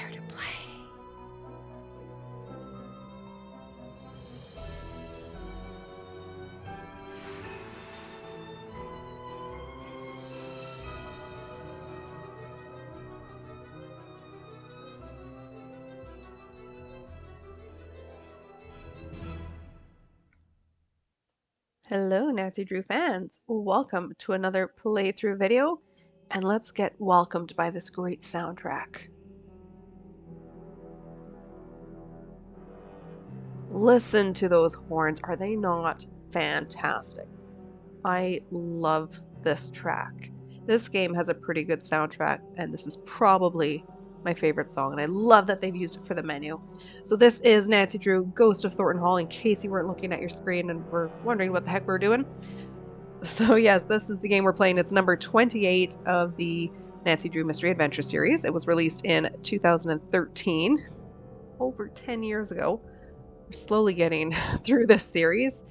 Prepare to play. Hello, Nancy Drew fans. Welcome to another playthrough video, and let's get welcomed by this great soundtrack. Listen to those horns. Are they not fantastic? I love this track. This game has a pretty good soundtrack, and this is probably my favorite song, and I love that they've used it for the menu. So this is Nancy Drew, Ghost of Thornton Hall, in case you weren't looking at your screen and were wondering what the heck we're doing. So yes, this is the game we're playing. It's number 28 of the Nancy Drew Mystery Adventure series. It was released in 2013, over 10 years ago. We're slowly getting through this series.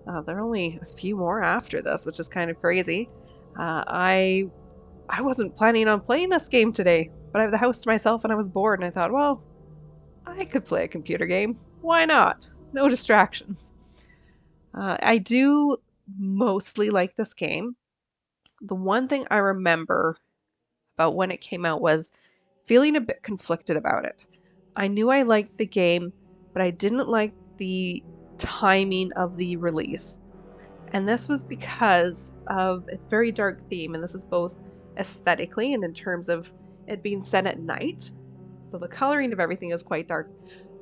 There are only a few more after this, which is kind of crazy. I wasn't planning on playing this game today, but I have the house to myself and I was bored and I thought, well, I could play a computer game. Why not? No distractions. I do mostly like this game. The one thing I remember about when it came out was feeling a bit conflicted about it. I knew I liked the game, but I didn't like the timing of the release. And this was because of its very dark theme, and this is both aesthetically and in terms of it being set at night. So the coloring of everything is quite dark,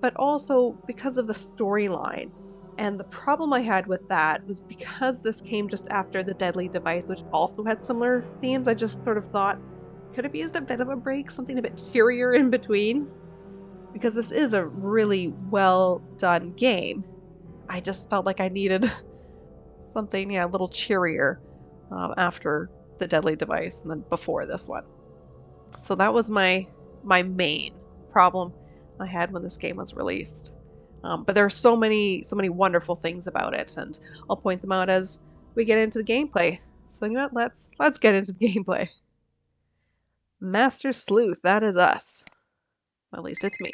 but also because of the storyline. And the problem I had with that was because this came just after The Deadly Device, which also had similar themes. I just sort of thought, could have used a bit of a break, something a bit cheerier in between? Because this is a really well done game. I just felt like I needed something, yeah, a little cheerier after The Deadly Device and then before this one. So that was my main problem I had when this game was released. But there are so many wonderful things about it, and I'll point them out as we get into the gameplay. So you know what? Let's get into the gameplay. Master Sleuth, that is us. At least it's me.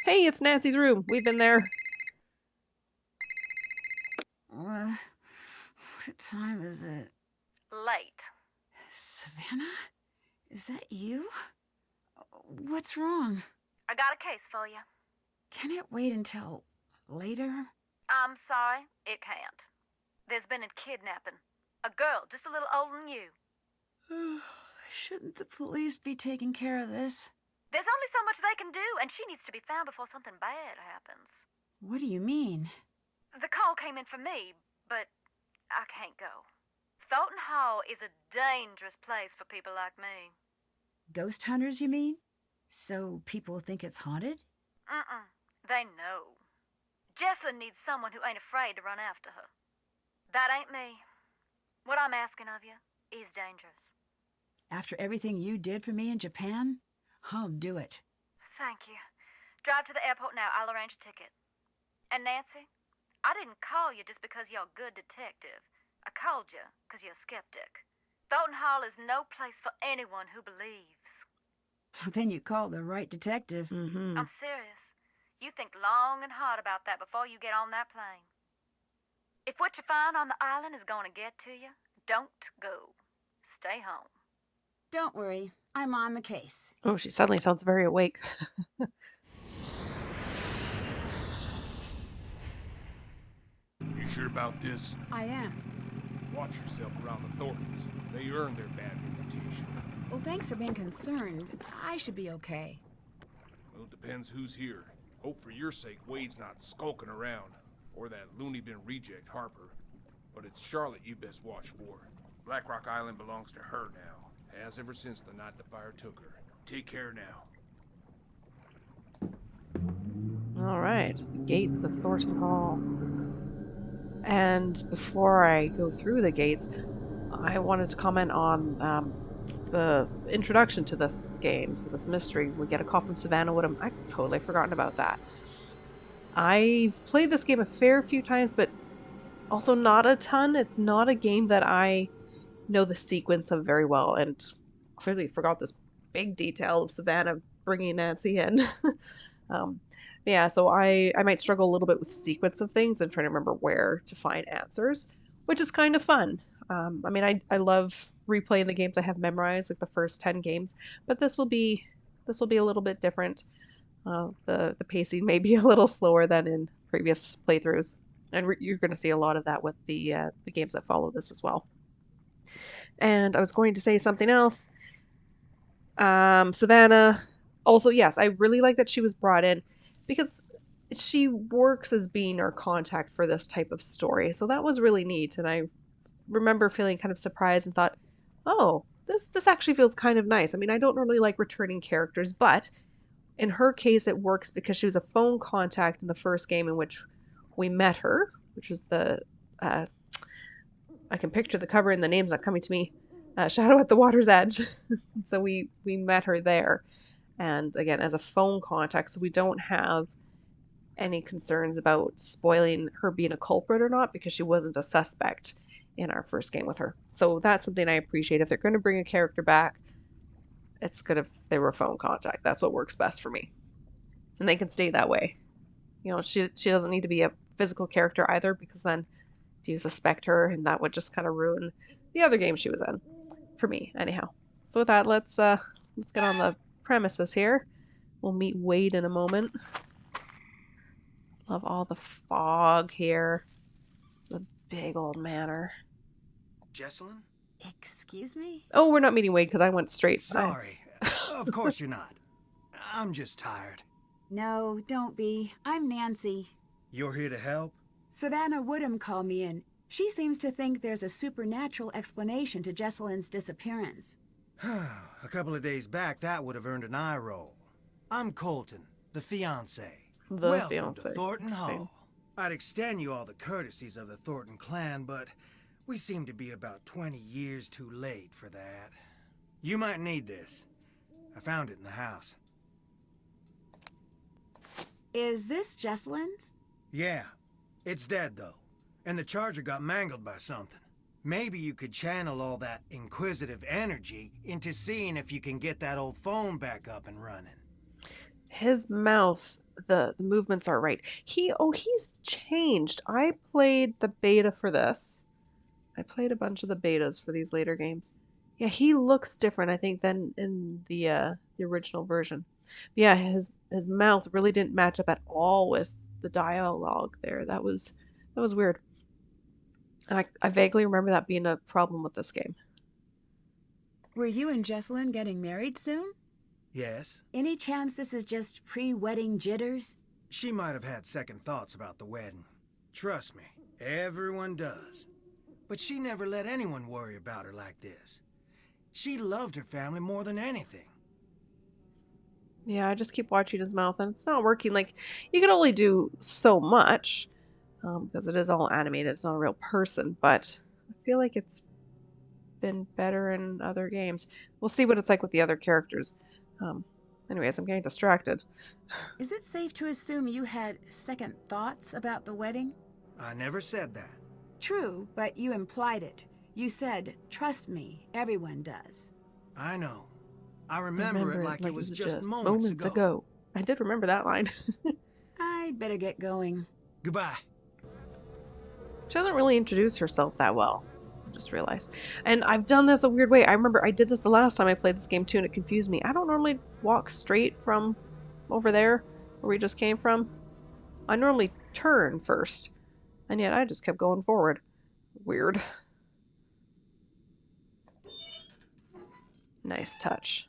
Hey, it's Nancy's room. We've been there. What time is it? Late. Savannah? Is that you? What's wrong? I got a case for you. Can it wait until later? I'm sorry, it can't. There's been a kidnapping. A girl just a little older than you. Shouldn't the police be taking care of this? There's only so much they can do, and she needs to be found before something bad happens. What do you mean? The call came in for me, but I can't go. Thornton Hall is a dangerous place for people like me. Ghost hunters, you mean? So people think it's haunted? They know. Jesslyn needs someone who ain't afraid to run after her. That ain't me. What I'm asking of you is dangerous. After everything you did for me in Japan, I'll do it. Thank you. Drive to the airport now. I'll arrange a ticket. And Nancy, I didn't call you just because you're a good detective. I called you because you're a skeptic. Thornton Hall is no place for anyone who believes. Then you called the right detective. I'm serious. You think long and hard about that before you get on that plane. If what you find on the island is going to get to you, don't go. Stay home. Don't worry, I'm on the case. Oh, she suddenly sounds very awake. You sure about this? I am. Watch yourself around the Thorntons. They earned their bad reputation. Well, thanks for being concerned. I should be okay. Well, it depends who's here. Hope for your sake Wade's not skulking around. Or that loony bin reject Harper. But it's Charlotte you best watch for. Black Rock Island belongs to her now. Has ever since the night the fire took her. Take care now. All right, the gates of Thornton Hall. And before I go through the gates, I wanted to comment on the introduction to this game, so this mystery. We get a call from Savannah Woodham. I'd totally forgotten about that. I've played this game a fair few times, but also not a ton. It's not a game that I know the sequence of very well, and clearly forgot this big detail of Savannah bringing Nancy in. Yeah, so I might struggle a little bit with sequence of things and trying to remember where to find answers, which is kind of fun. I mean, I love replaying the games I have memorized, like the first 10 games, but this will be a little bit different. The pacing may be a little slower than in previous playthroughs, and you're going to see a lot of that with the games that follow this as well. And I was going to say something else. Savannah, also, yes, I really like that she was brought in because she works as being our contact for this type of story. So that was really neat, and I remember feeling kind of surprised and thought, oh, this actually feels kind of nice. I mean, I don't normally like returning characters, but in her case, it works because she was a phone contact in the first game in which we met her, which was the I can picture the cover and the name's not coming to me. Shadow at the Water's Edge. So we met her there, and again as a phone contact, so we don't have any concerns about spoiling her being a culprit or not because she wasn't a suspect in our first game with her. So that's something I appreciate. If they're going to bring a character back, it's good if they were a phone contact. That's what works best for me, and they can stay that way. You know, she doesn't need to be a physical character either, because then you suspect her and that would just kind of ruin the other game she was in for me anyhow. So with that, let's get on the premises here. We'll meet Wade in a moment. Love all the fog here. The big old manor. Jesselyn? Excuse me? Oh, we're not meeting Wade because I went straight. Sorry. Of course you're not. I'm just tired. No, don't be. I'm Nancy. You're here to help? Savannah Woodham called me in. She seems to think there's a supernatural explanation to Jesselyn's disappearance. A couple of days back, that would have earned an eye roll. I'm Colton, the fiancé. Welcome to Thornton Hall. I'd extend you all the courtesies of the Thornton clan, but we seem to be about 20 years too late for that. You might need this. I found it in the house. Is this Jesselyn's? Yeah. It's dead, though. And the charger got mangled by something. Maybe you could channel all that inquisitive energy into seeing if you can get that old phone back up and running. His mouth, the movements are right. He's changed. I played the beta for this. I played a bunch of the betas for these later games. Yeah, he looks different, I think, than in the original version. But yeah, his mouth really didn't match up at all with the dialogue there. That was weird. And I vaguely remember that being a problem with this game. Were you and Jesselyn getting married soon? Yes. Any chance this is just pre-wedding jitters? She might have had second thoughts about the wedding. Trust me, everyone does. But she never let anyone worry about her like this. She loved her family more than anything. Yeah, I just keep watching his mouth, and it's not working. Like, you can only do so much, because it is all animated. It's not a real person, but I feel like it's been better in other games. We'll see what it's like with the other characters. Anyways, I'm getting distracted. Is it safe to assume you had second thoughts about the wedding? I never said that. True, but you implied it. You said, trust me, everyone does. I know. I remember it like it was just moments ago. I did remember that line. I'd better get going. Goodbye. She doesn't really introduce herself that well. I just realized. And I've done this a weird way. I remember I did this the last time I played this game too, and it confused me. I don't normally walk straight from over there, where we just came from. I normally turn first. And yet I just kept going forward. Weird. Nice touch.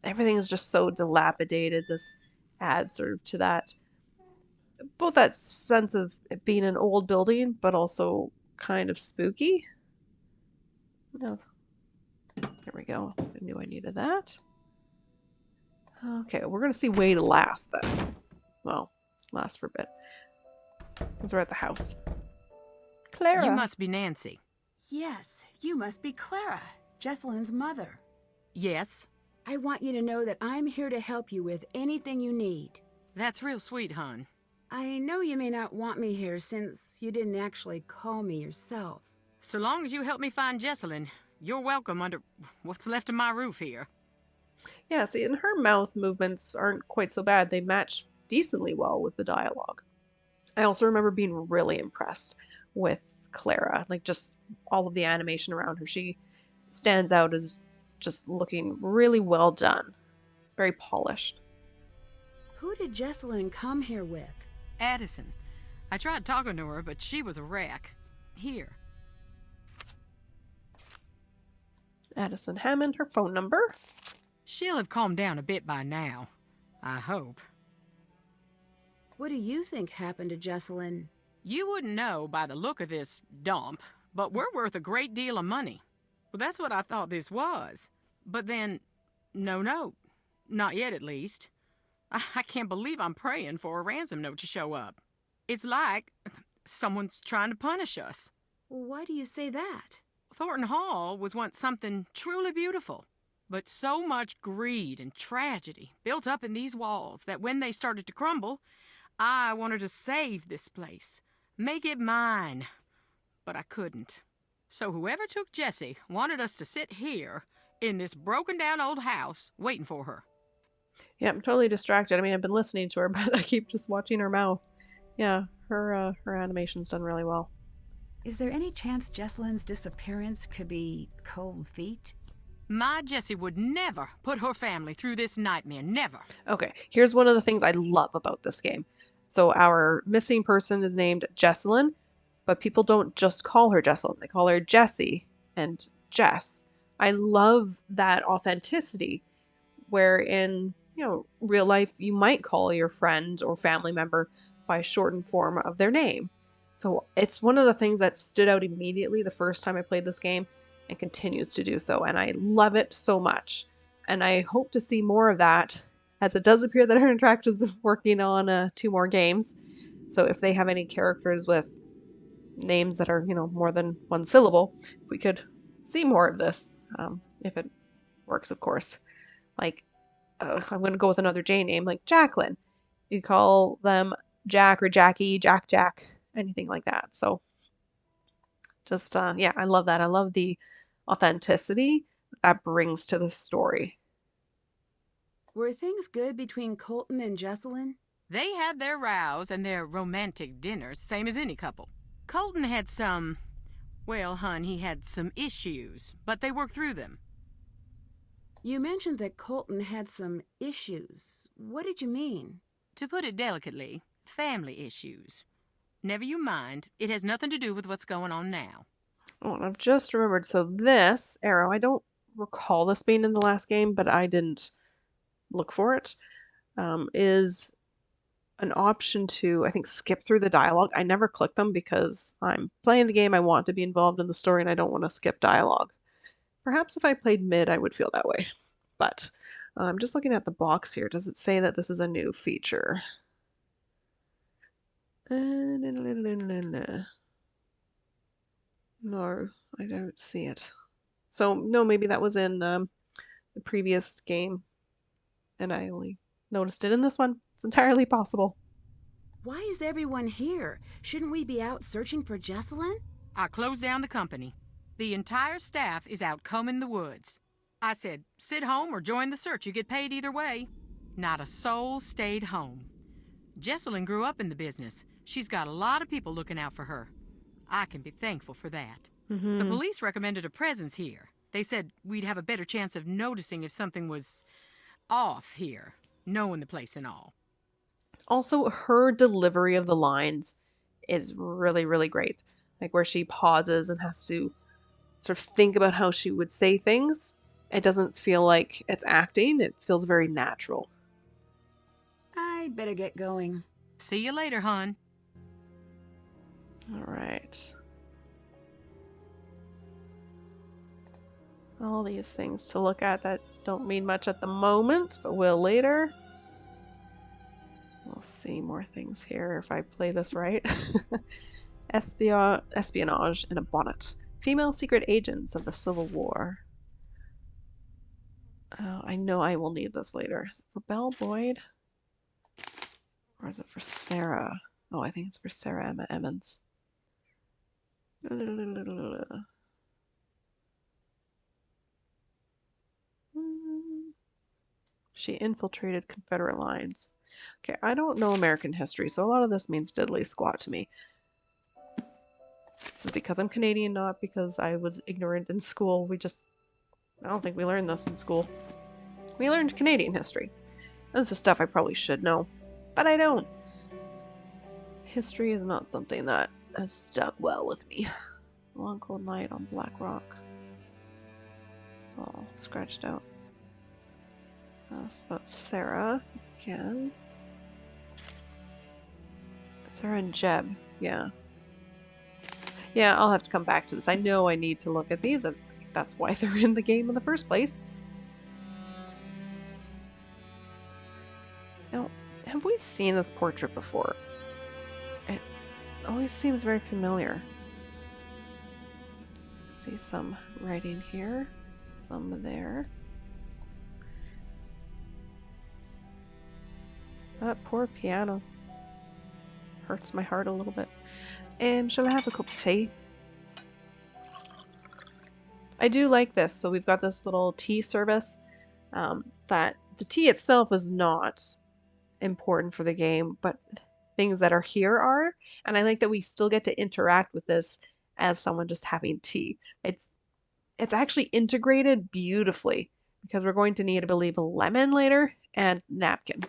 Everything is just so dilapidated. This adds sort of to that, both that sense of it being an old building, but also kind of spooky. Oh, there we go. I knew I needed that. Okay, we're gonna see Wade last then. Well, last for a bit. Since we're at the house. Clara. You must be Nancy. Yes, you must be Clara, Jesselyn's mother. Yes. I want you to know that I'm here to help you with anything you need. That's real sweet, hon. I know you may not want me here since you didn't actually call me yourself. So long as you help me find Jesselyn, You're welcome under what's left of my roof here. Yeah, see, and her mouth movements aren't quite so bad. They match decently well with the dialogue. I also remember being really impressed with Clara, like just all of the animation around her. She stands out as just looking really well done, very polished. Who did Jesselyn come here with? Addison. I tried talking to her, but she was a wreck. Here. Addison Hammond, her phone number. She'll have calmed down a bit by now. I hope. What do you think happened to Jesselyn? You wouldn't know by the look of this dump, but we're worth a great deal of money. Well, that's what I thought this was. But then, no, not yet at least. I can't believe I'm praying for a ransom note to show up. It's like someone's trying to punish us. Why do you say that? Thornton Hall was once something truly beautiful, but so much greed and tragedy built up in these walls that when they started to crumble, I wanted to save this place, make it mine, but I couldn't. So whoever took Jessie wanted us to sit here in this broken down old house waiting for her. Yeah, I'm totally distracted. I mean, I've been listening to her, but I keep just watching her mouth. Yeah, her animation's done really well. Is there any chance Jesselyn's disappearance could be cold feet? My Jessie would never put her family through this nightmare, never. Okay, here's one of the things I love about this game. So our missing person is named Jesselyn, but people don't just call her Jesselyn. They call her Jessie and Jess. I love that authenticity where in, real life you might call your friend or family member by a shortened form of their name. So it's one of the things that stood out immediately the first time I played this game and continues to do so. And I love it so much. And I hope to see more of that, as it does appear that Aaron Interactive's been working on 2 more games. So if they have any characters with names that are, more than one syllable, we could see more of this, if it works, of course. Like, I'm going to go with another J name, like Jacqueline. You call them Jack or Jackie, Jack, anything like that. So just, yeah, I love that. I love the authenticity that brings to the story. Were things good between Colton and Jesselyn? They had their rows and their romantic dinners, same as any couple. Colton had some, well, hun, he had some issues, but they worked through them. You mentioned that Colton had some issues. What did you mean? To put it delicately, family issues. Never you mind. It has nothing to do with what's going on now. Oh, and I've just remembered. So this arrow, I don't recall this being in the last game, but I didn't look for it, is an option to, I think, skip through the dialogue. I never click them because I'm playing the game. I want to be involved in the story and I don't want to skip dialogue. Perhaps if I played mid, I would feel that way. But I'm just looking at the box here. Does it say that this is a new feature? No, I don't see it. So, no, maybe that was in the previous game, and I only noticed it in this one. It's entirely possible. Why is everyone here? Shouldn't we be out searching for Jesselyn? I closed down the company. The entire staff is out combing the woods. I said, sit home or join the search. You get paid either way. Not a soul stayed home. Jesselyn grew up in the business. She's got a lot of people looking out for her. I can be thankful for that. The police recommended a presence here. They said we'd have a better chance of noticing if something was off here, knowing the place and all. Also, her delivery of the lines is really, really great. Like where she pauses and has to sort of think about how she would say things. It doesn't feel like it's acting. It feels very natural. I'd better get going. See you later, hon. All right. All these things to look at that don't mean much at the moment, but will later. We'll see more things here if I play this right. Espionage in a bonnet. Female secret agents of the Civil War. Oh, I know I will need this later. Is it for Belle Boyd? Or is it for Sarah? Oh, I think it's for Sarah Emma Emmons. She infiltrated Confederate lines. Okay, I don't know American history, so a lot of this means diddly squat to me. This is because I'm Canadian, not because I was ignorant in school. I don't think we learned this in school. We learned Canadian history. This is stuff I probably should know, but I don't. History is not something that has stuck well with me. Long cold night on Black Rock. It's all scratched out. So Sarah again. Sarah and Jeb, yeah. Yeah, I'll have to come back to this. I know I need to look at these, and that's why they're in the game in the first place. Now, have we seen this portrait before? It always seems very familiar. See some writing here, some there. That poor piano. Hurts my heart a little bit. Shall I have a cup of tea? I do like this. So we've got this little tea service. That the tea itself is not important for the game, but things that are here are. And I like that we still get to interact with this as someone just having tea. It's actually integrated beautifully because we're going to need, I believe, a lemon later and napkin.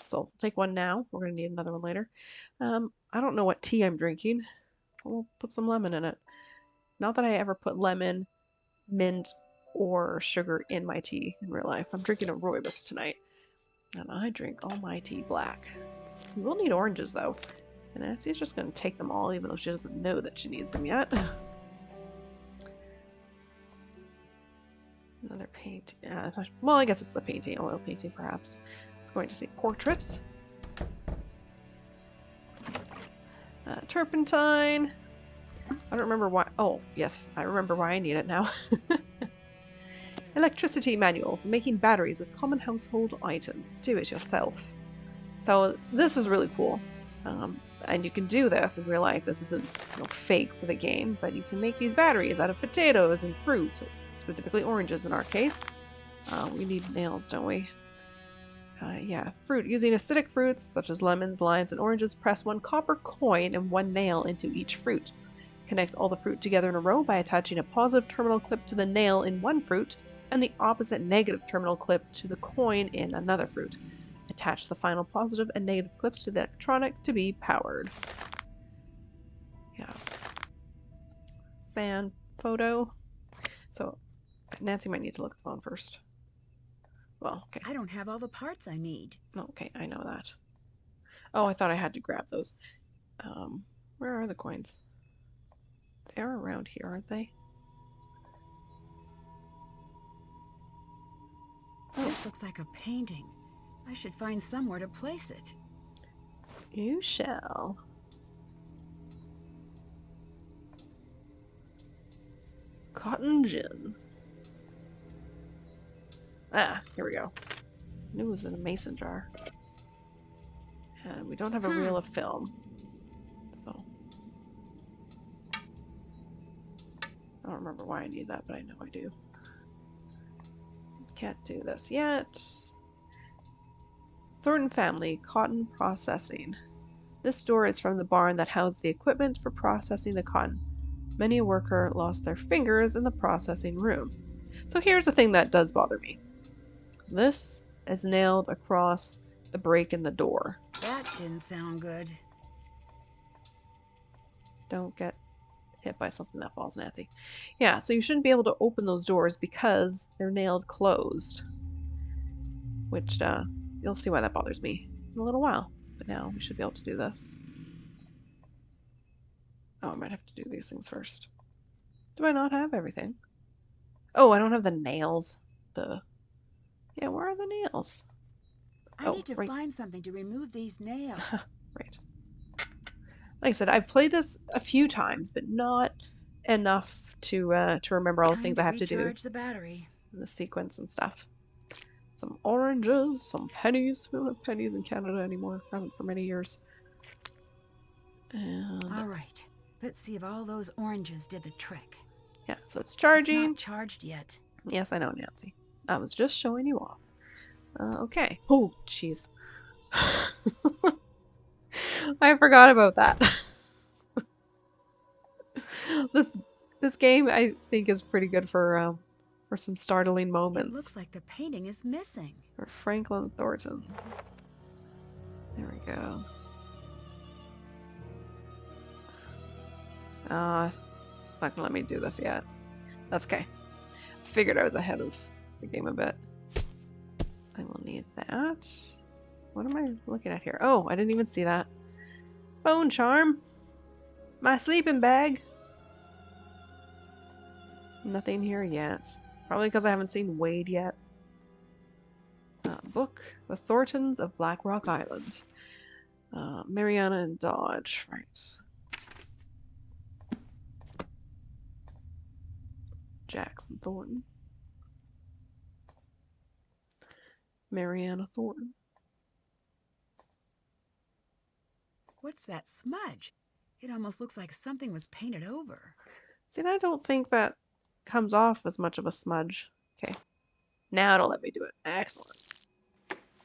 So I'll take one now. We're going to need another one later. I don't know what tea I'm drinking. We'll put some lemon in it. Not that I ever put lemon, mint, or sugar in my tea in real life. I'm drinking a rooibos tonight. And I drink all my tea black. We will need oranges though. And Nancy's just going to take them all even though she doesn't know that she needs them yet. Another paint. Well, I guess it's a painting, oil painting perhaps. It's going to say portrait. Turpentine. I don't remember why. Oh, yes, I remember why I need it now. Electricity manual for making batteries with common household items. Do it yourself. So this is really cool. And you can do this in real life. This isn't fake for the game, but you can make these batteries out of potatoes and fruit, specifically oranges in our case. We need nails, don't we? Yeah, fruit. Using acidic fruits such as lemons, limes, and oranges, press one copper coin and one nail into each fruit. Connect all the fruit together in a row by attaching a positive terminal clip to the nail in one fruit and the opposite negative terminal clip to the coin in another fruit. Attach the final positive and negative clips to the electronic to be powered. Yeah. Fan photo. So Nancy might need to look at the phone first. Well, okay. I don't have all the parts I need. Okay, I know that. Oh, I thought I had to grab those. Where are the coins? They're around here, aren't they? Oh. This looks like a painting. I should find somewhere to place it. You shall. Cotton gin. Ah, here we go. Knew it was in a mason jar. And we don't have a reel of film. So. I don't remember why I need that, but I know I do. Can't do this yet. Thornton family, cotton processing. This store is from the barn that housed the equipment for processing the cotton. Many a worker lost their fingers in the processing room. So here's the thing that does bother me. This is nailed across the break in the door. That didn't sound good. Don't get hit by something that falls, Nancy. Yeah, so you shouldn't be able to open those doors because they're nailed closed. Which, you'll see why that bothers me in a little while. But now we should be able to do this. Oh, I might have to do these things first. Do I not have everything? Oh, I don't have the nails. Yeah, where are the nails? I need to find something to remove these nails. Right. Like I said, I've played this a few times, but not enough to remember all the things I have to do. Recharge the battery. And the sequence and stuff. Some oranges, some pennies. We don't have pennies in Canada anymore. Haven't for many years. And all right. Let's see if all those oranges did the trick. Yeah, so it's charging. It's not charged yet. Yes, I know, Nancy. I was just showing you off. Okay. Oh, jeez. I forgot about that. This game I think is pretty good for some startling moments. It looks like the painting is missing. For Franklin Thornton. There we go. It's not gonna let me do this yet. That's okay. Figured I was ahead of the game a bit. I will need that. What am I looking at here? Oh, I didn't even see that. Phone charm. My sleeping bag. Nothing here yet. Probably because I haven't seen Wade yet. Book. The Thorntons of Black Rock Island. Mariana and Dodge. Right. Jackson Thornton. Mariana Thornton. What's that smudge? It almost looks like something was painted over. See, I don't think that comes off as much of a smudge. Okay. Now it'll let me do it. Excellent.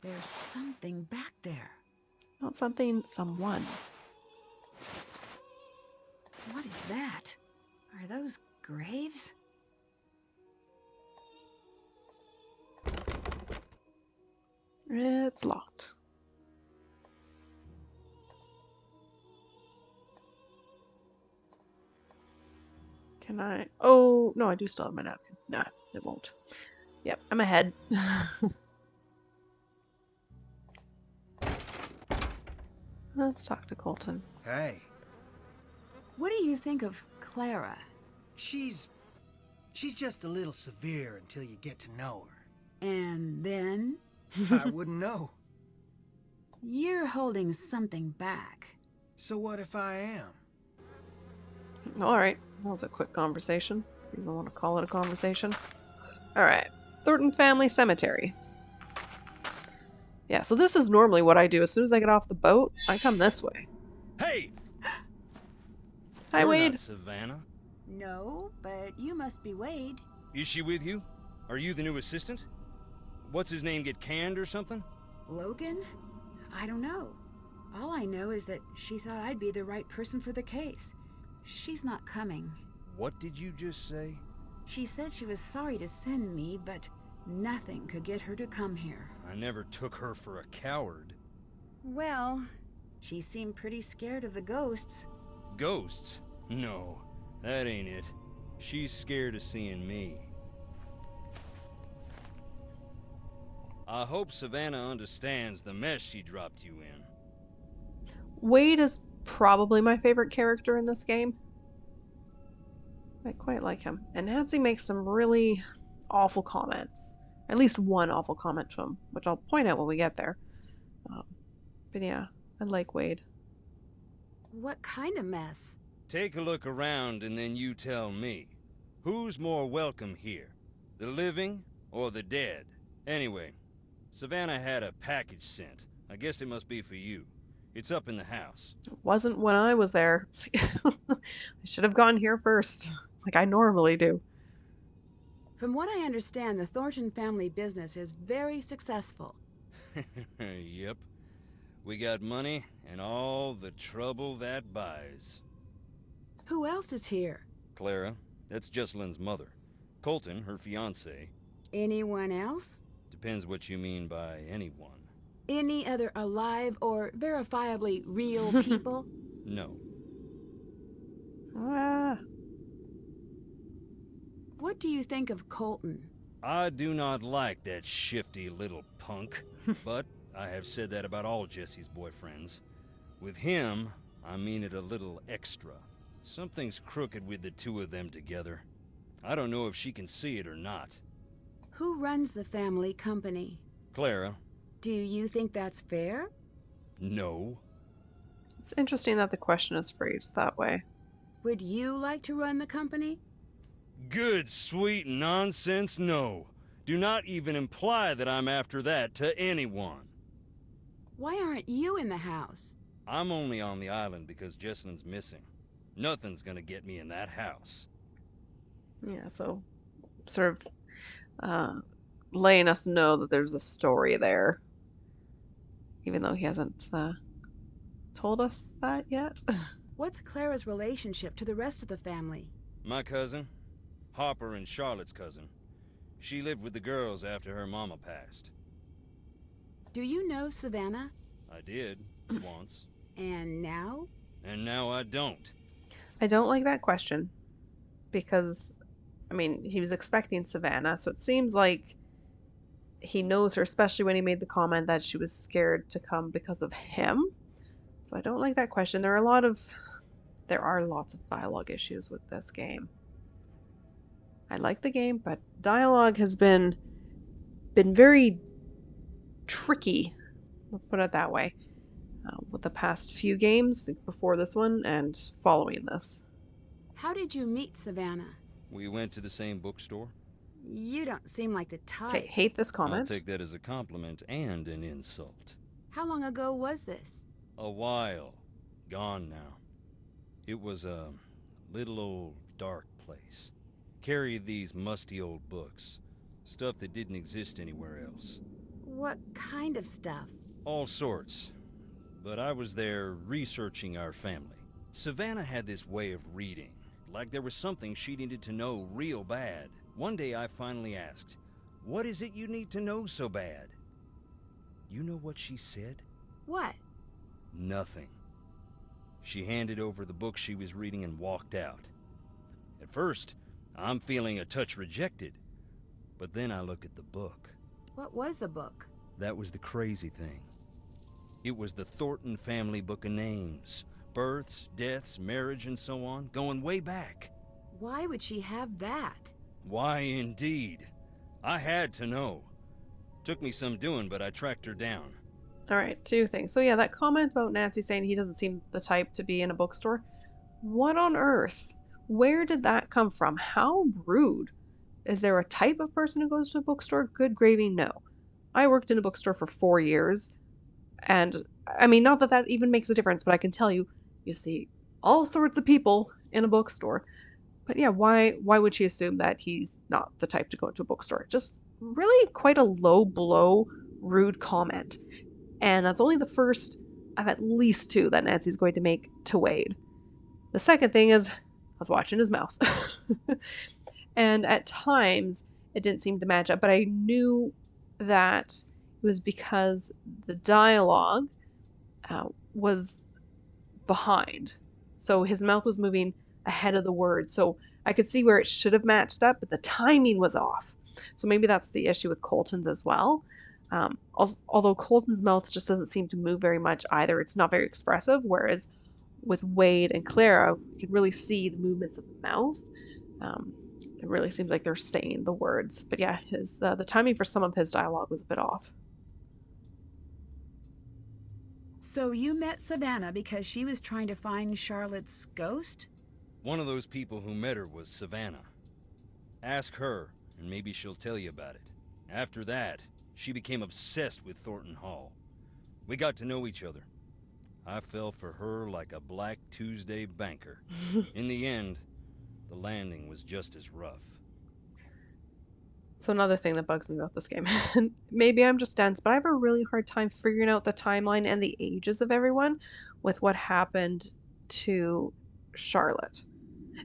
There's something back there. Not something, someone. What is that? Are those graves? It's locked. Can I? Oh, no, I do still have my napkin. Nah, it won't. Yep, I'm ahead. Let's talk to Colton. Hey. What do you think of Clara? She's just a little severe until you get to know her. And then? I wouldn't know. You're holding something back. So what if I am? Alright, that was a quick conversation. If you even want to call it a conversation. Alright, Thornton Family Cemetery. Yeah, so this is normally what I do. As soon as I get off the boat, I come this way. Hey! Hi, You're Wade. not Savannah. No, but you must be Wade. Is she with you? Are you the new assistant? What's his name, get canned or something? Logan? I don't know. All I know is that she thought I'd be the right person for the case. She's not coming. What did you just say? She said she was sorry to send me, but nothing could get her to come here. I never took her for a coward. Well, she seemed pretty scared of the ghosts. Ghosts? No, that ain't it. She's scared of seeing me. I hope Savannah understands the mess she dropped you in. Wade is probably my favorite character in this game. I quite like him. And Nancy makes some really awful comments. At least one awful comment to him, which I'll point out when we get there. But yeah, I like Wade. What kind of mess? Take a look around and then you tell me. Who's more welcome here? The living or the dead? Anyway, Savannah had a package sent. I guess it must be for you. It's up in the house. It wasn't when I was there. I should have gone here first, like I normally do. From what I understand, the Thornton family business is very successful. Yep. We got money and all the trouble that buys. Who else is here? Clara, that's Jesselyn's mother. Colton, her fiancé. Anyone else? Depends what you mean by anyone. Any other alive or verifiably real people? No. Ah. What do you think of Colton? I do not like that shifty little punk, but I have said that about all Jesse's boyfriends. With him, I mean it a little extra. Something's crooked with the two of them together. I don't know if she can see it or not. Who runs the family company? Clara. Do you think that's fair? No. It's interesting that the question is phrased that way. Would you like to run the company? Good, sweet nonsense, no. Do not even imply that I'm after that to anyone. Why aren't you in the house? I'm only on the island because Jesselyn's missing. Nothing's gonna get me in that house. Yeah, so sort of letting us know that there's a story there. Even though he hasn't told us that yet. What's Clara's relationship to the rest of the family? My cousin, Harper and Charlotte's cousin. She lived with the girls after her mama passed. Do you know Savannah? I did, once. And now? And now I don't. I don't like that question. Because, I mean, he was expecting Savannah, so it seems like he knows her, especially when he made the comment that she was scared to come because of him. So I don't like that question. There are lots of dialogue issues with this game. I like the game, but dialogue has been very tricky. Let's put it that way. With the past few games, before this one and following this. How did you meet Savannah? We went to the same bookstore. You don't seem like the type. Okay, hate this comment. I'll take that as a compliment and an insult. How long ago was this? A while. Gone now. It was a little old dark place. Carried these musty old books. Stuff that didn't exist anywhere else. What kind of stuff? All sorts. But I was there researching our family. Savannah had this way of reading, like there was something she needed to know real bad. One day I finally asked, "What is it you need to know so bad?" You know what she said? What? Nothing. She handed over the book she was reading and walked out. At first, I'm feeling a touch rejected. But then I look at the book. What was the book? That was the crazy thing. It was the Thornton family book of names. Births, deaths, marriage, and so on, going way back. Why would she have that? Why, indeed. I had to know. Took me some doing, but I tracked her down. Alright, two things. So yeah, that comment about Nancy saying he doesn't seem the type to be in a bookstore. What on earth? Where did that come from? How rude. Is there a type of person who goes to a bookstore? Good gravy, no. I worked in a bookstore for 4 years. And, I mean, not that that even makes a difference, but I can tell you, you see all sorts of people in a bookstore. But yeah, why would she assume that he's not the type to go into a bookstore? Just really quite a low blow, rude comment. And that's only the first of at least two that Nancy's going to make to Wade. The second thing is, I was watching his mouth. And at times, it didn't seem to match up, but I knew that it was because the dialogue was behind. So his mouth was moving ahead of the word. So I could see where it should have matched up, but the timing was off. So maybe that's the issue with Colton's as well. Although Colton's mouth just doesn't seem to move very much either. It's not very expressive, whereas with Wade and Clara, you can really see the movements of the mouth. It really seems like they're saying the words. But yeah, the timing for some of his dialogue was a bit off. So you met Savannah because she was trying to find Charlotte's ghost? One of those people who met her was Savannah. Ask her, and maybe she'll tell you about it. After that, she became obsessed with Thornton Hall. We got to know each other. I fell for her like a Black Tuesday banker. In the end, the landing was just as rough. So another thing that bugs me about this game, and maybe I'm just dense, but I have a really hard time figuring out the timeline and the ages of everyone with what happened to Charlotte.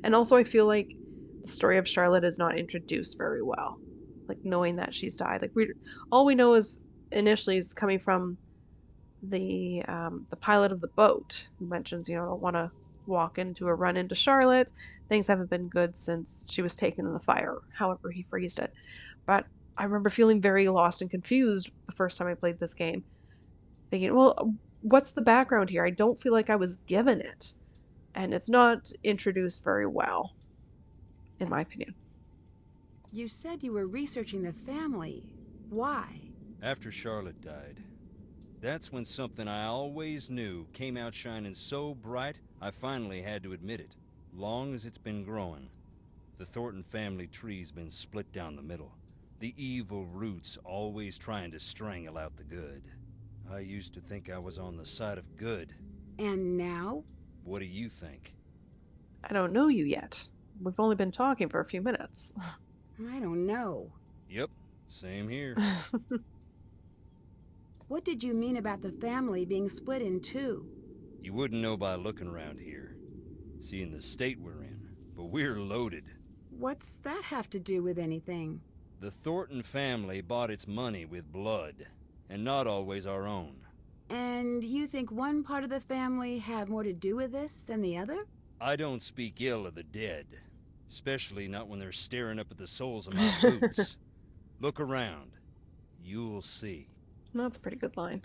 And also I feel like the story of Charlotte is not introduced very well. Like knowing that she's died. Like all we know is initially is coming from the pilot of the boat who mentions, don't want to walk into a run into Charlotte. Things haven't been good since she was taken in the fire, however he phrased it. But I remember feeling very lost and confused the first time I played this game. Thinking, well, what's the background here? I don't feel like I was given it. And it's not introduced very well, in my opinion. You said you were researching the family. Why? After Charlotte died, that's when something I always knew came out shining so bright, I finally had to admit it. Long as it's been growing, the Thornton family tree's been split down the middle. The evil roots always trying to strangle out the good. I used to think I was on the side of good. And now? What do you think? I don't know you yet. We've only been talking for a few minutes. I don't know. Yep, Same here. What did you mean about the family being split in two? You wouldn't know by looking around here, seeing the state we're in, but we're loaded. What's that have to do with anything? The Thornton family bought its money with blood, and not always our own. And you think one part of the family had more to do with this than the other? I don't speak ill of the dead, especially not when they're staring up at the soles of my boots. Look around. You'll see. That's a pretty good line.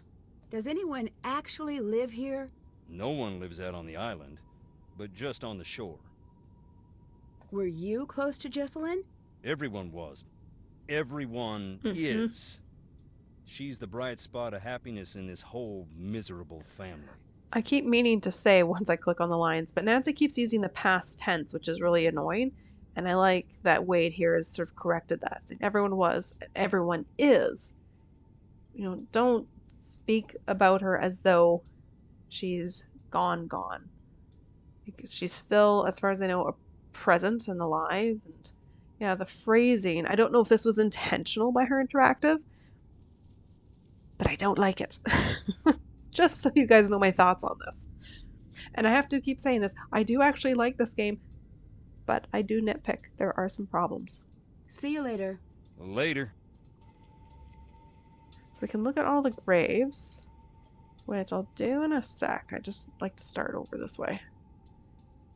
Does anyone actually live here? No one lives out on the island, but just on the shore. Were you close to Jesselyn? Everyone was. Everyone is. She's the bright spot of happiness in this whole miserable family. I keep meaning to say once I click on the lines, but Nancy keeps using the past tense, which is really annoying. And I like that Wade here has sort of corrected that. Saying everyone was, everyone is. You know, don't speak about her as though she's gone. She's still, as far as I know, present and alive. And yeah, the phrasing, I don't know if this was intentional by her interactive, but I don't like it. Just so you guys know my thoughts on this. And I have to keep saying this, I do actually like this game, but I do nitpick. There are some problems. See you later. Later. So we can look at all the graves, which I'll do in a sec. I just like to start over this way.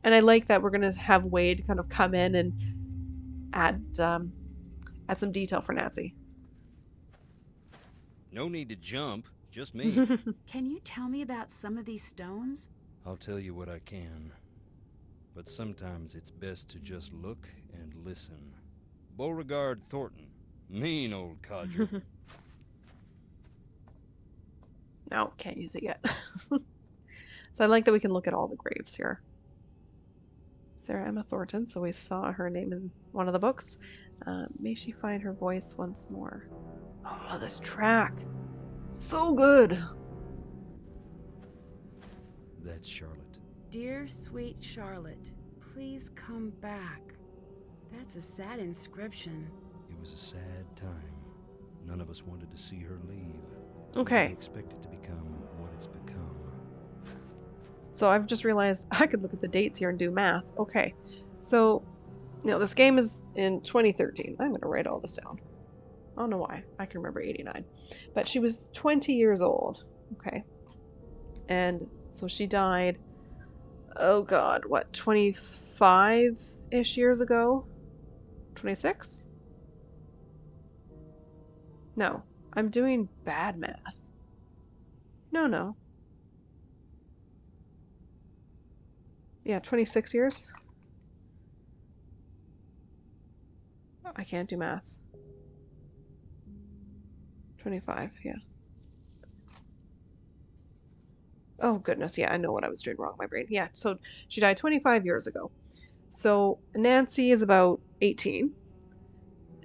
And I like that we're going to have Wade kind of come in and add some detail for Nancy. No need to jump, just me. Can you tell me about some of these stones? I'll tell you what I can. But sometimes it's best to just look and listen. Beauregard Thornton. Mean old codger. No, can't use it yet. So I like that we can look at all the graves here. Sarah Emma Thornton, so we saw her name in one of the books. May she find her voice once more. Oh, this track. So good. That's Charlotte. Dear sweet Charlotte, please come back. That's a sad inscription. It was a sad time. None of us wanted to see her leave. Okay. We didn't expect it to become what it's become. So I've just realized I could look at the dates here and do math. Okay. So, this game is in 2013. I'm going to write all this down. I don't know why. I can remember 89. But she was 20 years old. Okay. And so she died, oh god, what, 25-ish years ago? 26? No. I'm doing bad math. No. Yeah, 26 years? I can't do math. 25, yeah. Oh, goodness, yeah, I know what I was doing wrong, my brain. Yeah, so she died 25 years ago. So Nancy is about 18.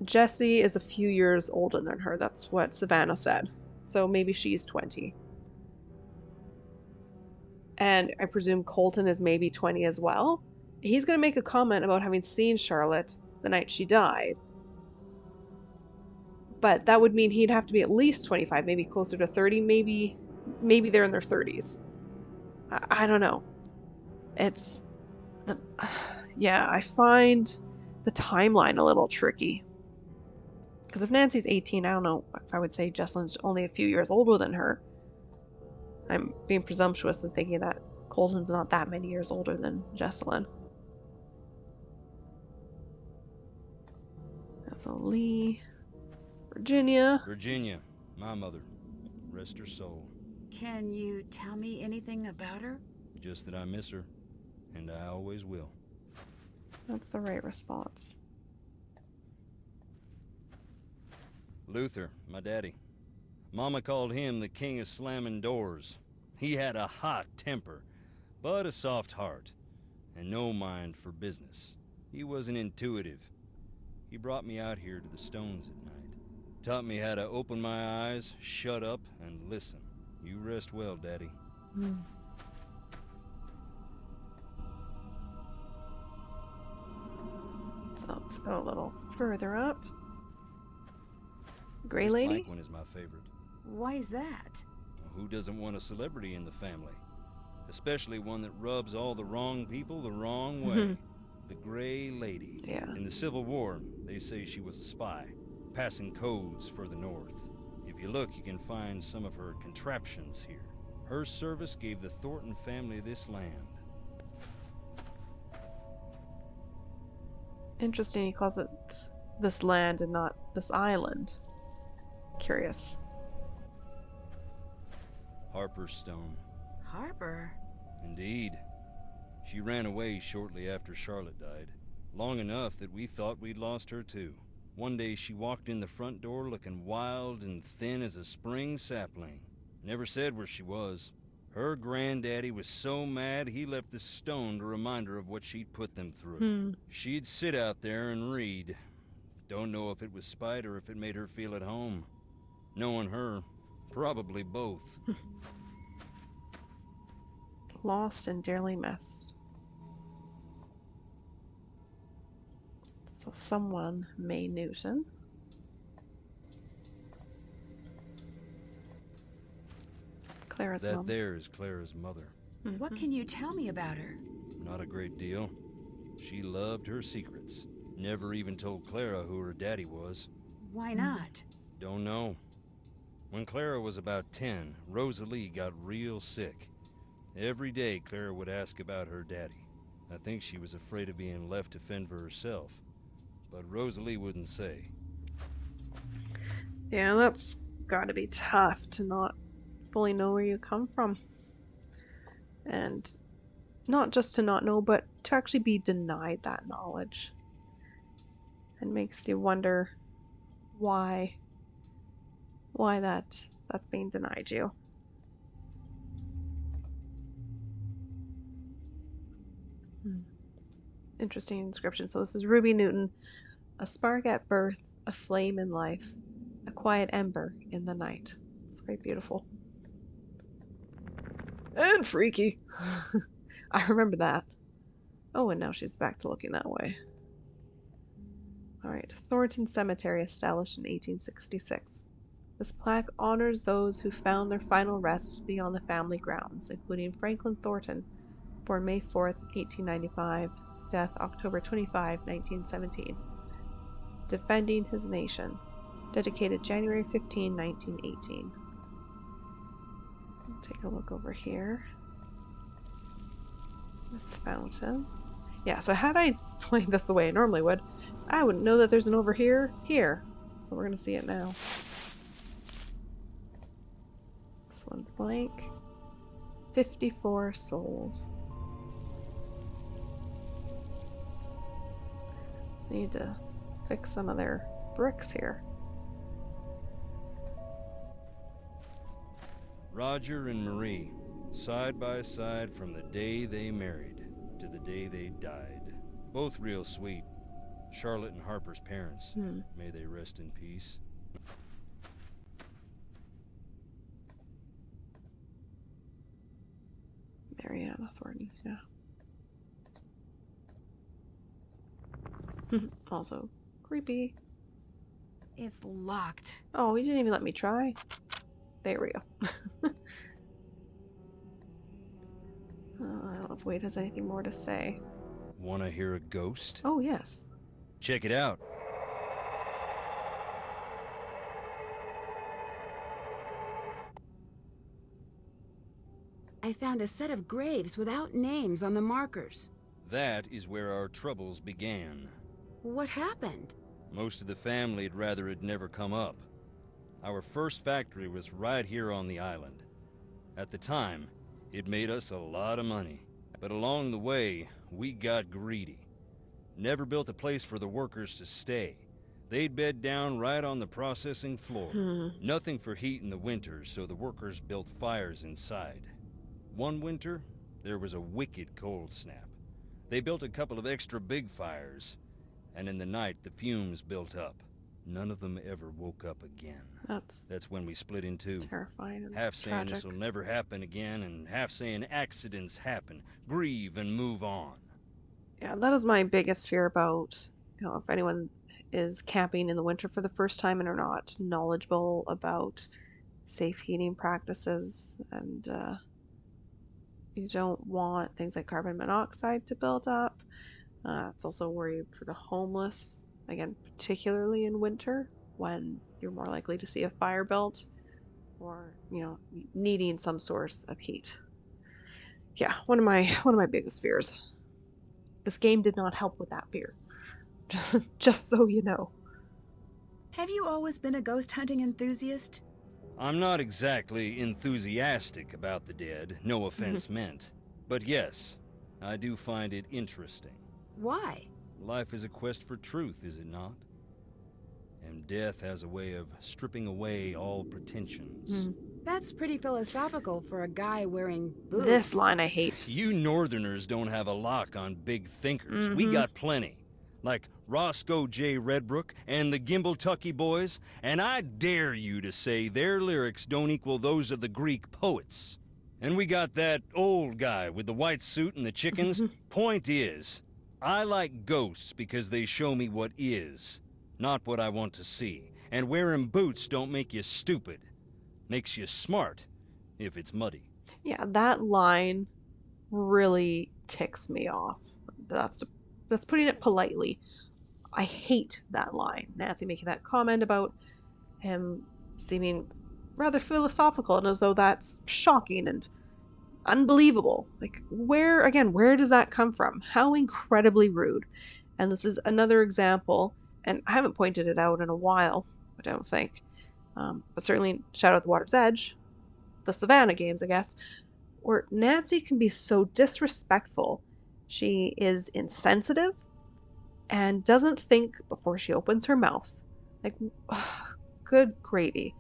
Jessie is a few years older than her. That's what Savannah said. So maybe she's 20. And I presume Colton is maybe 20 as well. He's going to make a comment about having seen Charlotte the night she died. But that would mean he'd have to be at least 25, maybe closer to 30, maybe they're in their 30s. I don't know. Yeah, I find the timeline a little tricky. Because if Nancy's 18, I don't know if I would say Jesselyn's only a few years older than her. I'm being presumptuous in thinking that Colton's not that many years older than Jesselyn. That's a Lee. Virginia, my mother. Rest her soul. Can you tell me anything about her? Just that I miss her, and I always will. That's the right response. Luther, my daddy. Mama called him the king of slamming doors. He had a hot temper, but a soft heart, and no mind for business. He wasn't intuitive. He brought me out here to the stones at night. Taught me how to open my eyes, shut up, and listen. You rest well, Daddy. So let's go a little further up. Gray This lady? blank one is my favorite. Why is that? Who doesn't want a celebrity in the family? Especially one that rubs all the wrong people the wrong way. The Gray Lady. Yeah. In the Civil War, they say she was a spy, passing codes for the North. If you look, you can find some of her contraptions here. Her service gave the Thornton family this land. Interesting, he calls it this land and not this island. Curious. Harper's Stone. Harper? Indeed. She ran away shortly after Charlotte died. Long enough that we thought we'd lost her too. One day she walked in the front door looking wild and thin as a spring sapling. Never said where she was. Her granddaddy was so mad he left the stone to remind her of what she'd put them through. She'd sit out there and read. Don't know if it was spite or if it made her feel at home. Knowing her, probably both. Lost and dearly missed. So someone, May Newton. Clara's That mom. there is Clara's mother. What can you tell me about her? Not a great deal. She loved her secrets. Never even told Clara who her daddy was. Why not? Don't know. When Clara was about 10, Rosalie got real sick. Every day Clara would ask about her daddy. I think she was afraid of being left to fend for herself. But Rosalie wouldn't say. Yeah, that's gotta be tough to not fully know where you come from. And not just to not know, but to actually be denied that knowledge. And makes you wonder why that's being denied you. Interesting inscription. So this is Ruby Newton. A spark at birth, a flame in life, a quiet ember in the night. It's quite beautiful. And freaky. I remember that. Oh, and now she's back to looking that way. Alright, Thornton Cemetery, established in 1866. This plaque honors those who found their final rest beyond the family grounds, including Franklin Thornton, born May 4th, 1895, death October 25, 1917. Defending his nation, dedicated January 15, 1918. Take a look over here. This fountain. Yeah, so had I played this the way I normally would, I wouldn't know that there's an over here. But we're gonna see it now. This one's blank. 54 souls. Need to fix some of their bricks here. Roger and Marie, side by side from the day they married to the day they died. Both real sweet. Charlotte and Harper's parents. May they rest in peace. Mariana Thornton, yeah. Also creepy. It's locked. Oh, you didn't even let me try. There we go. I don't know if Wade has anything more to say. Wanna hear a ghost? Oh, yes. Check it out. I found a set of graves without names on the markers. That is where our troubles began. What happened? Most of the family'd rather it never come up. Our first factory was right here on the island. At the time, it made us a lot of money. But along the way, we got greedy. Never built a place for the workers to stay. They'd bed down right on the processing floor. Nothing for heat in the winter, so the workers built fires inside. One winter, there was a wicked cold snap. They built a couple of extra big fires, and in the night the fumes built up. None of them ever woke up again. That's when we split in two. Terrifying and Half saying tragic. this'll never happen again, and half saying accidents happen. Grieve and move on. Yeah, that is my biggest fear about, if anyone is camping in the winter for the first time and are not knowledgeable about safe heating practices, and you don't want things like carbon monoxide to build up. It's also worried for the homeless, again, particularly in winter when you're more likely to see a fire built or, needing some source of heat. Yeah, one of my biggest fears. This game did not help with that fear. Just so you know. Have you always been a ghost hunting enthusiast? I'm not exactly enthusiastic about the dead, no offense meant. But yes, I do find it interesting. Why? Life is a quest for truth, is it not? And death has a way of stripping away all pretensions. That's pretty philosophical for a guy wearing boots. This line I hate. You Northerners don't have a lock on big thinkers. We got plenty. Like Roscoe J. Redbrook and the Gimbaltucky Boys, and I dare you to say their lyrics don't equal those of the Greek poets. And we got that old guy with the white suit and the chickens. Point is, I like ghosts because they show me what is, not what I want to see. And wearing boots don't make you stupid. Makes you smart, if it's muddy. Yeah, that line really ticks me off. That's putting it politely. I hate that line. Nancy making that comment about him seeming rather philosophical, and as though that's shocking and unbelievable. Like, where does that come from? How incredibly rude. And this is another example, and I haven't pointed it out in a while, I don't think. But certainly Shadow at the Water's Edge, the Savannah games, I guess, where Nancy can be so disrespectful. She is insensitive and doesn't think before she opens her mouth. Like, good gravy.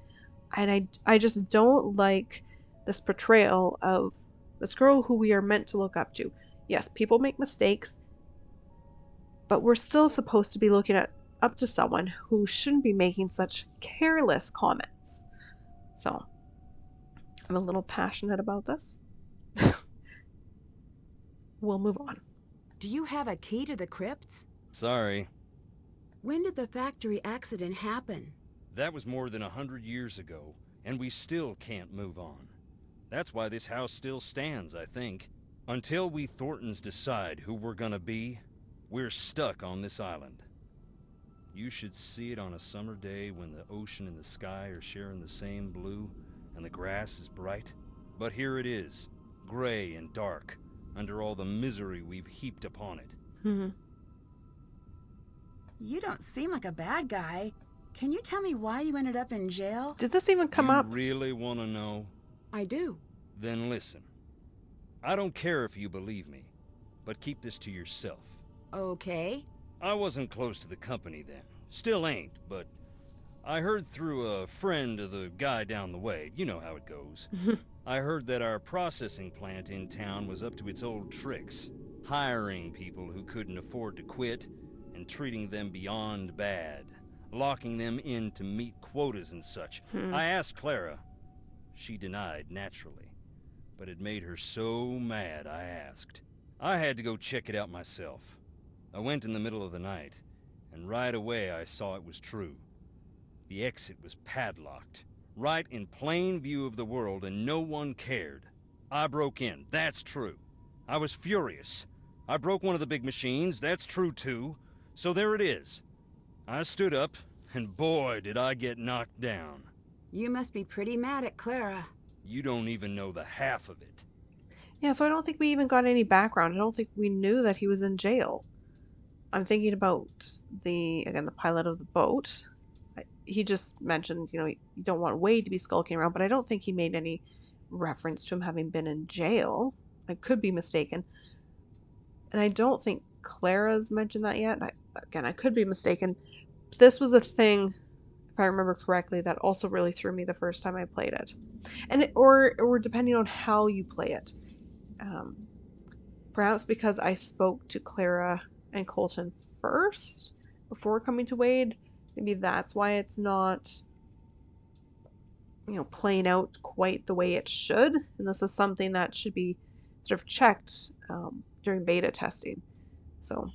And I just don't like this portrayal of this girl who we are meant to look up to. Yes, people make mistakes, but we're still supposed to be looking up to someone who shouldn't be making such careless comments. So, I'm a little passionate about this. We'll move on. Do you have a key to the crypts? Sorry. When did the factory accident happen? That was more than 100 years ago, and we still can't move on. That's why this house still stands, I think. Until we Thorntons decide who we're gonna be, we're stuck on this island. You should see it on a summer day when the ocean and the sky are sharing the same blue and the grass is bright. But here it is, gray and dark, under all the misery we've heaped upon it. You don't seem like a bad guy. Can you tell me why you ended up in jail? Did this even come up? You really want to know? I do. Then listen. I don't care if you believe me, but keep this to yourself. Okay. I wasn't close to the company then. Still ain't, but I heard through a friend of the guy down the way. You know how it goes. I heard that our processing plant in town was up to its old tricks, hiring people who couldn't afford to quit and treating them beyond bad, locking them in to meet quotas and such. I asked Clara. She denied, naturally, but it made her so mad I asked. I had to go check it out myself. I went in the middle of the night, and right away I saw it was true. The exit was padlocked, right in plain view of the world, and no one cared. I broke in, that's true. I was furious. I broke one of the big machines, that's true too. So there it is. I stood up, and boy, did I get knocked down. You must be pretty mad at Clara. You don't even know the half of it. Yeah, so I don't think we even got any background. I don't think we knew that he was in jail. I'm thinking about the pilot of the boat. He just mentioned, you don't want Wade to be skulking around, but I don't think he made any reference to him having been in jail. I could be mistaken. And I don't think Clara's mentioned that yet. I could be mistaken. This was a thing, if I remember correctly, that also really threw me the first time I played it. And or depending on how you play it. Perhaps because I spoke to Clara and Colton first before coming to Wade. Maybe that's why it's not, playing out quite the way it should. And this is something that should be sort of checked during beta testing. So,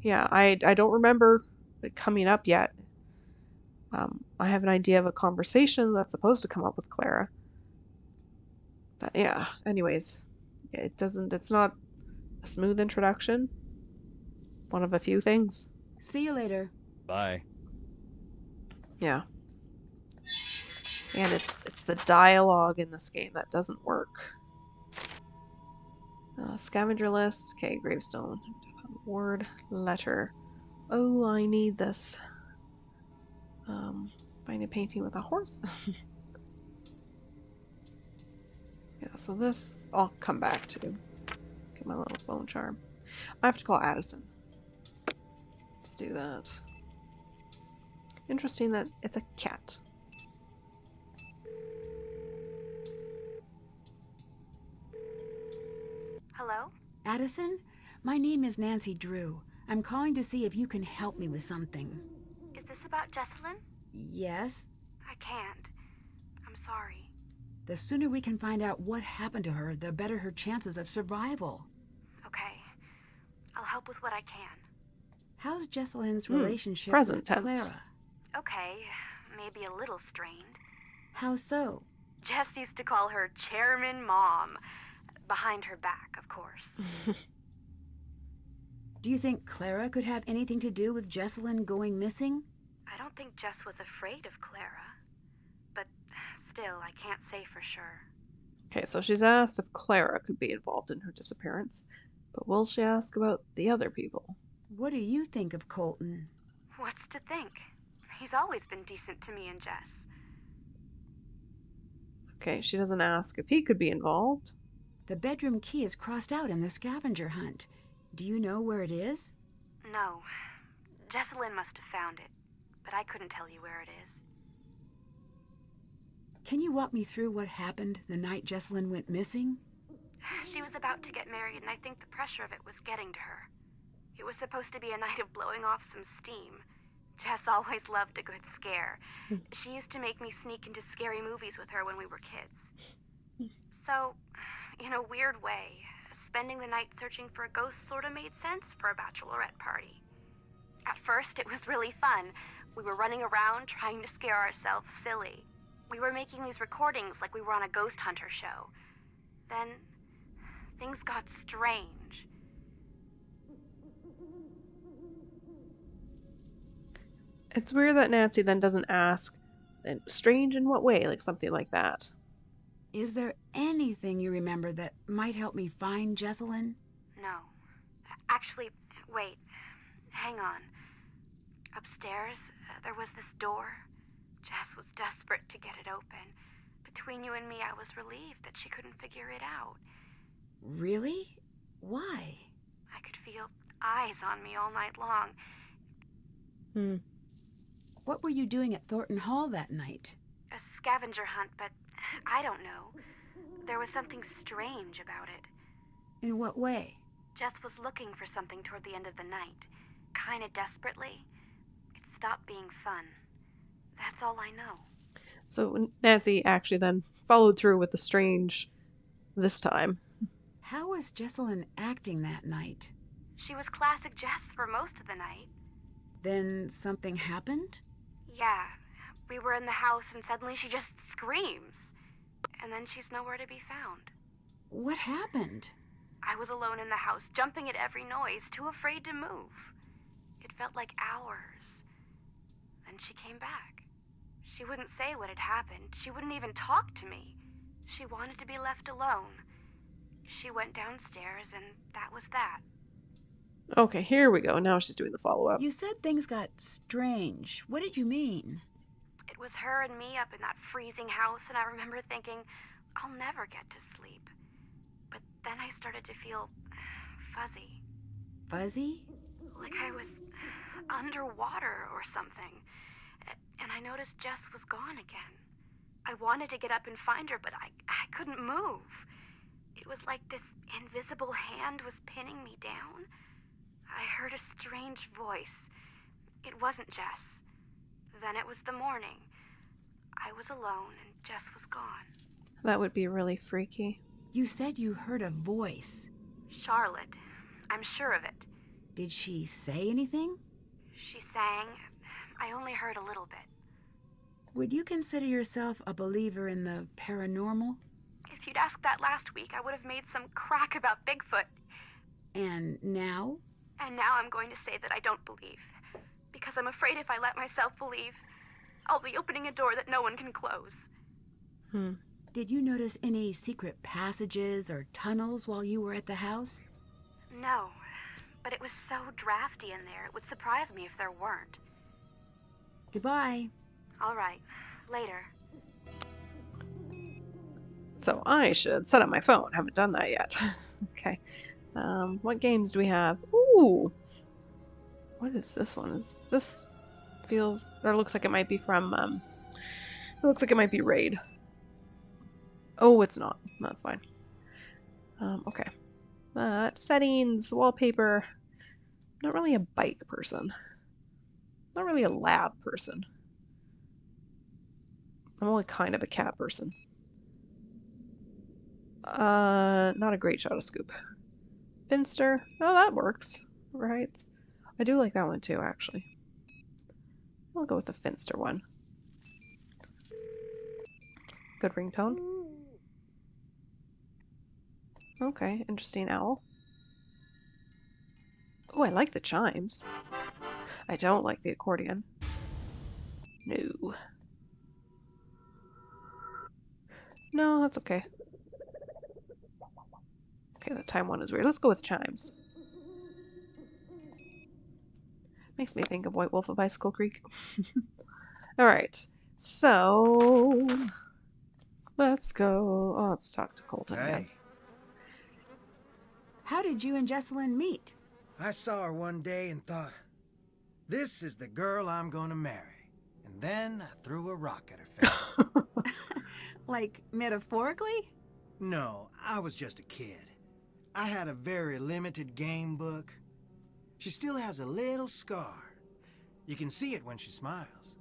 yeah, I don't remember coming up yet. I have an idea of a conversation that's supposed to come up with Clara. But yeah, anyways, it's not a smooth introduction. One of a few things. See you later. Bye. Yeah. And it's the dialogue in this game that doesn't work. Scavenger list. Okay, gravestone. Word, letter. Oh, I need this. Find a painting with a horse. Yeah, so this I'll come back to. Get my little bone charm. I have to call Addison. Let's do that. Interesting that it's a cat. Hello? Addison, my name is Nancy Drew. I'm calling to see if you can help me with something. Is this about Jessalyn? Yes? I can't. I'm sorry. The sooner we can find out what happened to her, the better her chances of survival. Okay. I'll help with what I can. How's Jessalyn's relationship present with tense. Clara? Okay. Maybe a little strained. How so? Jess used to call her Chairman Mom. Behind her back, of course. Do you think Clara could have anything to do with Jessalyn going missing? I don't think Jess was afraid of Clara. But still, I can't say for sure. Okay, so she's asked if Clara could be involved in her disappearance, but will she ask about the other people? What do you think of Colton? What's to think? He's always been decent to me and Jess. Okay, she doesn't ask if he could be involved. The bedroom key is crossed out in the scavenger hunt. Do you know where it is? No. Jessalyn must have found it, but I couldn't tell you where it is. Can you walk me through what happened the night Jessalyn went missing? She was about to get married, and I think the pressure of it was getting to her. It was supposed to be a night of blowing off some steam. Jess always loved a good scare. She used to make me sneak into scary movies with her when we were kids. So, in a weird way, spending the night searching for a ghost sort of made sense for a bachelorette party. At first, it was really fun. We were running around trying to scare ourselves silly. We were making these recordings like we were on a ghost hunter show. Then, things got strange. It's weird that Nancy then doesn't ask, and strange in what way, like something like that. Is there anything you remember that might help me find Jessalyn? No. Actually, wait. Hang on. Upstairs, there was this door. Jess was desperate to get it open. Between you and me, I was relieved that she couldn't figure it out. Really? Why? I could feel eyes on me all night long. What were you doing at Thornton Hall that night? A scavenger hunt, but I don't know. There was something strange about it. In what way? Jess was looking for something toward the end of the night. Kinda desperately. It stopped being fun. That's all I know. So Nancy actually then followed through with the strange this time. How was Jessalyn acting that night? She was classic Jess for most of the night. Then something happened? Yeah. We were in the house and suddenly she just screams. And then she's nowhere to be found. What happened? I was alone in the house, jumping at every noise, too afraid to move. It felt like hours. Then she came back. She wouldn't say what had happened. She wouldn't even talk to me. She wanted to be left alone. She went downstairs, and that was that. Okay, here we go. Now she's doing the follow-up. You said things got strange. What did you mean? It was her and me up in that freezing house, and I remember thinking, I'll never get to sleep. But then I started to feel fuzzy. Fuzzy? Like I was underwater or something. And I noticed Jess was gone again. I wanted to get up and find her, but I couldn't move. It was like this invisible hand was pinning me down. I heard a strange voice. It wasn't Jess. Then it was the morning. I was alone and Jess was gone. That would be really freaky. You said you heard a voice. Charlotte. I'm sure of it. Did she say anything? She sang. I only heard a little bit. Would you consider yourself a believer in the paranormal? If you'd asked that last week, I would have made some crack about Bigfoot. And now? And now I'm going to say that I don't believe. Because I'm afraid if I let myself believe, I'll be opening a door that no one can close. Did you notice any secret passages or tunnels while you were at the house? No, but it was so drafty in there, it would surprise me if there weren't. Goodbye. All right, later. So I should set up my phone. Haven't done that yet. Okay. What games do we have? Ooh! What is this one? This feels... That looks like it might be from, It looks like it might be Raid. Oh, it's not. That's fine. Okay. Settings, wallpaper. Not really a bike person. Not really a lab person. I'm only kind of a cat person. Not a great shot of scoop. Finster. Oh, that works. Right. I do like that one too, actually. I'll go with the Finster one. Good ringtone. Okay, interesting owl. Oh, I like the chimes. I don't like the accordion. No. No, that's okay. Okay, the time one is weird. Let's go with chimes. Makes me think of White Wolf of Bicycle Creek. Alright, so... Let's go... Oh, let's talk to Colton again. How did you and Jesselyn meet? I saw her one day and thought, this is the girl I'm gonna marry. And then I threw a rock at her face. Like, metaphorically? No, I was just a kid. I had a very limited game book. She still has a little scar. You can see it when she smiles.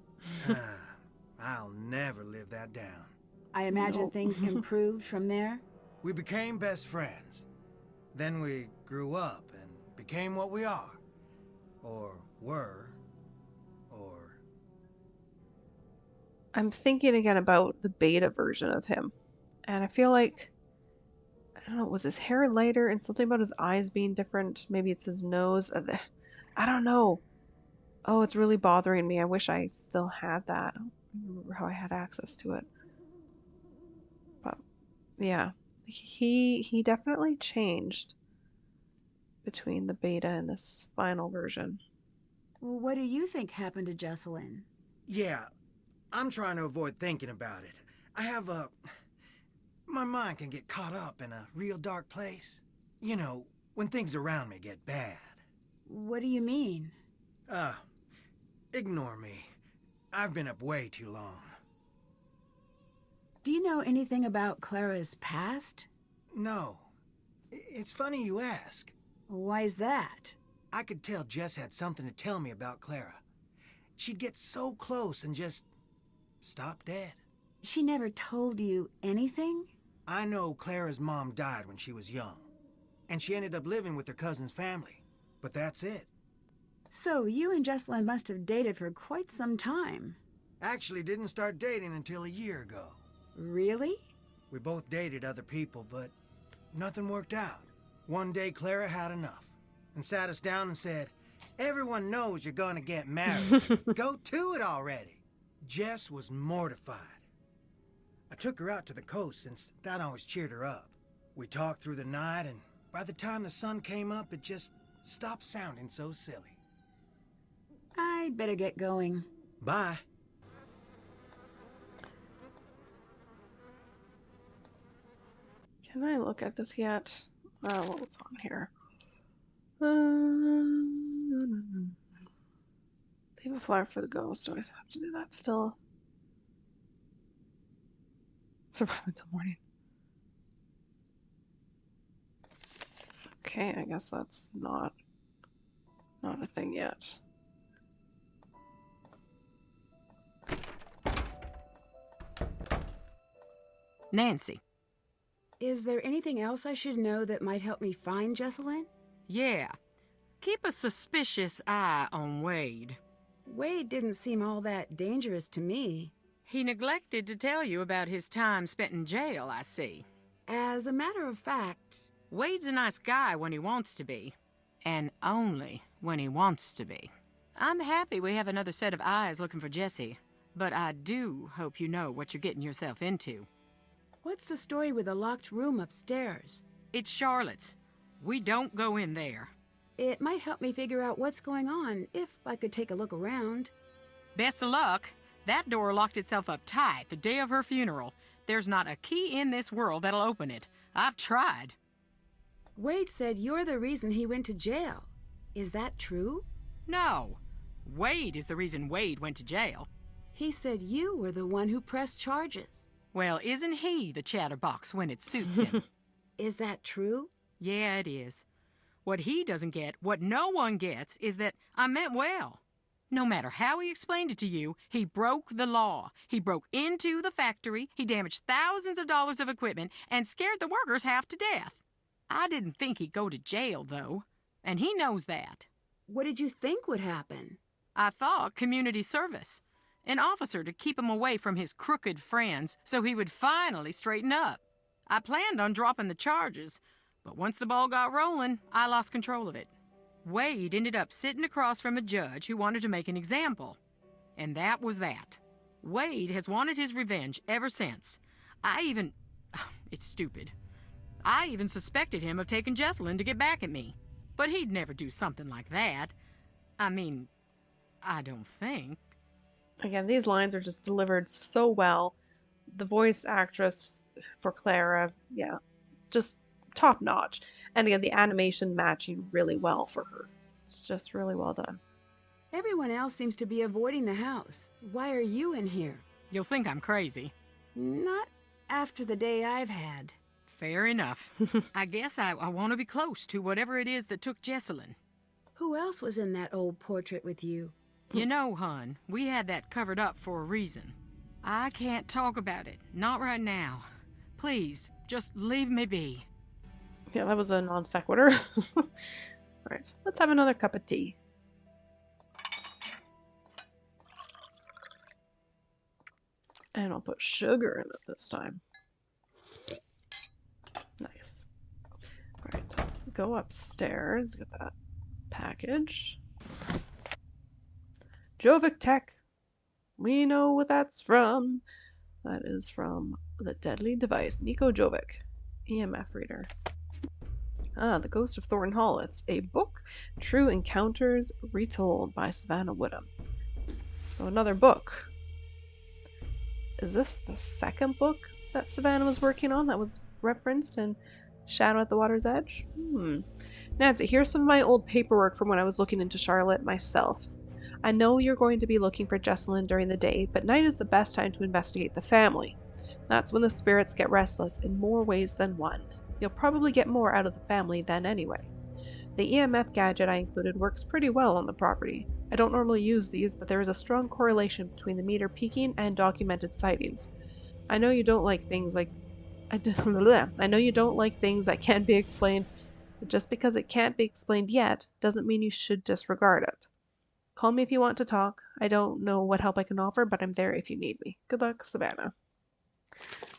I'll never live that down. I imagine things improved from there? We became best friends. Then we grew up and became what we are. Or were. Or... I'm thinking again about the beta version of him. And I feel like... I don't know, was his hair lighter and something about his eyes being different? Maybe it's his nose. I don't know. Oh, it's really bothering me. I wish I still had that. I don't remember how I had access to it. But, yeah. He definitely changed between the beta and this final version. Well, what do you think happened to Jesselyn? Yeah, I'm trying to avoid thinking about it. I have a... My mind can get caught up in a real dark place. You know, when things around me get bad. What do you mean? Ignore me. I've been up way too long. Do you know anything about Clara's past? No. It's funny you ask. Why is that? I could tell Jess had something to tell me about Clara. She'd get so close and just stop dead. She never told you anything? I know Clara's mom died when she was young, and she ended up living with her cousin's family. But that's it. So you and Jesselyn must have dated for quite some time. Actually didn't start dating until a year ago. Really? We both dated other people, but nothing worked out. One day Clara had enough and sat us down and said, "Everyone knows you're gonna get married. Go to it already." Jess was mortified. I took her out to the coast since that always cheered her up. We talked through the night, and by the time the sun came up, it just stopped sounding so silly. I'd better get going. Bye. Can I look at this yet? What was on here? Leave a flower for the ghost. Do I have to do that still? Survive until morning. Okay, I guess that's not a thing yet. Nancy. Is there anything else I should know that might help me find Jesselyn? Yeah. Keep a suspicious eye on Wade. Wade didn't seem all that dangerous to me. He neglected to tell you about his time spent in jail, I see. As a matter of fact... Wade's a nice guy when he wants to be. And only when he wants to be. I'm happy we have another set of eyes looking for Jesse. But I do hope you know what you're getting yourself into. What's the story with the locked room upstairs? It's Charlotte's. We don't go in there. It might help me figure out what's going on, if I could take a look around. Best of luck. That door locked itself up tight the day of her funeral. There's not a key in this world that'll open it. I've tried. Wade said you're the reason he went to jail. Is that true? No. Wade is the reason Wade went to jail. He said you were the one who pressed charges. Well, isn't he the chatterbox when it suits him? Is that true? Yeah, it is. What he doesn't get, what no one gets, is that I meant well. No matter how he explained it to you, he broke the law. He broke into the factory, he damaged thousands of dollars of equipment, and scared the workers half to death. I didn't think he'd go to jail, though, and he knows that. What did you think would happen? I thought community service. An officer to keep him away from his crooked friends so he would finally straighten up. I planned on dropping the charges, but once the ball got rolling, I lost control of it. Wade ended up sitting across from a judge who wanted to make an example. And that was that. Wade has wanted his revenge ever since. It's stupid. I even suspected him of taking Jesselyn to get back at me. But he'd never do something like that. I mean, I don't think. Again, these lines are just delivered so well. The voice actress for Clara, yeah, just top notch. And again, the animation matching really well for her. It's just really well done. Everyone else seems to be avoiding the house. Why are you in here? You'll think I'm crazy. Not after the day I've had. Fair enough. I guess I want to be close to whatever it is that took Jesselyn. Who else was in that old portrait with you? You know, hon, we had that covered up for a reason. I can't talk about it. Not right now. Please, just leave me be. Yeah, that was a non sequitur. Alright, let's have another cup of tea. And I'll put sugar in it this time. Nice. Alright, so let's go upstairs. Get that package. Jovic Tech. We know what that's from. That is from The Deadly Device. Nico Jovic. EMF reader. Ah, The Ghost of Thornton Hall. It's a book. True Encounters Retold by Savannah Woodham. So another book. Is this the second book that Savannah was working on that was referenced in Shadow at the Water's Edge? Nancy, here's some of my old paperwork from when I was looking into Charlotte myself. I know you're going to be looking for Jesselyn during the day, but night is the best time to investigate the family. That's when the spirits get restless in more ways than one. You'll probably get more out of the family then anyway. The EMF gadget I included works pretty well on the property. I don't normally use these, but there is a strong correlation between the meter peaking and documented sightings. I know you don't like things like... I know you don't like things that can't be explained, but just because it can't be explained yet doesn't mean you should disregard it. Call me if you want to talk. I don't know what help I can offer, but I'm there if you need me. Good luck, Savannah.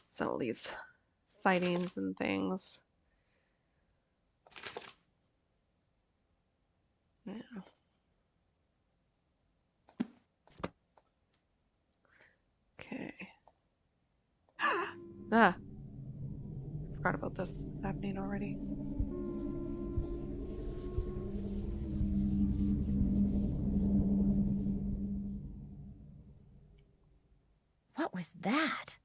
Some of these sightings and things. Yeah. Okay. Ah! Forgot about this happening already. What was that?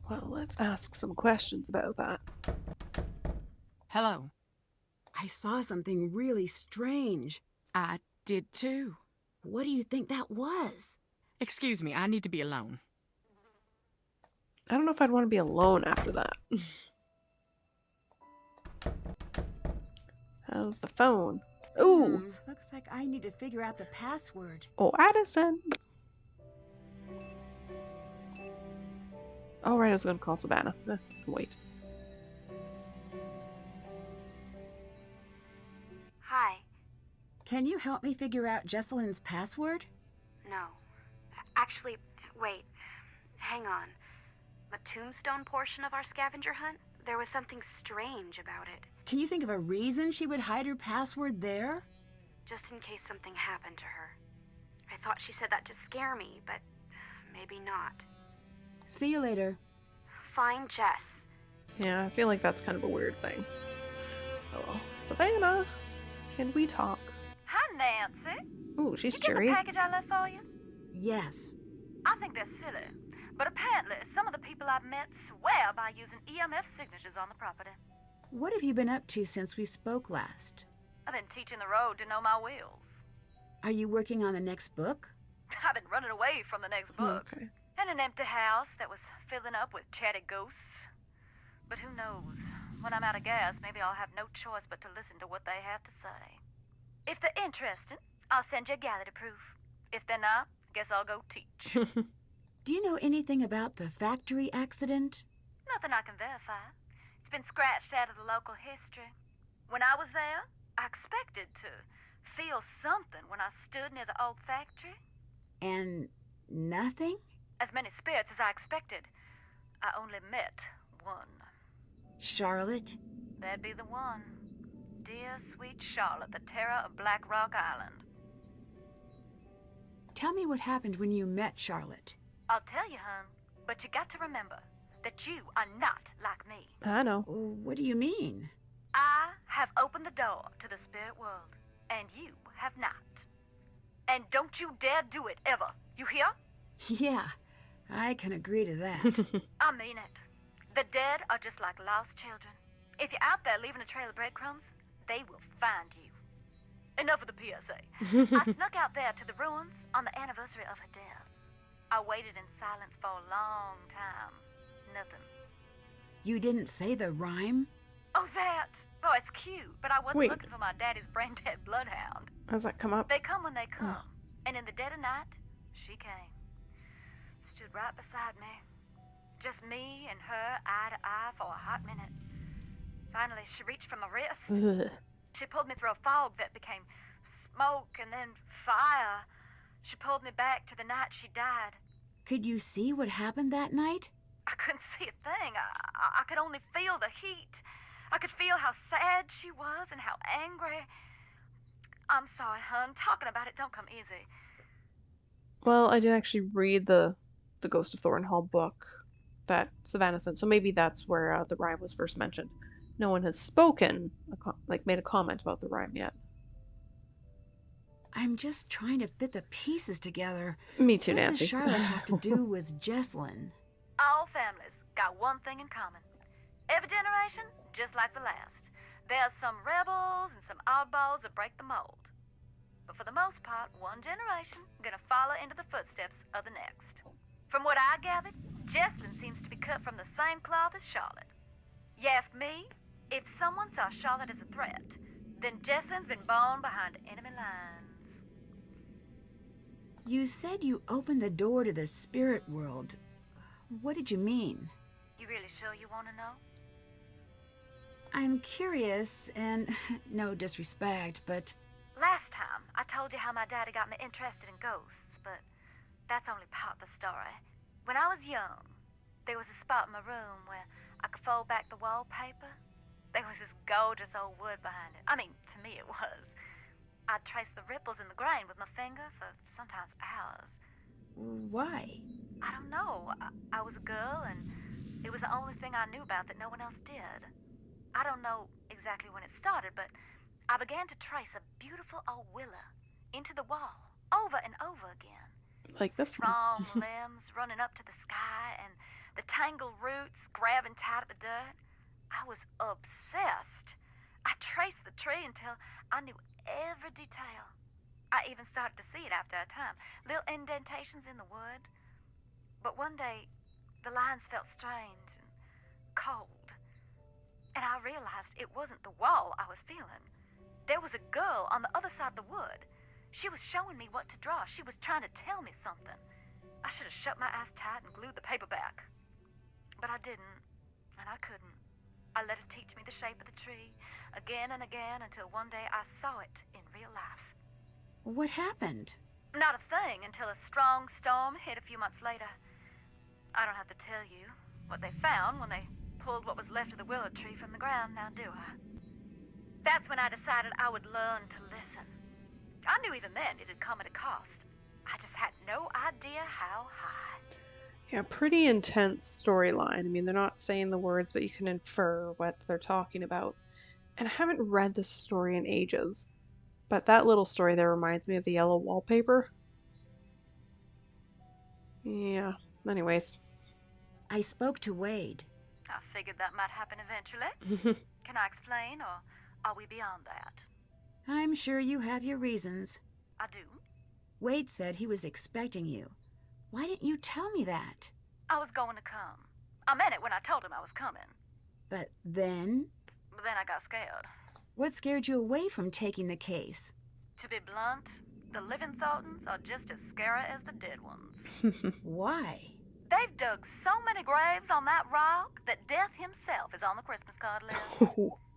Well, let's ask some questions about that. Hello. I saw something really strange. I did too. What do you think that was? Excuse me, I need to be alone. I don't know if I'd want to be alone after that. How's the phone? Ooh! Looks like I need to figure out the password. Oh, Addison! Oh, right, I was going to call Savannah. Wait. Hi. Can you help me figure out Jesselyn's password? No. Actually, wait. Hang on. The tombstone portion of our scavenger hunt? There was something strange about it. Can you think of a reason she would hide her password there? Just in case something happened to her. I thought she said that to scare me, but maybe not. See you later. Find Jess. Yeah, I feel like that's kind of a weird thing. Hello. Savannah! Can we talk? Hi, Nancy. Ooh, she's You get cheery. the package I left for you? Yes. I think they're silly, but apparently some of the people I've met swear by using EMF signatures on the property. What have you been up to since we spoke last? I've been teaching the road to know my wheels. Are you working on the next book? I've been running away from the next book. Okay. And an empty house that was filling up with chatty ghosts. But who knows? When I'm out of gas, maybe I'll have no choice but to listen to what they have to say. If they're interested, I'll send you a gallery proof. If they're not, guess I'll go teach. Do you know anything about the factory accident? Nothing I can verify. It's been scratched out of the local history. When I was there, I expected to feel something when I stood near the old factory. And nothing? As many spirits as I expected. I only met one. Charlotte? That'd be the one. Dear, sweet Charlotte, the terror of Black Rock Island. Tell me what happened when you met Charlotte. I'll tell you, hon, but you got to remember that you are not like me. I know. What do you mean? I have opened the door to the spirit world, and you have not. And don't you dare do it, ever. You hear? Yeah, I can agree to that. I mean it. The dead are just like lost children. If you're out there leaving a trail of breadcrumbs, they will find you. Enough of the PSA. I snuck out there to the ruins on the anniversary of her death. I waited in silence for a long time. Nothing. You didn't say the rhyme? Oh, that. Oh, it's cute, but I wasn't Wait. looking for my daddy's brain-dead bloodhound. Does that come up? They come when they come. Oh. And in the dead of night, she came. Stood right beside me. Just me and her, eye to eye, for a hot minute. Finally, she reached for my wrist. Ugh. She pulled me through a fog that became smoke and then fire. She pulled me back to the night she died. Could you see what happened that night? I couldn't see a thing. I could only feel the heat. I could feel how sad she was and how angry. I'm sorry, hon. Talking about it don't come easy. Well, I did actually read the Ghost of Thornton Hall book that Savannah sent, so maybe that's where the rhyme was first mentioned. No one has spoken, made a comment about the rhyme yet. I'm just trying to fit the pieces together. Me too, What Nancy. does Charlotte have to do with Jesselyn? All families got one thing in common. Every generation, just like the last. There's some rebels and some oddballs that break the mold. But for the most part, one generation gonna follow into the footsteps of the next. From what I gathered, Jesselyn seems to be cut from the same cloth as Charlotte. You ask me, if someone saw Charlotte as a threat, then Jesselyn's been born behind enemy lines. You said you opened the door to the spirit world. What did you mean? You really sure you want to know? I'm curious, and no disrespect, but Last time, I told you how my daddy got me interested in ghosts, but that's only part of the story. When I was young, there was a spot in my room where I could fold back the wallpaper. There was this gorgeous old wood behind it. I mean, to me it was. I'd trace the ripples in the grain with my finger for sometimes hours. why? I don't know. I was a girl, and it was the only thing I knew about that no one else did. I don't know exactly when it started, but I began to trace a beautiful old willow into the wall, over and over again. Like this one. Strong limbs running up to the sky, and the tangled roots grabbing tight at the dirt. I was obsessed. I traced the tree until I knew every detail. I even started to see it after a time, little indentations in the wood. But one day, the lines felt strange and cold, and I realized it wasn't the wall I was feeling. There was a girl on the other side of the wood. She was showing me what to draw. She was trying to tell me something. I should have shut my eyes tight and glued the paper back. But I didn't, and I couldn't. I let it teach me the shape of the tree, again and again, until one day I saw it in real life. What happened? Not a thing until a strong storm hit a few months later. I don't have to tell you what they found when they pulled what was left of the willow tree from the ground, now do I? That's when I decided I would learn to listen. I knew even then it had come at a cost. I just had no idea how high. Yeah, pretty intense storyline. I mean, they're not saying the words, but you can infer what they're talking about. And I haven't read this story in ages, but that little story there reminds me of the yellow wallpaper. Yeah, anyways. I spoke to Wade. I figured that might happen eventually. Can I explain, or are we beyond that? I'm sure you have your reasons. I do. Wade said he was expecting you. Why didn't you tell me that? I was going to come. I meant it when I told him I was coming. But then? But then I got scared. What scared you away from taking the case? To be blunt, the living Thorntons are just as scary as the dead ones. Why? They've dug so many graves on that rock that death himself is on the Christmas card list.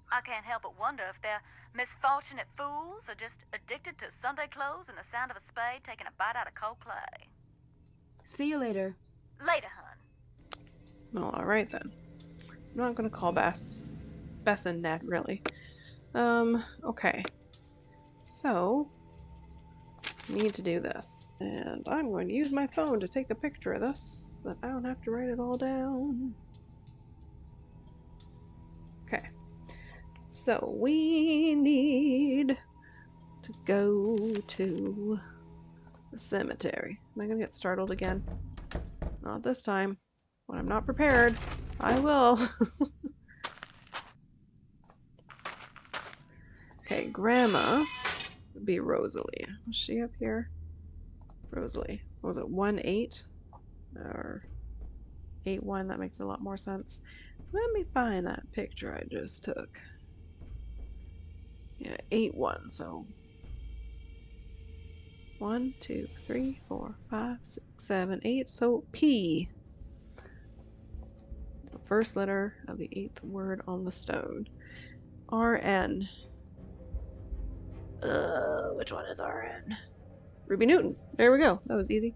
I can't help but wonder if they're misfortunate fools or just addicted to Sunday clothes and the sound of a spade taking a bite out of cold clay. See you later. Later, hun. Well, alright then. I'm not gonna call Bess and Ned, really. Okay. So, I need to do this. And I'm going to use my phone to take a picture of this, so that I don't have to write it all down. Okay. So, we need to go to the cemetery. Am I gonna get startled again? Not this time. When I'm not prepared, I will. Okay, Grandma would be Rosalie. Was she up here? Rosalie. What was it, 1-8? Or 8-1? That makes a lot more sense. Let me find that picture I just took. Yeah, 8-1, so 1, 2, 3, 4, 5, 6, 7, 8. So P. The first letter of the 8th word on the stone. RN. Which one is RN? Ruby Newton. There we go. That was easy.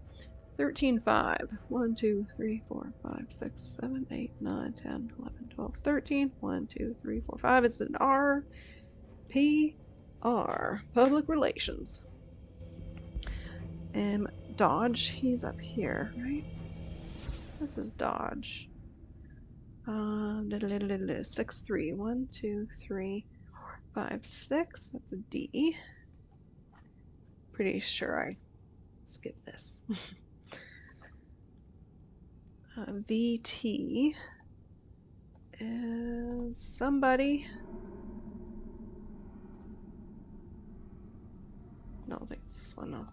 13-5. 1, 2, 3, 4, 5, 6, 7, 8, 9, 10, 11, 12, 13. 1, 2, 3, 4, 5. It's an R. P. R. Public Relations. Dodge. He's up here, right? This is Dodge. 6, 3. 1, 2, 3, 4, 5, 6. That's a D. Pretty sure I skipped this. VT is somebody. No, I think it's this one. No.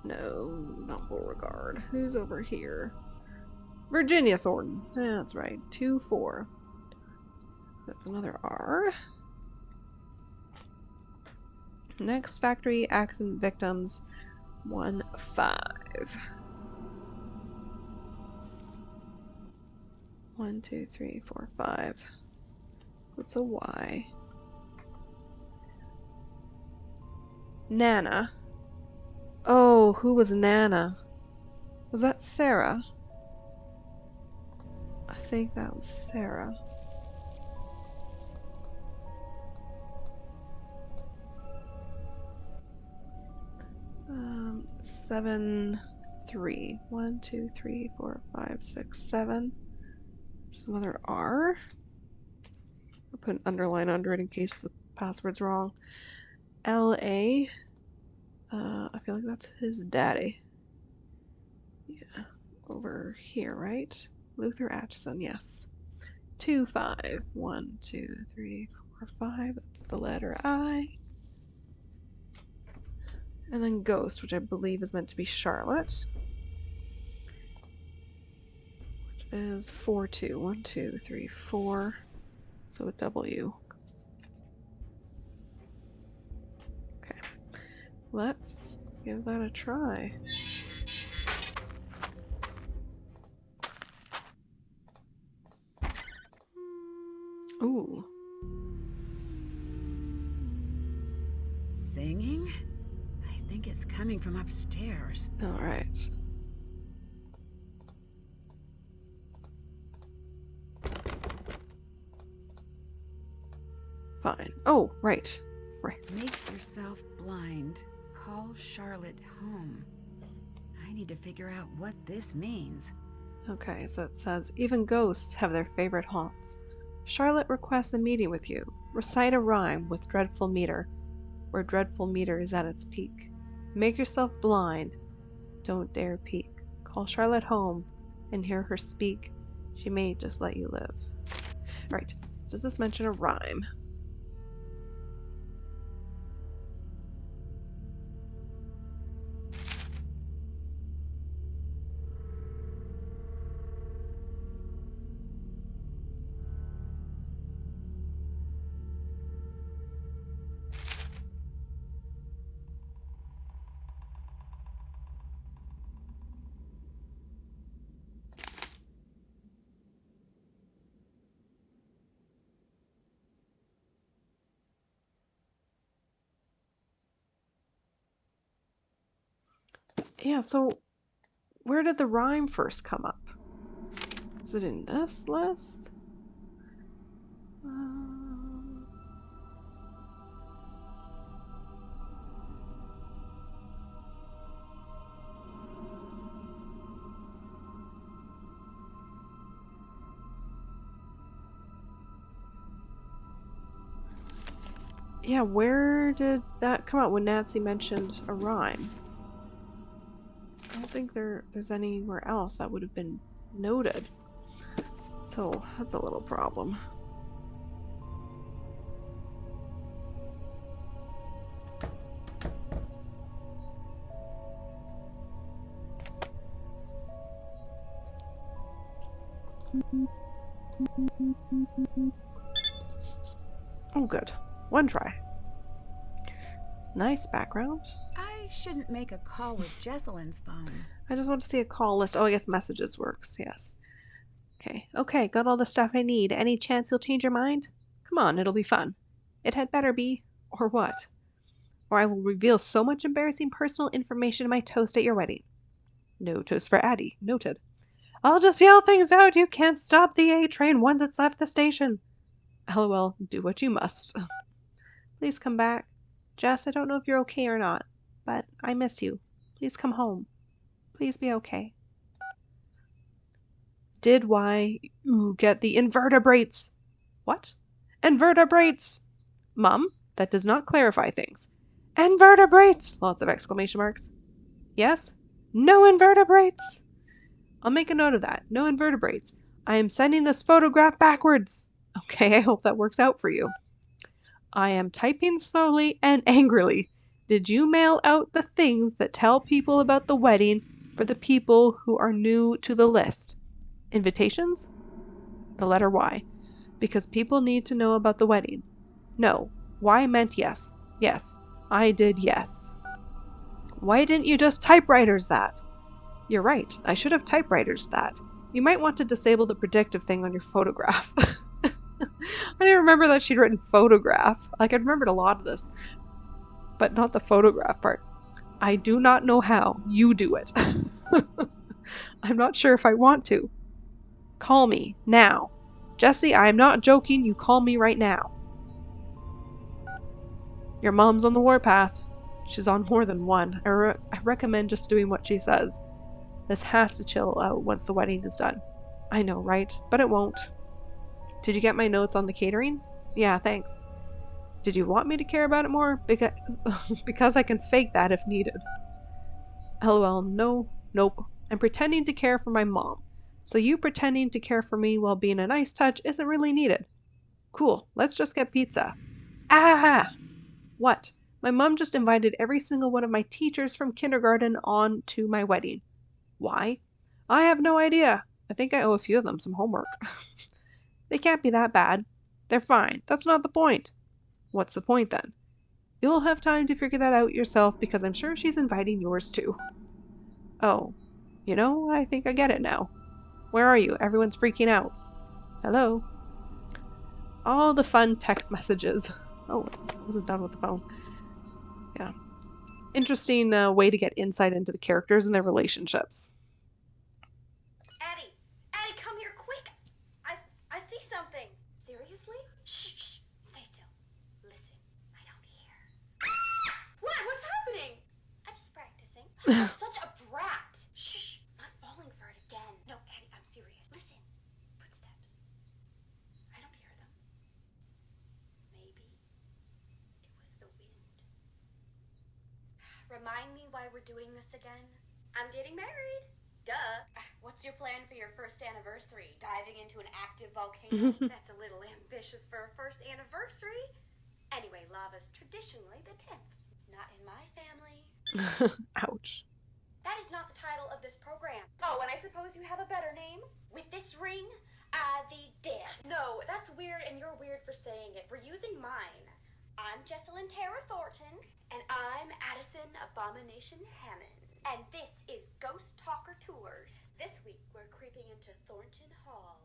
No, not Beauregard. Who's over here? Virginia Thornton. That's right. 2-4. That's another R. Next factory accident victims 1-5. 1, 2, 3, 4, 5. What's a Y? Nana. Oh, who was Nana? Was that Sarah? I think that was Sarah. Um, 7, 3. 1, 2, 3, 4, 5, 6, 7. There's another R. I'll put an underline under it in case the password's wrong. LA. I feel like that's his daddy. Yeah, over here, right? Luther Atchison, yes. 2-5. 1, 2, 3, 4, 5. That's the letter I. And then Ghost, which I believe is meant to be Charlotte. Which is 4-2. 1, 2, 3, 4. So a W. Okay. Let's give that a try. Ooh. Singing? I think it's coming from upstairs. All right. Fine. Oh, right. Right. Make yourself blind. Call Charlotte home. I need to figure out what this means. Okay, so it says, even ghosts have their favorite haunts. Charlotte requests a meeting with you. Recite a rhyme with dreadful meter, where dreadful meter is at its peak. Make yourself blind. Don't dare peek. Call Charlotte home and hear her speak. She may just let you live. Right. Does this mention a rhyme? Yeah, so where did the rhyme first come up? Is it in this list? Yeah, where did that come out when Nancy mentioned a rhyme? I don't think there's anywhere else that would have been noted. So that's a little problem. Oh, good. One try. Nice background. I shouldn't make a call with Jesselyn's phone. I just want to see a call list. Oh, I guess messages works. Yes. Okay, got all the stuff I need. Any chance you'll change your mind? Come on, it'll be fun. It had better be. Or what? Or I will reveal so much embarrassing personal information in my toast at your wedding. No toast for Addie. Noted. I'll just yell things out. You can't stop the A train once it's left the station. LOL, do what you must. Please come back. Jess, I don't know if you're okay or not, but I miss you. Please come home. Please be okay. Did why get the invertebrates? What? Invertebrates! Mum, that does not clarify things. Invertebrates! Lots of exclamation marks. Yes? No invertebrates! I'll make a note of that. No invertebrates. I am sending this photograph backwards. Okay, I hope that works out for you. I am typing slowly and angrily. Did you mail out the things that tell people about the wedding for the people who are new to the list? Invitations? The letter Y. Because people need to know about the wedding. No. Y meant yes. Yes. I did yes. Why didn't you just typewriters that? You're right. I should have typewriters that. You might want to disable the predictive thing on your photograph. I didn't remember that she'd written photograph. Like, I remembered a lot of this, but not the photograph part. I do not know how. You do it. I'm not sure if I want to. Call me, now. Jesse, I am not joking. You call me right now. Your mom's on the warpath. She's on more than one. I recommend just doing what she says. This has to chill out once the wedding is done. I know, right? But it won't. Did you get my notes on the catering? Yeah, thanks. Did you want me to care about it more? Because I can fake that if needed. LOL, no, nope. I'm pretending to care for my mom. So you pretending to care for me while being a nice touch isn't really needed. Cool, let's just get pizza. Ah! What? My mom just invited every single one of my teachers from kindergarten on to my wedding. Why? I have no idea. I think I owe a few of them some homework. They can't be that bad. They're fine. That's not the point. What's the point then? You'll have time to figure that out yourself because I'm sure she's inviting yours too. Oh, you know, I think I get it now. Where are you? Everyone's freaking out. Hello? All the fun text messages. Oh, I wasn't done with the phone. Yeah. Interesting way to get insight into the characters and their relationships. Addie! Addie, come here, quick! I see something! Seriously? Shh, shh! Stay still. Listen, I don't hear. What? What's happening? I'm just practicing. You're such a brat! Shh! Not falling for it again. No, Addie, I'm serious. Listen. Footsteps. I don't hear them. Maybe it was the wind. Remind me why we're doing this again? I'm getting married. Duh. What's your plan for your first anniversary? Diving into an active volcano? That's a little ambitious for a first anniversary. Anyway, lava's traditionally the 10th. Not in my family. Ouch. That is not the title of this program. Oh, and I suppose you have a better name? With this ring? The Dead. No, that's weird, and you're weird for saying it. We're using mine. I'm Jesselyn Tara Thornton, and I'm Addison Abomination Hammond. And this is Ghost Talker Tours. This week, we're creeping into Thornton Hall,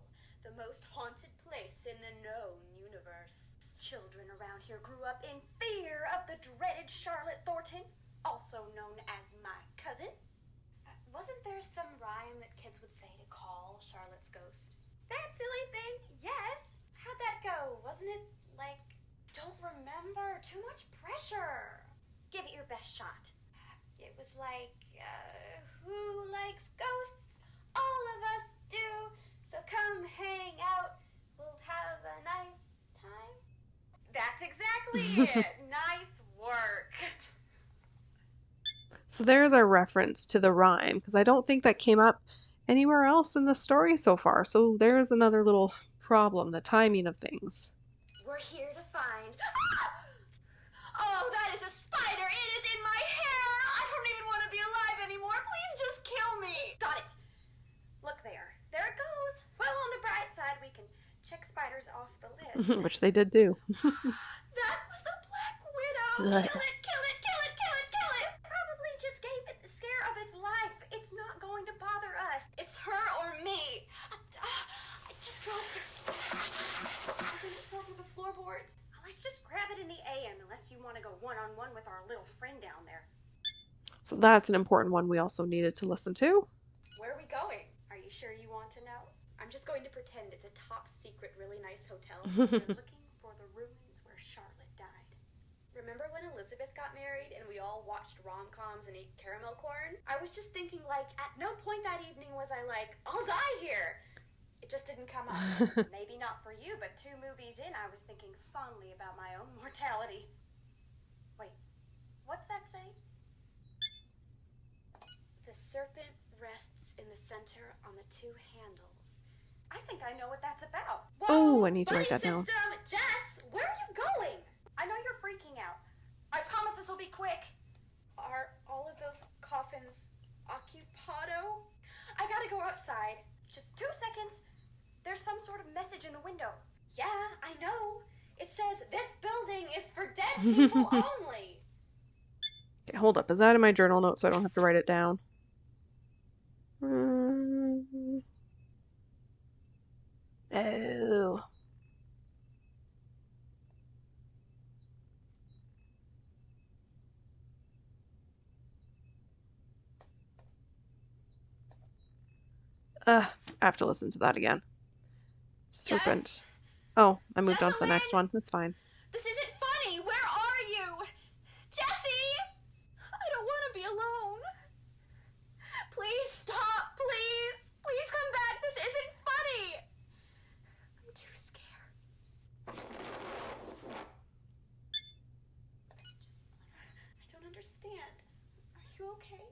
the most haunted place in the known universe. Children around here grew up in fear of the dreaded Charlotte Thornton, also known as my cousin. Wasn't there some rhyme that kids would say to call Charlotte's ghost? That silly thing, yes. How'd that go? Wasn't it like, don't remember, too much pressure. Give it your best shot. It was like, who likes ghosts? All of us do. So come hang out. We'll have a nice time. That's exactly it. Nice work. So there's our reference to the rhyme, because I don't think that came up anywhere else in the story so far. So there's another little problem, the timing of things. We're here to find... Oh, that is a spider! It is in my hair! I don't even want to be alive anymore! Please just kill me! Got it! Look there. There it goes! Well, on the bright side, we can check spiders off the list. Which they did do. That was a black widow! Kill it, kill it, kill it, kill it, kill it! Probably just gave it the scare of its life. It's not going to bother us. It's her or me. I just dropped it. I think it fell through the floorboards. Let's just grab it in the AM unless you want to go one-on-one with our little friend down there. So that's an important one we also needed to listen to. Where are we going? Are you sure you want to know? I'm just going to pretend it's a top secret, really nice hotel. We're looking for the ruins where Charlotte died. Remember when Elizabeth got married and we all watched rom-coms and ate caramel corn? I was just thinking, like, at no point that evening was I like, I'll die here. It just didn't come up. Maybe not for you, but 2 movies in, I was thinking fondly about my own mortality. Wait, what's that say? The serpent rests in the center on the 2 handles. I think I know what that's about. Oh, I need to write that down. Jess, where are you going? I know you're freaking out. I promise this will be quick. Are all of those coffins occupado? I gotta go outside. Just 2 seconds. There's some sort of message in the window. Yeah, I know. It says, this building is for dead people only. Okay, hold up. Is that in my journal note so I don't have to write it down? Oh. I have to listen to that again. Serpent. Oh, I moved on to the next one. That's fine. This isn't funny. Where are you? Jessie! I don't want to be alone. Please stop. Please. Please come back. This isn't funny. I'm too scared. I don't understand. Are you okay?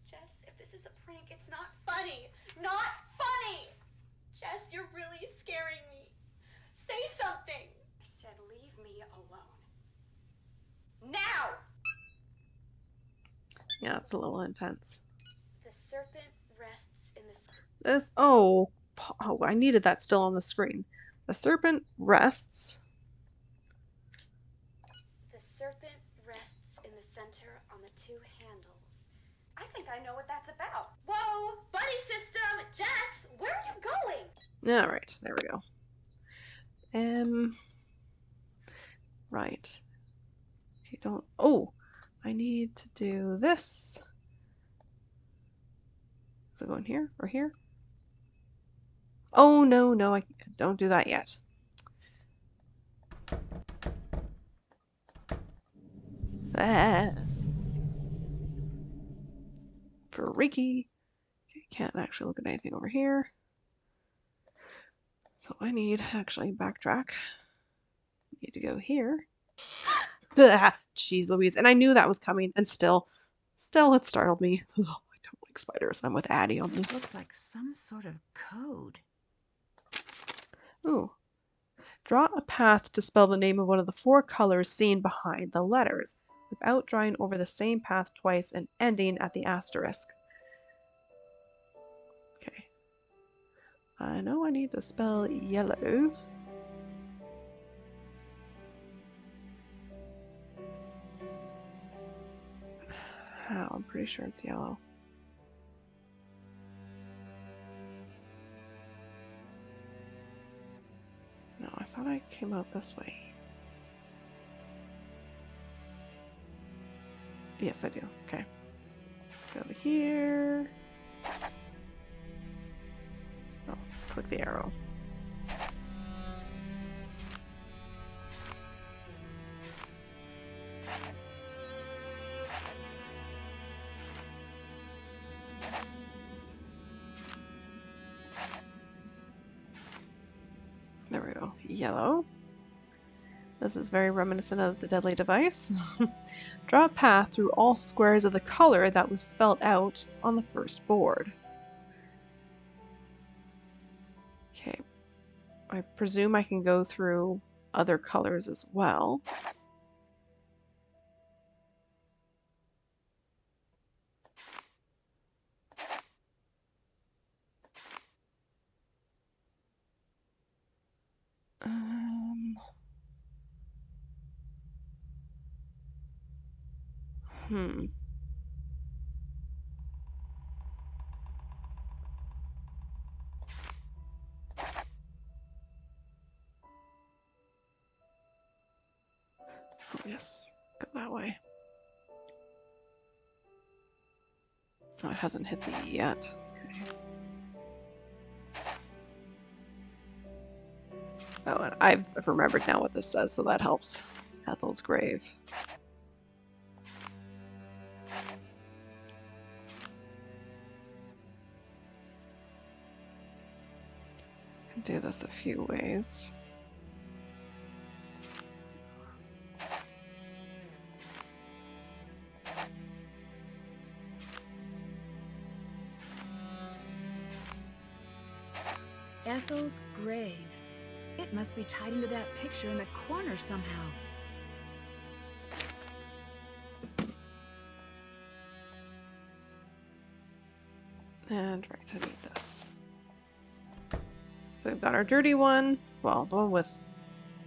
Jess, if this is a prank, it's not funny. Not funny! Jess, you're really scaring me. Say something. I said leave me alone. Now! Yeah, it's a little intense. The serpent rests in the... This... Oh, I needed that still on the screen. The serpent rests... The serpent rests in the center on the 2 handles. I think I know what that's about. Whoa! Buddy system! Jess! Where are you going? Alright, there we go. Right. Okay, don't... Oh! I need to do this. Is it going here or here? Oh, no, no, I don't do that yet. Ah. Freaky. Okay, can't actually look at anything over here. So I need actually backtrack. Need to go here. Jeez Louise. And I knew that was coming, and still it startled me. Oh, I don't like spiders. I'm with Addie on this. This looks like some sort of code. Ooh. Draw a path to spell the name of one of the 4 colors seen behind the letters, without drawing over the same path twice and ending at the asterisk. Okay. I know I need to spell yellow. How? I'm pretty sure it's yellow. No, I thought I came out this way. Yes, I do. Okay. Go over here. Oh, click the arrow. There we go. Yellow. This is very reminiscent of the deadly device. Draw a path through all squares of the color that was spelled out on the first board. Okay. I presume I can go through other colors as well. Hmm. Oh, yes. Go that way. Oh, it hasn't hit the E yet. Okay. Oh, and I've remembered now what this says, so that helps. Ethel's grave. I can do this a few ways. Ethel's grave. It must be tied into that picture in the corner somehow. And right, I need this. So we've got our dirty one, well, the one with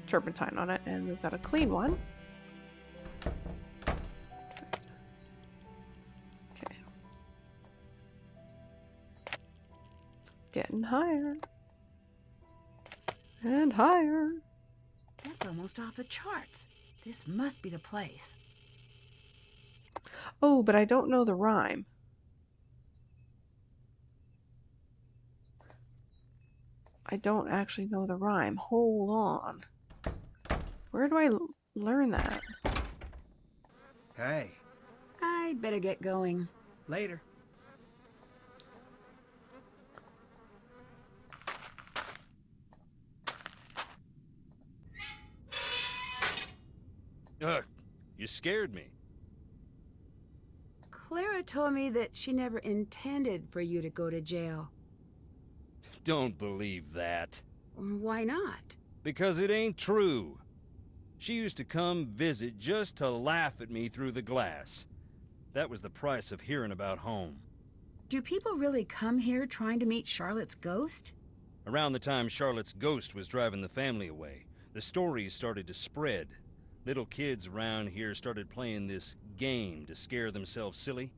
turpentine on it, and we've got a clean one. Okay. Getting higher. And higher. That's almost off the charts. This must be the place. Oh, but I don't know the rhyme. I don't actually know the rhyme. Hold on. Where do I learn that? Hey. I'd better get going. Later. You scared me. Clara told me that she never intended for you to go to jail. Don't believe that. Why not? Because it ain't true. She used to come visit just to laugh at me through the glass. That was the price of hearing about home. Do people really come here trying to meet Charlotte's ghost? Around the time Charlotte's ghost was driving the family away, the stories started to spread. Little kids around here started playing this game to scare themselves silly.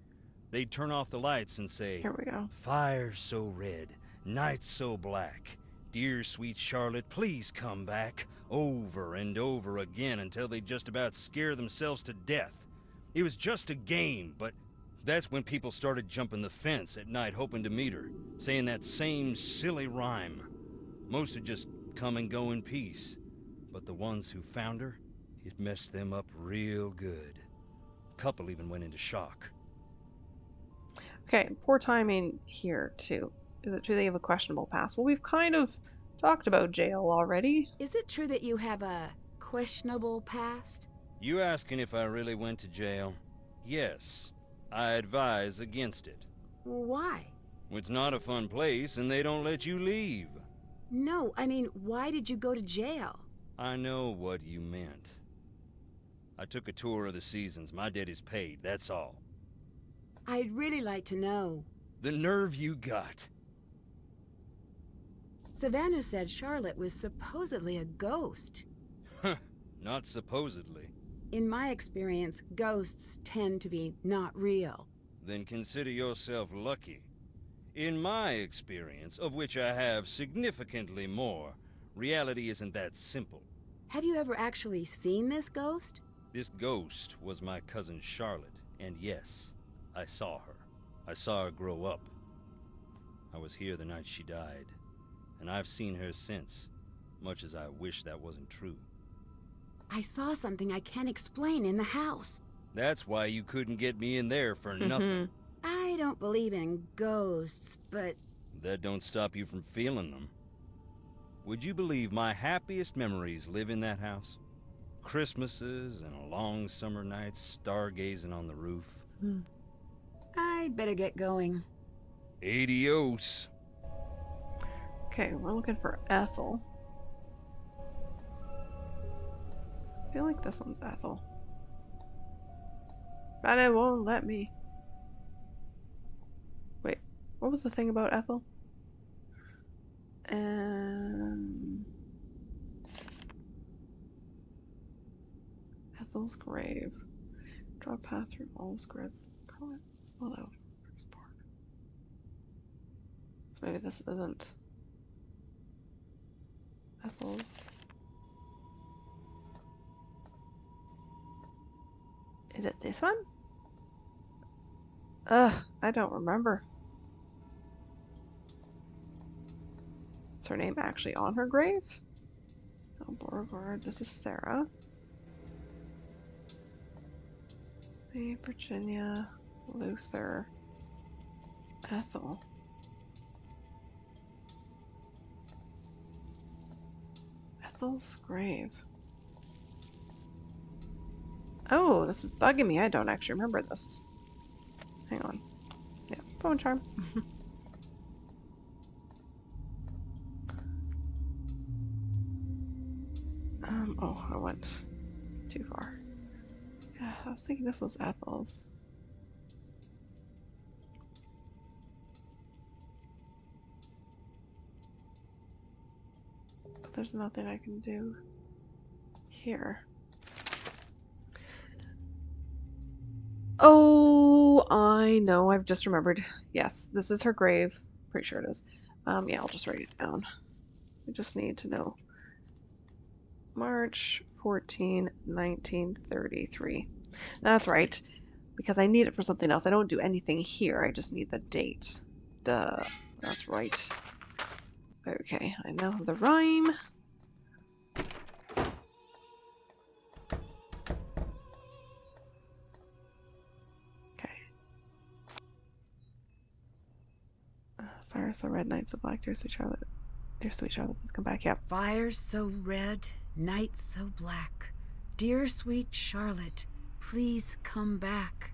They'd turn off the lights and say, Here we go. "Fire's so red, night's so black, "Dear sweet Charlotte, please come back," over and over again until they just about scare themselves to death. It was just a game, but that's when people started jumping the fence at night hoping to meet her, saying that same silly rhyme. Most would just come and go in peace, but the ones who found her, it messed them up real good. A couple even went into shock. Okay, poor timing here, too. Is it true they have a questionable past? Well, we've kind of talked about jail already. Is it true that you have a questionable past? You asking if I really went to jail? Yes. I advise against it. Why? It's not a fun place, and they don't let you leave. No, I mean, why did you go to jail? I know what you meant. I took a tour of the seasons. My debt is paid, that's all. I'd really like to know. The nerve you got. Savannah said Charlotte was supposedly a ghost. Not supposedly. In my experience, ghosts tend to be not real. Then consider yourself lucky. In my experience, of which I have significantly more, reality isn't that simple. Have you ever actually seen this ghost? This ghost was my cousin Charlotte, and yes, I saw her. I saw her grow up. I was here the night she died, and I've seen her since, much as I wish that wasn't true. I saw something I can't explain in the house. That's why you couldn't get me in there for nothing. I don't believe in ghosts, but... That don't stop you from feeling them. Would you believe my happiest memories live in that house? Christmases and long summer nights stargazing on the roof. I'd better get going. Adios. Okay, we're looking for Ethel. I feel like this one's Ethel. But it won't let me. Wait, what was the thing about Ethel? Ethel's grave. Draw a path through Olive's grave. Call it spelled out. First part. So maybe this isn't Ethel's. Is it this one? I don't remember. Is her name actually on her grave? Oh, Beauregard. This is Sarah. Hey, Virginia, Luther, Ethel. Ethel's grave. Oh, this is bugging me. I don't actually remember this. Hang on. Yeah, bone charm. Oh, I went too far. Yeah, I was thinking this was Ethel's. But there's nothing I can do here. Oh, I know. I've just remembered. Yes, this is her grave. Pretty sure it is. Yeah, I'll just write it down. We just need to know. March 14, 1933. That's right. Because I need it for something else. I don't do anything here. I just need the date. Duh. That's right. Okay, I know the rhyme. Fire so red, night so black, dear sweet Charlotte. Dear sweet Charlotte, please come back. Yep. Fire so red, night so black. Dear sweet Charlotte, please come back.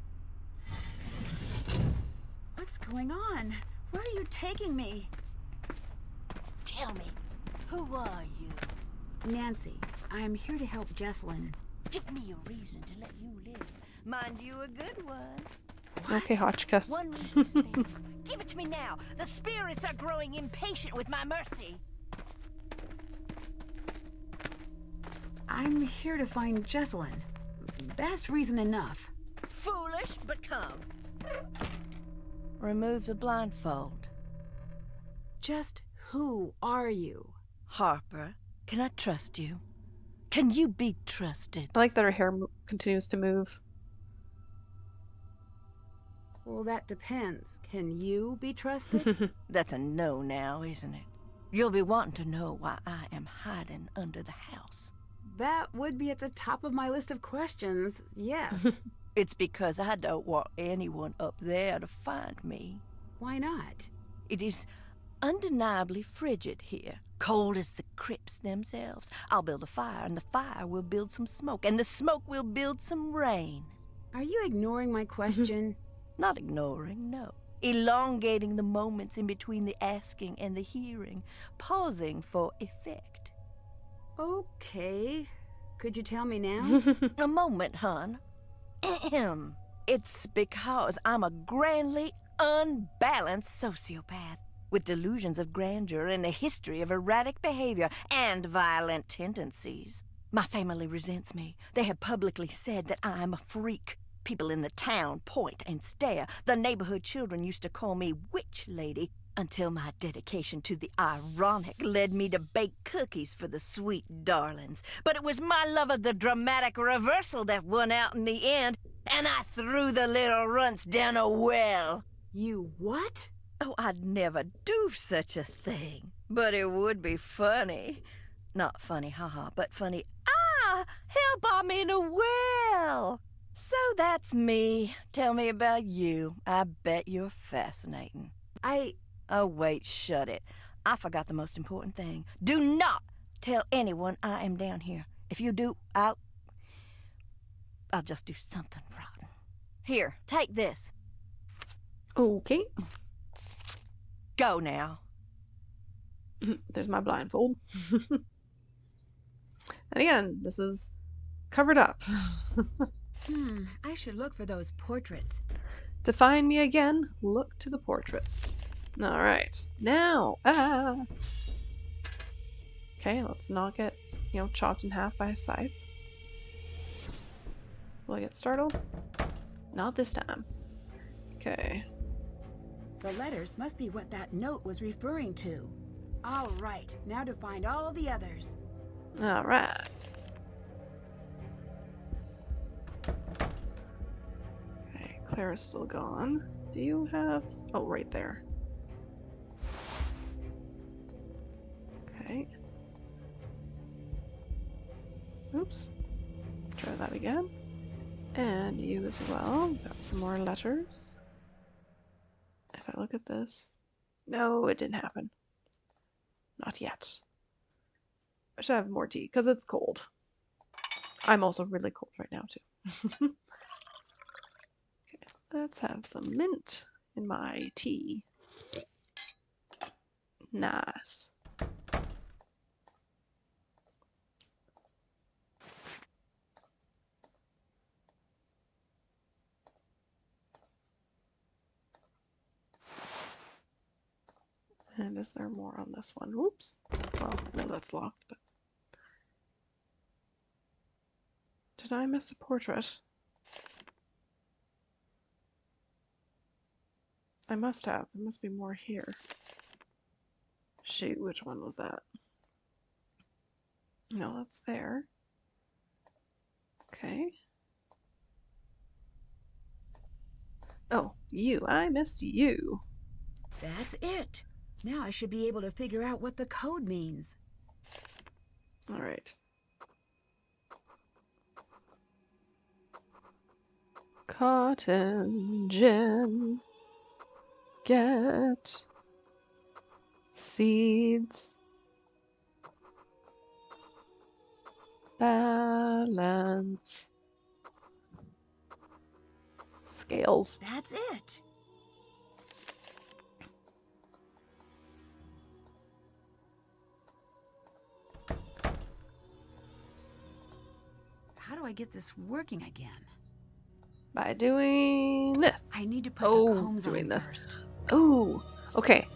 What's going on? Where are you taking me? Tell me, who are you? Nancy, I'm here to help Jessalyn. Give me a reason to let you live. Mind you, a good one. What? Okay, Hotchkiss. One reason to spare. Give it to me now. The spirits are growing impatient with my mercy. I'm here to find Jessalyn. That's reason enough. Foolish, but come. Remove the blindfold. Just Who are you? Harper, can I trust you? Can you be trusted? I like that her hair continues to move. Well, that depends. Can you be trusted? That's a no now, isn't it? You'll be wanting to know why I am hiding under the house. That would be at the top of my list of questions, yes. It's because I don't want anyone up there to find me. Why not? It is undeniably frigid here. Cold as the crypts themselves. I'll build a fire, and the fire will build some smoke, and the smoke will build some rain. Are you ignoring my question? Not ignoring, no. Elongating the moments in between the asking and the hearing, pausing for effect. Okay. Could you tell me now? A moment, hon. Ahem. It's because I'm a grandly unbalanced sociopath with delusions of grandeur and a history of erratic behavior and violent tendencies. My family resents me. They have publicly said that I'm a freak. People in the town point and stare. The neighborhood children used to call me Witch Lady until my dedication to the ironic led me to bake cookies for the sweet darlings. But it was my love of the dramatic reversal that won out in the end, and I threw the little runts down a well. You what? Oh, I'd never do such a thing. But it would be funny. Not funny, haha, but funny. Help, I'm in a well. So that's me. Tell me about you. I bet you're fascinating. Oh, wait, shut it. I forgot the most important thing. Do not tell anyone I am down here. If you do, I'll just do something rotten. Here, take this. Okay. Go now. There's my blindfold. And again, this is covered up. I should look for those portraits. To find me again, look to the portraits. Alright, now, okay, let's not get, chopped in half by a scythe. Will I get startled? Not this time. Okay. The letters must be what that note was referring to. All right, now to find all the others. Alright. Okay, Clara's still gone. Do you have... Oh, right there. Okay. Oops. Try that again. And you as well. Got some more letters. If I look at this... No, it didn't happen. Not yet. I should have more tea, because it's cold. I'm also really cold right now, too. Okay, let's have some mint in my tea. Nice. And is there more on this one? Oops. Well, no, that's locked, but... Did I miss a portrait? I must have. There must be more here. Shoot, which one was that? No, that's there. Okay. Oh, you. I missed you. That's it. Now I should be able to figure out what the code means. All right. Cotton gin. Get seeds. Balance. Scales. That's it. How do I get this working again? By doing this. I need to put the combs on this first. Oh, okay.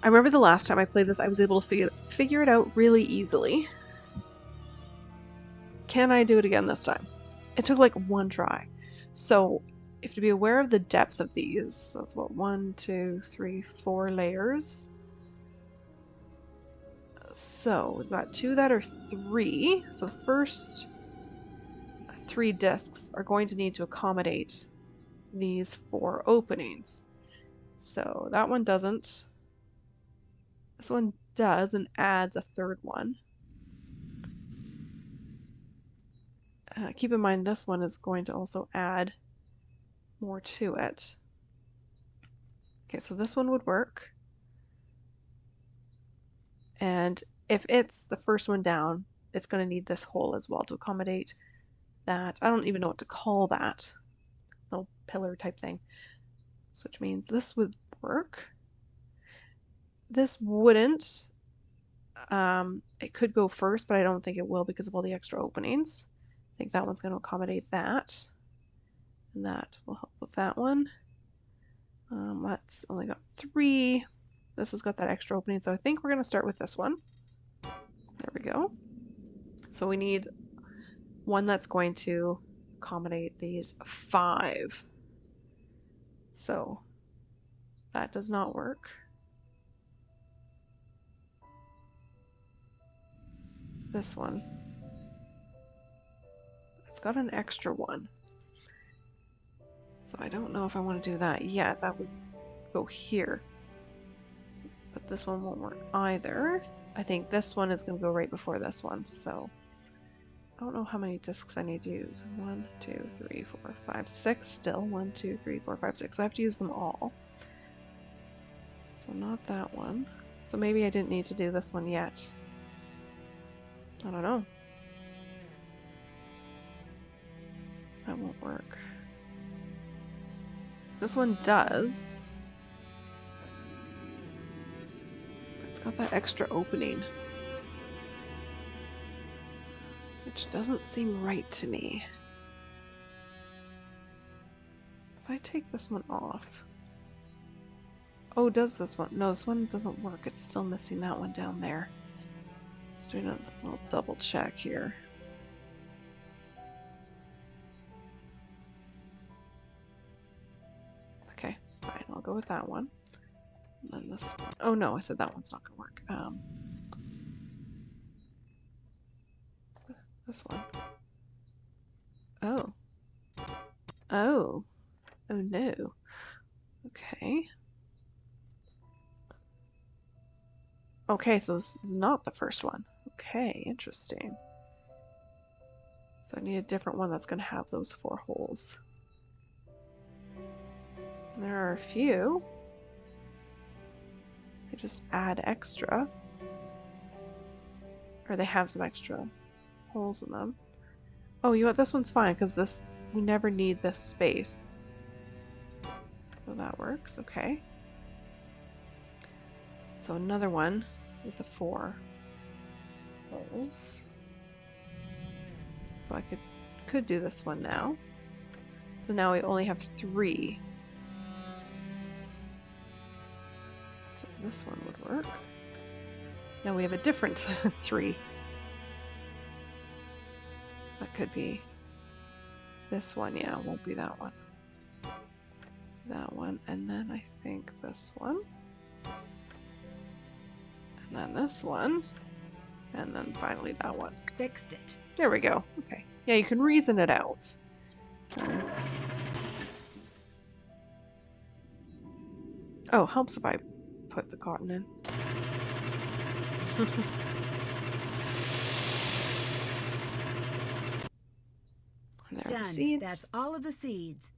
I remember the last time I played this, I was able to figure it out really easily. Can I do it again this time? It took like one try. So, you have to be aware of the depth of these. So that's what, 1, 2, 3, 4 layers. So we've got 2 that are 3. So the first 3 discs are going to need to accommodate these 4 openings. So that one doesn't. This one does and adds a third one. Keep in mind this one is going to also add more to it. Okay, so this one would work. And if it's the first one down, it's going to need this hole as well to accommodate that. I don't even know what to call that. Little pillar type thing. So which means this would work. This wouldn't. It could go first, but I don't think it will because of all the extra openings. I think that one's going to accommodate that. And that will help with that one. That's only got 3. This has got that extra opening, so I think we're going to start with this one. There we go. So we need one that's going to accommodate these 5. So that does not work. This one. It's got an extra one. So I don't know if I want to do that yet. That would go here. So, but this one won't work either. I think this one is going to go right before this one. So I don't know how many discs I need to use. 1, 2, 3, 4, 5, 6 still. 1, 2, 3, 4, 5, 6. So I have to use them all. So not that one. So maybe I didn't need to do this one yet. I don't know. That won't work. This one does. But it's got that extra opening. Which doesn't seem right to me. If I take this one off. Oh, does this one? No, this one doesn't work. It's still missing that one down there. Just doing a little double check here. Okay, fine. I'll go with that one. And then this one. Oh no, I said that one's not going to work. This one. Oh. Oh. Oh no. Okay. Okay, so this is not the first one. Okay, interesting. So I need a different one that's going to have those 4 holes. And there are a few. They just add extra. Or they have some extra holes in them. Oh, you know what? This one's fine because this we never need this space. So that works. Okay. So another one with the 4 holes. So I could do this one now. So now we only have 3. So this one would work. Now we have a different 3. That could be this one. Yeah, it won't be that one. That one, and then I think this one. And then this one. And then finally that one. Fixed it. There we go. Okay. Yeah, you can reason it out. Oh, helps if I put the cotton in. And there are the seeds. That's all of the seeds.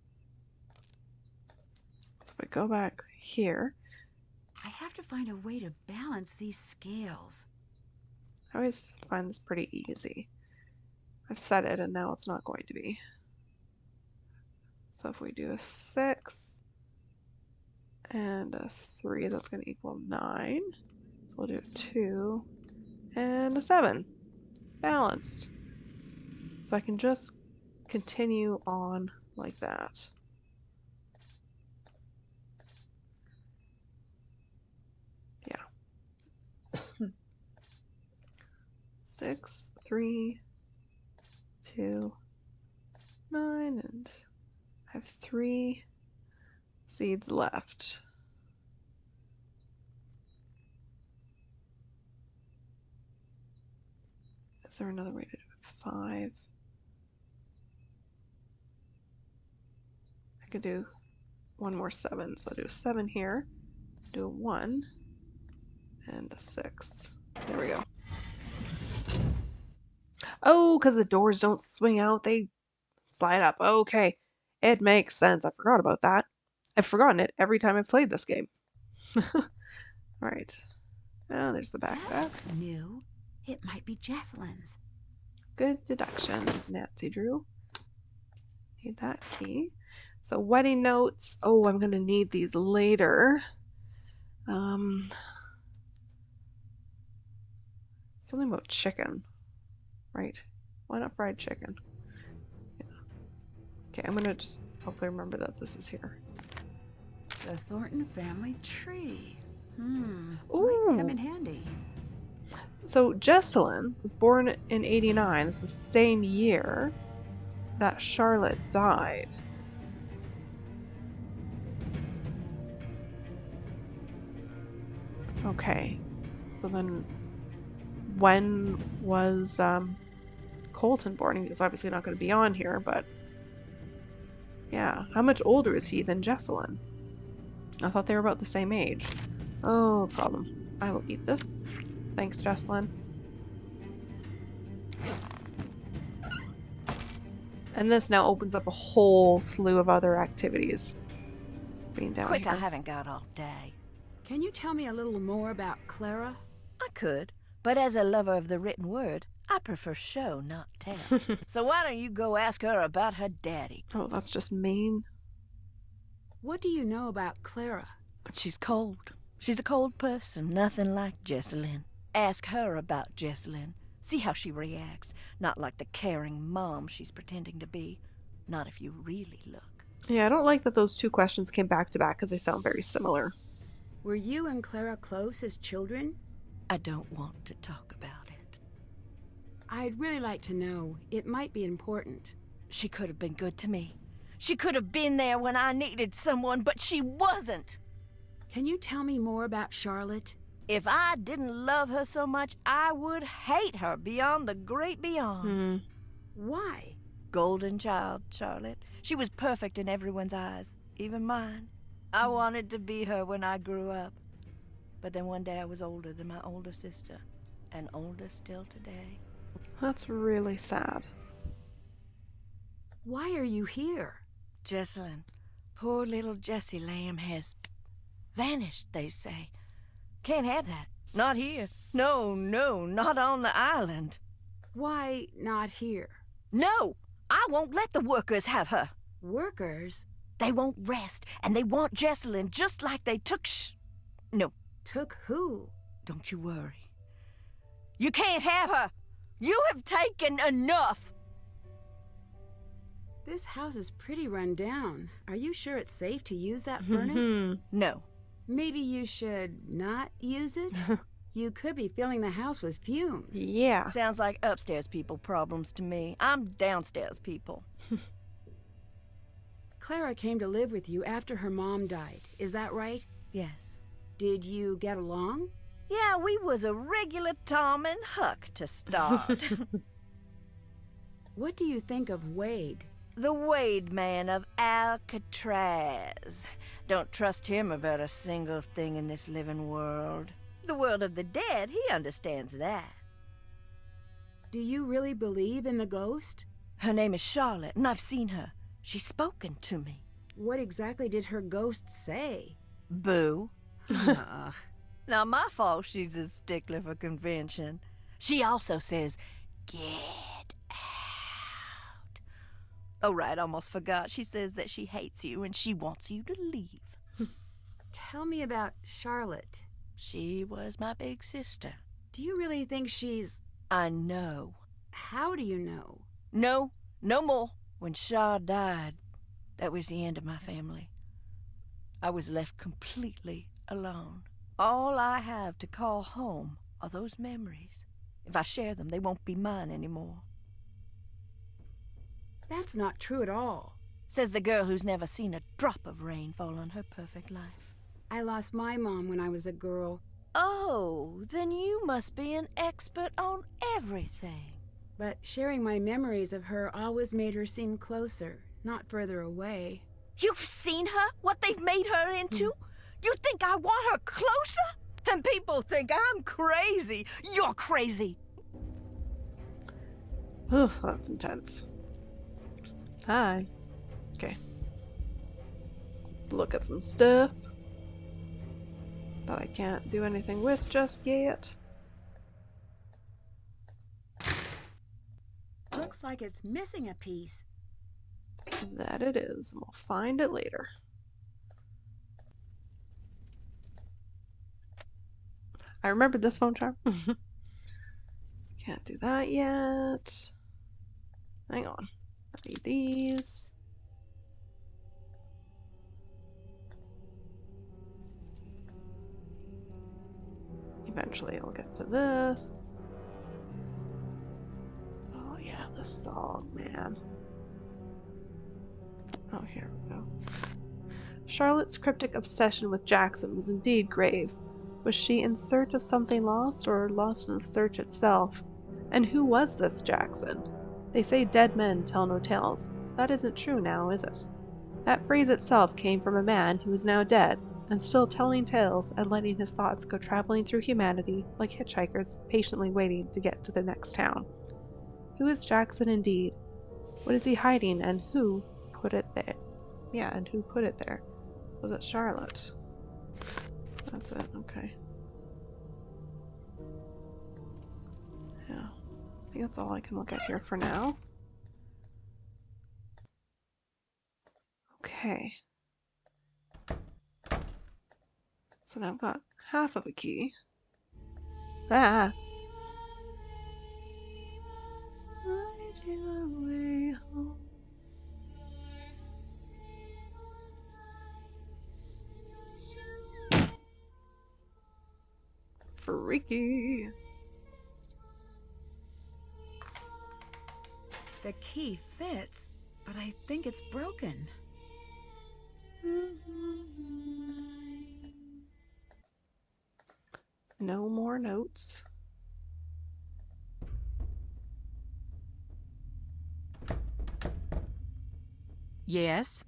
So if I go back here. I have to find a way to balance these scales. I always find this pretty easy. I've set it and now it's not going to be. So if we do a 6 and a 3, that's going to equal 9. So we'll do a 2 and a 7. Balanced. So I can just continue on like that. Yeah. 6, 3, 2, 9, and I have 3 seeds left. Is there another way to do it? 5. I could do one more 7. So I'll do a 7 here. Do a 1. And a 6. There we go. Oh, because the doors don't swing out, they slide up. Okay. It makes sense. I forgot about that. I've forgotten it every time I've played this game. Alright. Oh, there's the backpack. That looks new. It might be Jesselyn's. Good deduction, Nancy Drew. Need that key. So wedding notes. Oh, I'm gonna need these later. Something about chicken. Right. Why not fried chicken? Yeah. Okay, I'm gonna just hopefully remember that this is here. The Thornton family tree. Ooh. Might come in handy. So Jesselyn was born in 89. It's the same year that Charlotte died. Okay. So then when was Colton born? He was obviously not going to be on here, but yeah. How much older is he than Jesselyn? I thought they were about the same age. Oh, problem. I will eat this. Thanks, Jesselyn. And this now opens up a whole slew of other activities. Being down Quick, here. I haven't got all day. Can you tell me a little more about Clara? I could, but as a lover of the written word, I prefer show, not tell. So why don't you go ask her about her daddy? Oh, that's just mean. What do you know about Clara? She's cold. She's a cold person, nothing like Jesselyn. Ask her about Jesselyn. See how she reacts. Not like the caring mom she's pretending to be. Not if you really look. Yeah, I don't like that those two questions came back to back because they sound very similar. Were you and Clara close as children? I don't want to talk about it. I'd really like to know. It might be important. She could have been good to me. She could have been there when I needed someone, but she wasn't. Can you tell me more about Charlotte? If I didn't love her so much, I would hate her beyond the great beyond. Why? Golden child, Charlotte. She was perfect in everyone's eyes, even mine. I wanted to be her when I grew up. But then one day I was older than my older sister, and older still today. That's really sad. Why are you here? Jesselyn, poor little Jessie Lamb has vanished, they say. Can't have that. Not here. No, not on the island. Why not here? No! I won't let the workers have her. Workers? They won't rest, and they want Jesselyn just like they took No. Took who? Don't you worry. You can't have her! You have taken enough! This house is pretty run down. Are you sure it's safe to use that furnace? No. Maybe you should not use it? You could be filling the house with fumes. Yeah. Sounds like upstairs people problems to me. I'm downstairs people. Clara came to live with you after her mom died. Is that right? Yes. Did you get along? Yeah, we was a regular Tom and Huck to start. What do you think of Wade? The Wade man of Alcatraz. Don't trust him about a single thing in this living world. The world of the dead, he understands that. Do you really believe in the ghost? Her name is Charlotte, and I've seen her. She's spoken to me. What exactly did her ghost say? Boo. Ugh. Not my fault she's a stickler for convention. She also says, get out. Oh, right, almost forgot. She says that she hates you and she wants you to leave. Tell me about Charlotte. She was my big sister. Do you really think she's... I know. How do you know? No more. When Shaw died, that was the end of my family. I was left completely alone. All I have to call home are those memories. If I share them, they won't be mine anymore. That's not true at all. Says the girl who's never seen a drop of rain fall on her perfect life. I lost my mom when I was a girl. Oh, then you must be an expert on everything. But sharing my memories of her always made her seem closer, not further away. You've seen her? What they've made her into? You think I want her closer? And people think I'm crazy. You're crazy. Oh, that's intense. Hi. Okay. Let's look at some stuff that I can't do anything with just yet. Looks like it's missing a piece. That it is, and we'll find it later. I remembered this phone charm. Can't do that yet. Hang on. I need these. Eventually I'll get to this. Oh yeah, this song, man. Oh, here we go. Charlotte's cryptic obsession with Jackson was indeed grave. Was she in search of something lost, or lost in the search itself? And who was this Jackson? They say dead men tell no tales. That isn't true now, is it? That phrase itself came from a man who is now dead, and still telling tales and letting his thoughts go traveling through humanity like hitchhikers patiently waiting to get to the next town. Who is Jackson indeed? What is he hiding, and who put it there? Yeah, and who put it there? Was it Charlotte? That's it, okay. Yeah, I think that's all I can look at here for now. Okay. So now I've got half of a key. Ah! Freaky. The key fits, but I think it's broken. No more notes. Yes?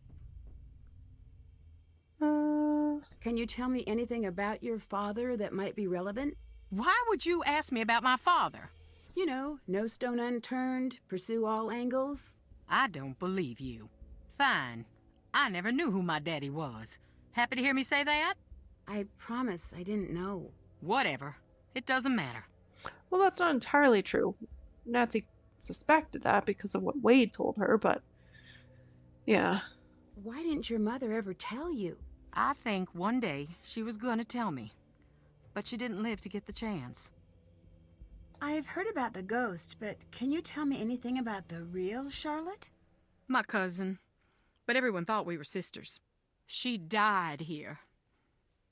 Can you tell me anything about your father that might be relevant? Why would you ask me about my father? You know, no stone unturned, pursue all angles. I don't believe you. Fine. I never knew who my daddy was. Happy to hear me say that? I promise I didn't know. Whatever. It doesn't matter. Well, that's not entirely true. Nancy suspected that because of what Wade told her, but yeah. Why didn't your mother ever tell you? I think one day she was gonna tell me. But she didn't live to get the chance. I've heard about the ghost, but can you tell me anything about the real Charlotte? My cousin. But everyone thought we were sisters. She died here.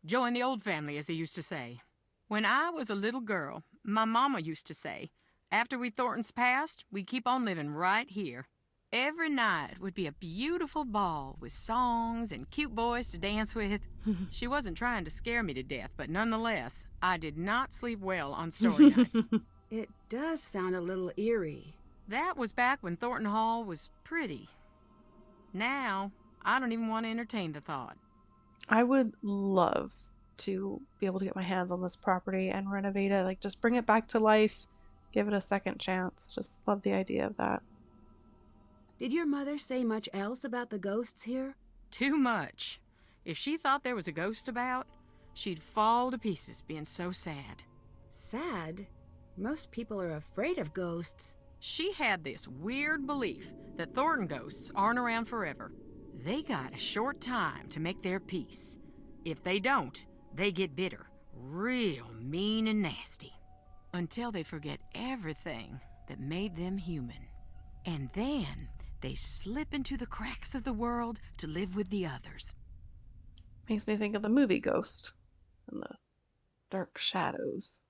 Joined the old family, as they used to say. When I was a little girl, my mama used to say, after we Thorntons passed, we'd keep on living right here. Every night would be a beautiful ball with songs and cute boys to dance with. She wasn't trying to scare me to death, but nonetheless, I did not sleep well on story nights. It does sound a little eerie. That was back when Thornton Hall was pretty. Now, I don't even want to entertain the thought. I would love to be able to get my hands on this property and renovate it. Like, just bring it back to life. Give it a second chance. Just love the idea of that. Did your mother say much else about the ghosts here? Too much. If she thought there was a ghost about, she'd fall to pieces being so sad. Sad? Most people are afraid of ghosts. She had this weird belief that Thornton ghosts aren't around forever. They got a short time to make their peace. If they don't, they get bitter, real mean and nasty. Until they forget everything that made them human. And then they slip into the cracks of the world to live with the others. Makes me think of the movie Ghost and the dark shadows.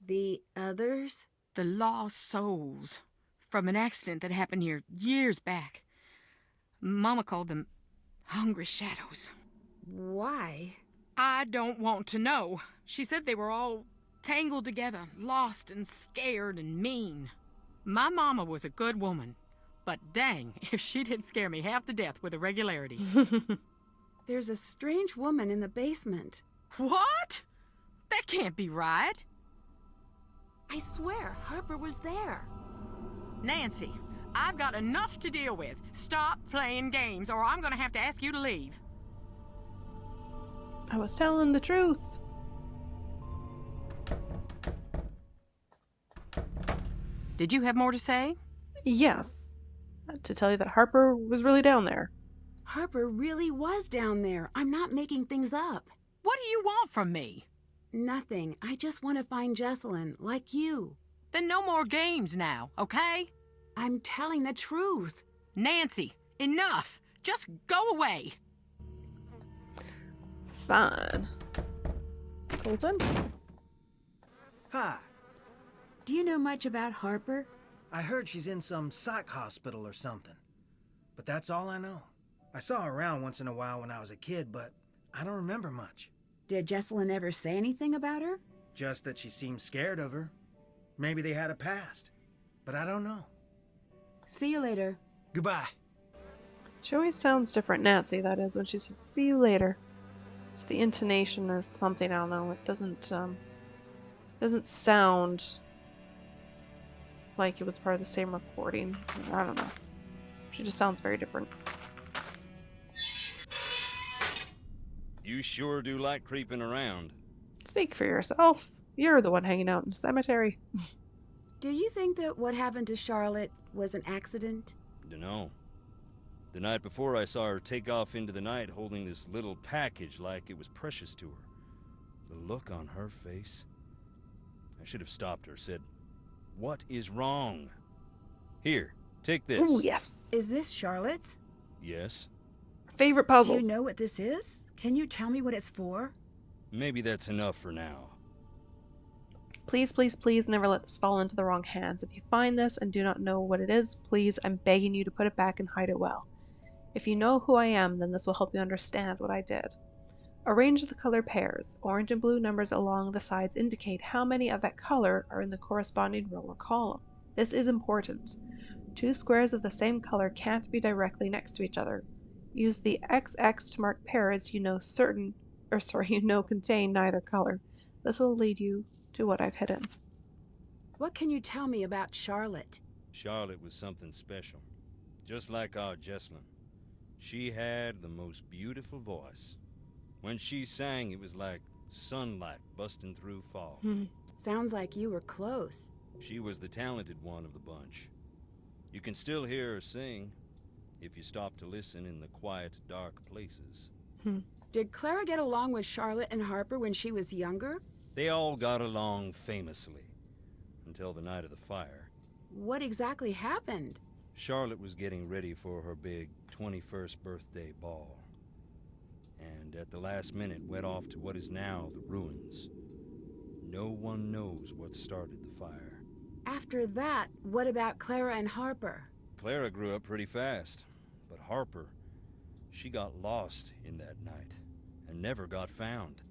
The others? The lost souls from an accident that happened here years back. Mama called them hungry shadows. Why? I don't want to know. She said they were all Tangled together, lost and scared and mean. My mama was a good woman, but dang if she didn't scare me half to death with irregularity. There's a strange woman in the basement. What? That can't be right. I swear, Harper was there. Nancy, I've got enough to deal with. Stop playing games, or I'm gonna have to ask you to leave. I was telling the truth. Did you have more to say? Yes. To tell you that Harper was really down there. Harper really was down there. I'm not making things up. What do you want from me? Nothing. I just want to find Jesselyn, like you. Then no more games now, okay? I'm telling the truth. Nancy, enough. Just go away. Fine. Colton? Hi. Do you know much about Harper? I heard she's in some psych hospital or something. But that's all I know. I saw her around once in a while when I was a kid, but I don't remember much. Did Jesselyn ever say anything about her? Just that she seemed scared of her. Maybe they had a past. But I don't know. See you later. Goodbye. She always sounds different, Nancy, that is, when she says, see you later. It's the intonation or something, I don't know. It doesn't sound like it was part of the same recording. I don't know. She just sounds very different. You sure do like creeping around. Speak for yourself. You're the one hanging out in the cemetery. Do you think that what happened to Charlotte was an accident? Dunno. The night before I saw her take off into the night holding this little package like it was precious to her. The look on her face. I should have stopped her, said, "What is wrong? Here, take this." Oh, yes. Is this Charlotte's? Yes. Favorite puzzle. Do you know what this is? Can you tell me what it's for? Maybe that's enough for now. Please, please, please never let this fall into the wrong hands. If you find this and do not know what it is, please, I'm begging you to put it back and hide it well. If you know who I am, then this will help you understand what I did. Arrange the color pairs. Orange and blue numbers along the sides indicate how many of that color are in the corresponding row or column. This is important. Two squares of the same color can't be directly next to each other. Use the XX to mark pairs you know contain neither color. This will lead you to what I've hidden. What can you tell me about Charlotte? Charlotte was something special. Just like our Jesselyn. She had the most beautiful voice. When she sang, it was like sunlight busting through fog. Sounds like you were close. She was the talented one of the bunch. You can still hear her sing, if you stop to listen in the quiet, dark places. Did Clara get along with Charlotte and Harper when she was younger? They all got along famously, until the night of the fire. What exactly happened? Charlotte was getting ready for her big 21st birthday ball, and at the last minute went off to what is now the ruins. No one knows what started the fire. After that, what about Clara and Harper? Clara grew up pretty fast, but Harper, she got lost in that night and never got found.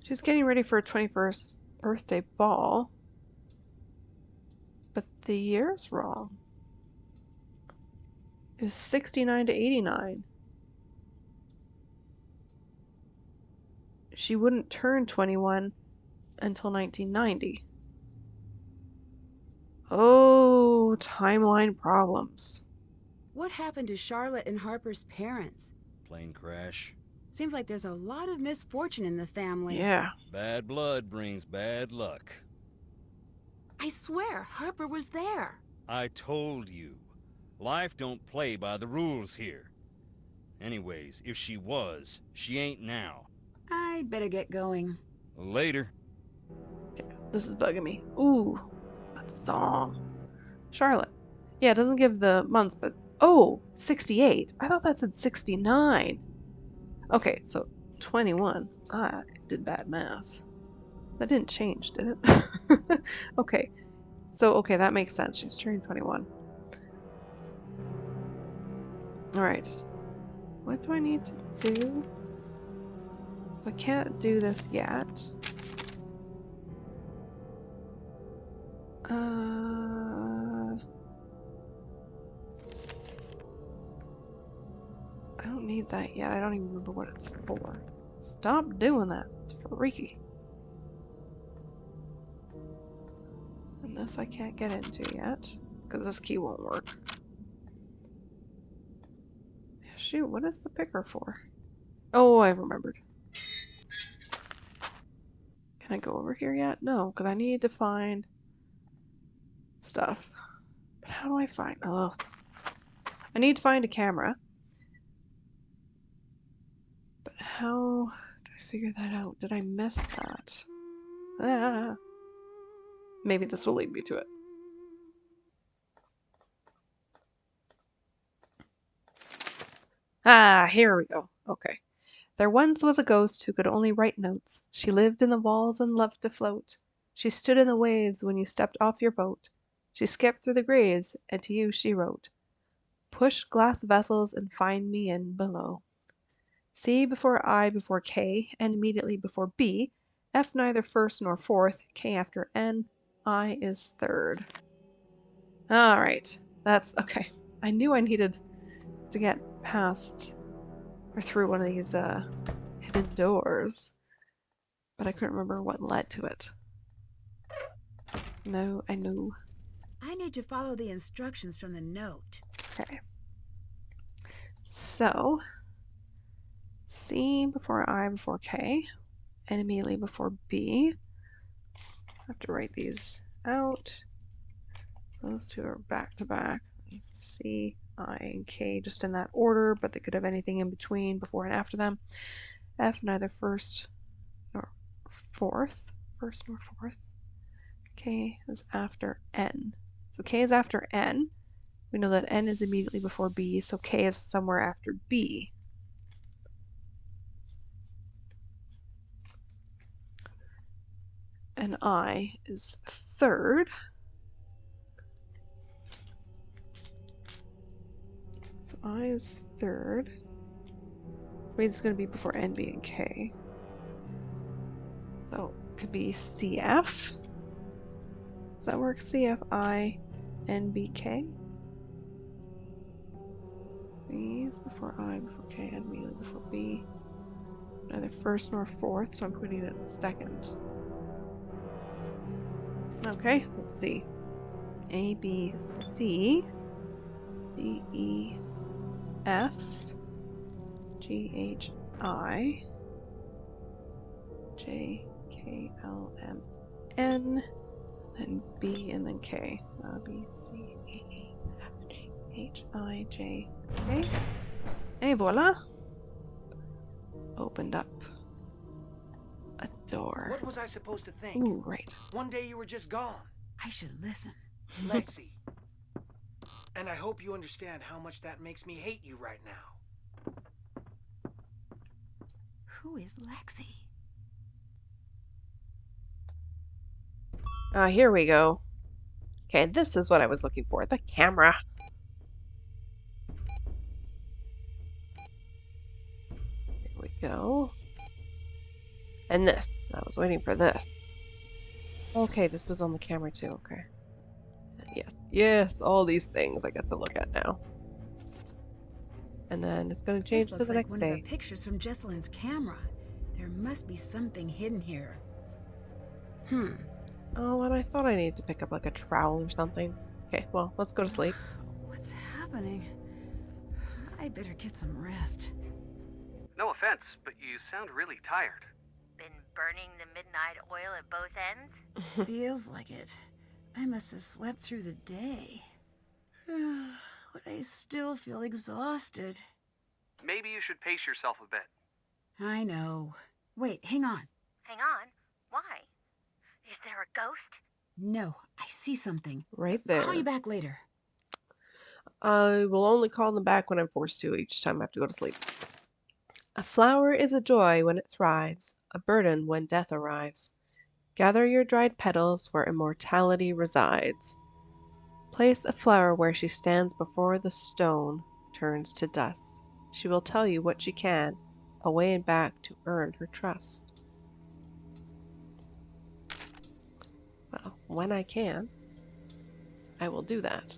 She's getting ready for her 21st birthday ball, but the year's wrong. It was 69 to 89. She wouldn't turn 21 until 1990. Oh, timeline problems. What happened to Charlotte and Harper's parents? Plane crash. Seems like there's a lot of misfortune in the family. Yeah. Bad blood brings bad luck. I swear, Harper was there. I told you. Life don't play by the rules here. Anyways, if she was, she ain't now. I'd better get going. Later. Okay, this is bugging me. Ooh, that song. Charlotte. Yeah, it doesn't give the months, but... Oh, 68. I thought that said 69. Okay, so 21. I did bad math. That didn't change, did it? Okay. So, okay, that makes sense. She was turning 21. Alright. What do I need to do? I can't do this yet. I don't need that yet. I don't even remember what it's for. Stop doing that. It's freaky. And this I can't get into yet, because this key won't work. Shoot, what is the picker for? Oh, I remembered. Can I go over here yet? No, because I need to find stuff. But how do I find... Oh. I need to find a camera. But how do I figure that out? Did I miss that? Ah. Maybe this will lead me to it. Ah, here we go. Okay. There once was a ghost who could only write notes. She lived in the walls and loved to float. She stood in the waves when you stepped off your boat. She skipped through the graves, and to you she wrote, "Push glass vessels and find me in below." C before I before K, N immediately before B, F neither first nor fourth, K after N, I is third. Alright, that's okay. I knew I needed to get past or through one of these hidden doors, but I couldn't remember what led to it. No, I knew. I need to follow the instructions from the note. Okay. So, C before I before K, and immediately before B. I have to write these out. Those two are back to back. C, I, and K just in that order, but they could have anything in between, before and after them. F neither first nor fourth. First nor fourth. K is after N. So K is after N. We know that N is immediately before B, so K is somewhere after B. And I is third. So I is third. I mean, it's going to be before N, B, and K. So it could be CF. Does that work? CF, I, N, B, K? C is before I, before K, and immediately before B. Neither first nor fourth, so I'm putting it second. Okay, let's see. A, B, C, D, E, F, G, H, I, J, K, L, M, N, then B, and then K. B, C, E, F, G, H, I, J, K. Et voila! Opened up a door. What was I supposed to think? Ooh, right. One day you were just gone. I should listen. Lexi. And I hope you understand how much that makes me hate you right now. Who is Lexi? Here we go. Okay, this is what I was looking for. The camera. Here we go. And this. I was waiting for this. Okay, this was on the camera too. Okay. Yes. Yes, all these things I get to look at now. And then it's going to change to the next one day. Of the pictures from Jesselyn's camera. There must be something hidden here. Oh, and I thought I needed to pick up like a trowel or something. Okay, well, let's go to sleep. What's happening? I better get some rest. No offense, but you sound really tired. Been burning the midnight oil at both ends? Feels like it. I must have slept through the day. But I still feel exhausted. Maybe you should pace yourself a bit. I know. Wait, hang on. Hang on. Why? Is there a ghost? No, I see something. Right there. Call you back later. I will only call them back when I'm forced to each time I have to go to sleep. A flower is a joy when it thrives, a burden when death arrives. Gather your dried petals where immortality resides. Place a flower where she stands before the stone turns to dust. She will tell you what she can, away and back to earn her trust. Well, when I can. I will do that.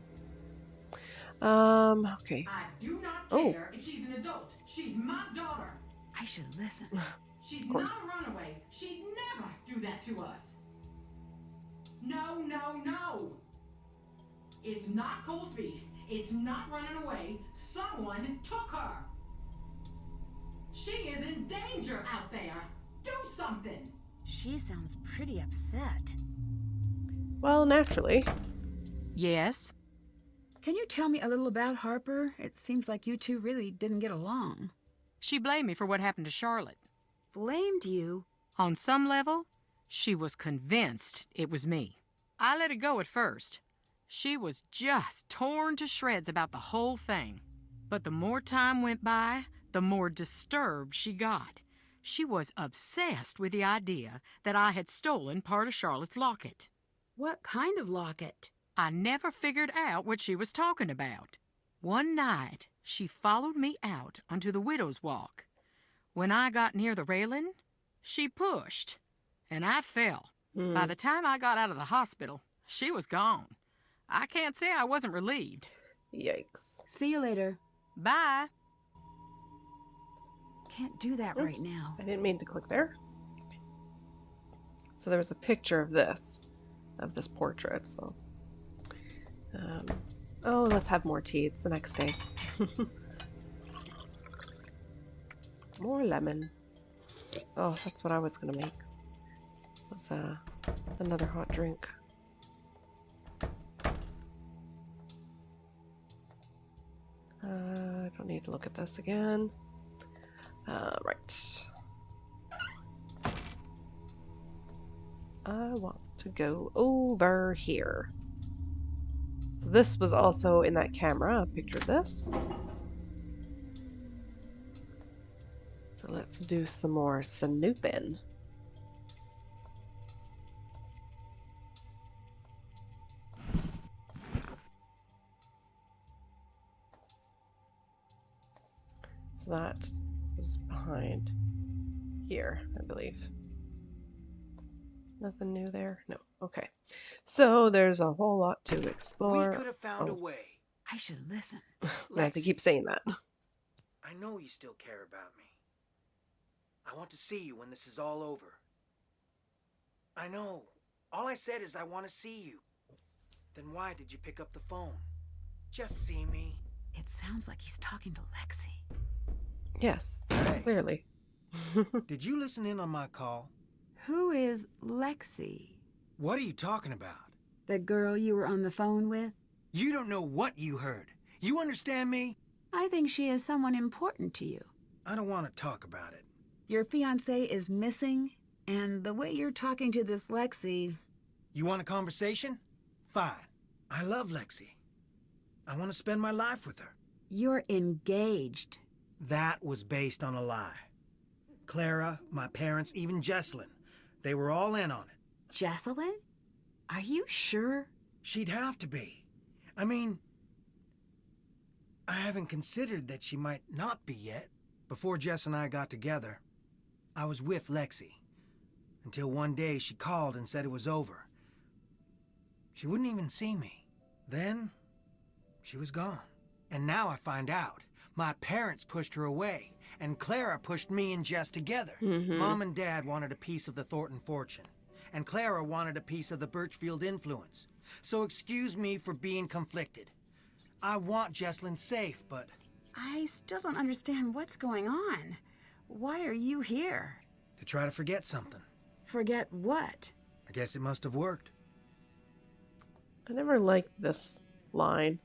Okay. I do not care if she's an adult. She's my daughter. I should listen. She's not a runaway. She'd never do that to us. No, no, no. It's not cold feet. It's not running away. Someone took her. She is in danger out there. Do something. She sounds pretty upset. Well, naturally. Yes? Can you tell me a little about Harper? It seems like you two really didn't get along. She blamed me for what happened to Charlotte. Blamed you? On some level, she was convinced it was me. I let it go at first. She was just torn to shreds about the whole thing. But the more time went by, the more disturbed she got. She was obsessed with the idea that I had stolen part of Charlotte's locket. What kind of locket? I never figured out what she was talking about. One night, she followed me out onto the widow's walk. When I got near the railing, she pushed, and I fell. By the time I got out of the hospital, she was gone. I can't say I wasn't relieved. Yikes. See you later. Bye. Can't do that right now. I didn't mean to click there. So there was a picture of this portrait, so. Oh, let's have more tea. It's the next day. More lemon. Oh, that's what I was gonna make. Was another hot drink. I don't need to look at this again. Right. I want to go over here. So this was also in that camera, a picture of this. So let's do some more snooping. So that was behind here, I believe. Nothing new there? No. Okay. So there's a whole lot to explore. We could have found a way. I should listen. I have to keep saying that. I know you still care about me. I want to see you when this is all over. I know. All I said is I want to see you. Then why did you pick up the phone? Just see me. It sounds like he's talking to Lexi. Yes, Hey. clearly. Did you listen in on my call? Who is Lexi? What are you talking about? The girl you were on the phone with? You don't know what you heard. You understand me? I think she is someone important to you. I don't want to talk about it. Your fiancé is missing, and the way you're talking to this Lexi... You want a conversation? Fine. I love Lexi. I want to spend my life with her. You're engaged. That was based on a lie. Clara, my parents, even Jessalyn. They were all in on it. Jessalyn? Are you sure? She'd have to be. I mean, I haven't considered that she might not be yet. Before Jess and I got together, I was with Lexi. Until one day she called and said it was over. She wouldn't even see me. Then, she was gone. And now I find out. My parents pushed her away, and Clara pushed me and Jess together. Mom and Dad wanted a piece of the Thornton fortune, and Clara wanted a piece of the Birchfield influence. So excuse me for being conflicted. I want Jessalyn safe, but... I still don't understand what's going on. Why are you here? To try to forget something. Forget what? I guess it must have worked. I never liked this line.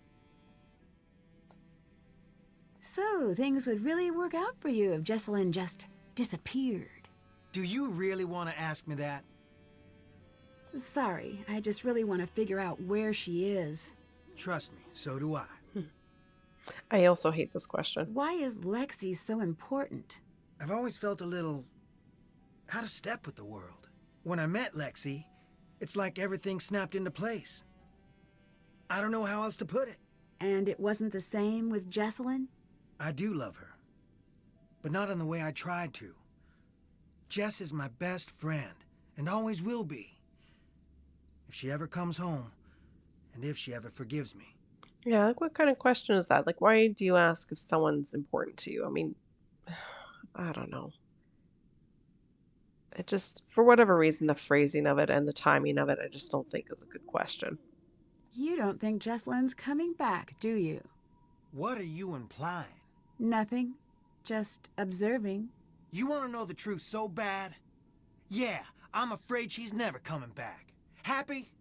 So, things would really work out for you if Jessalyn just disappeared. Do you really want to ask me that? Sorry, I just really want to figure out where she is. Trust me, so do I. I also hate this question. Why is Lexi so important? I've always felt a little out of step with the world. When I met Lexi, it's like everything snapped into place. I don't know how else to put it. And it wasn't the same with Jessalyn? I do love her, but not in the way I tried to. Jess is my best friend, and always will be. If she ever comes home and if she ever forgives me. Yeah, like what kind of question is that? Like, why do you ask if someone's important to you? I mean, I don't know. It just, for whatever reason, the phrasing of it and the timing of it, I just don't think is a good question. You don't think Jesselyn's coming back, do you? What are you implying? Nothing. Just observing. You want to know the truth so bad? Yeah, I'm afraid she's never coming back. Happy?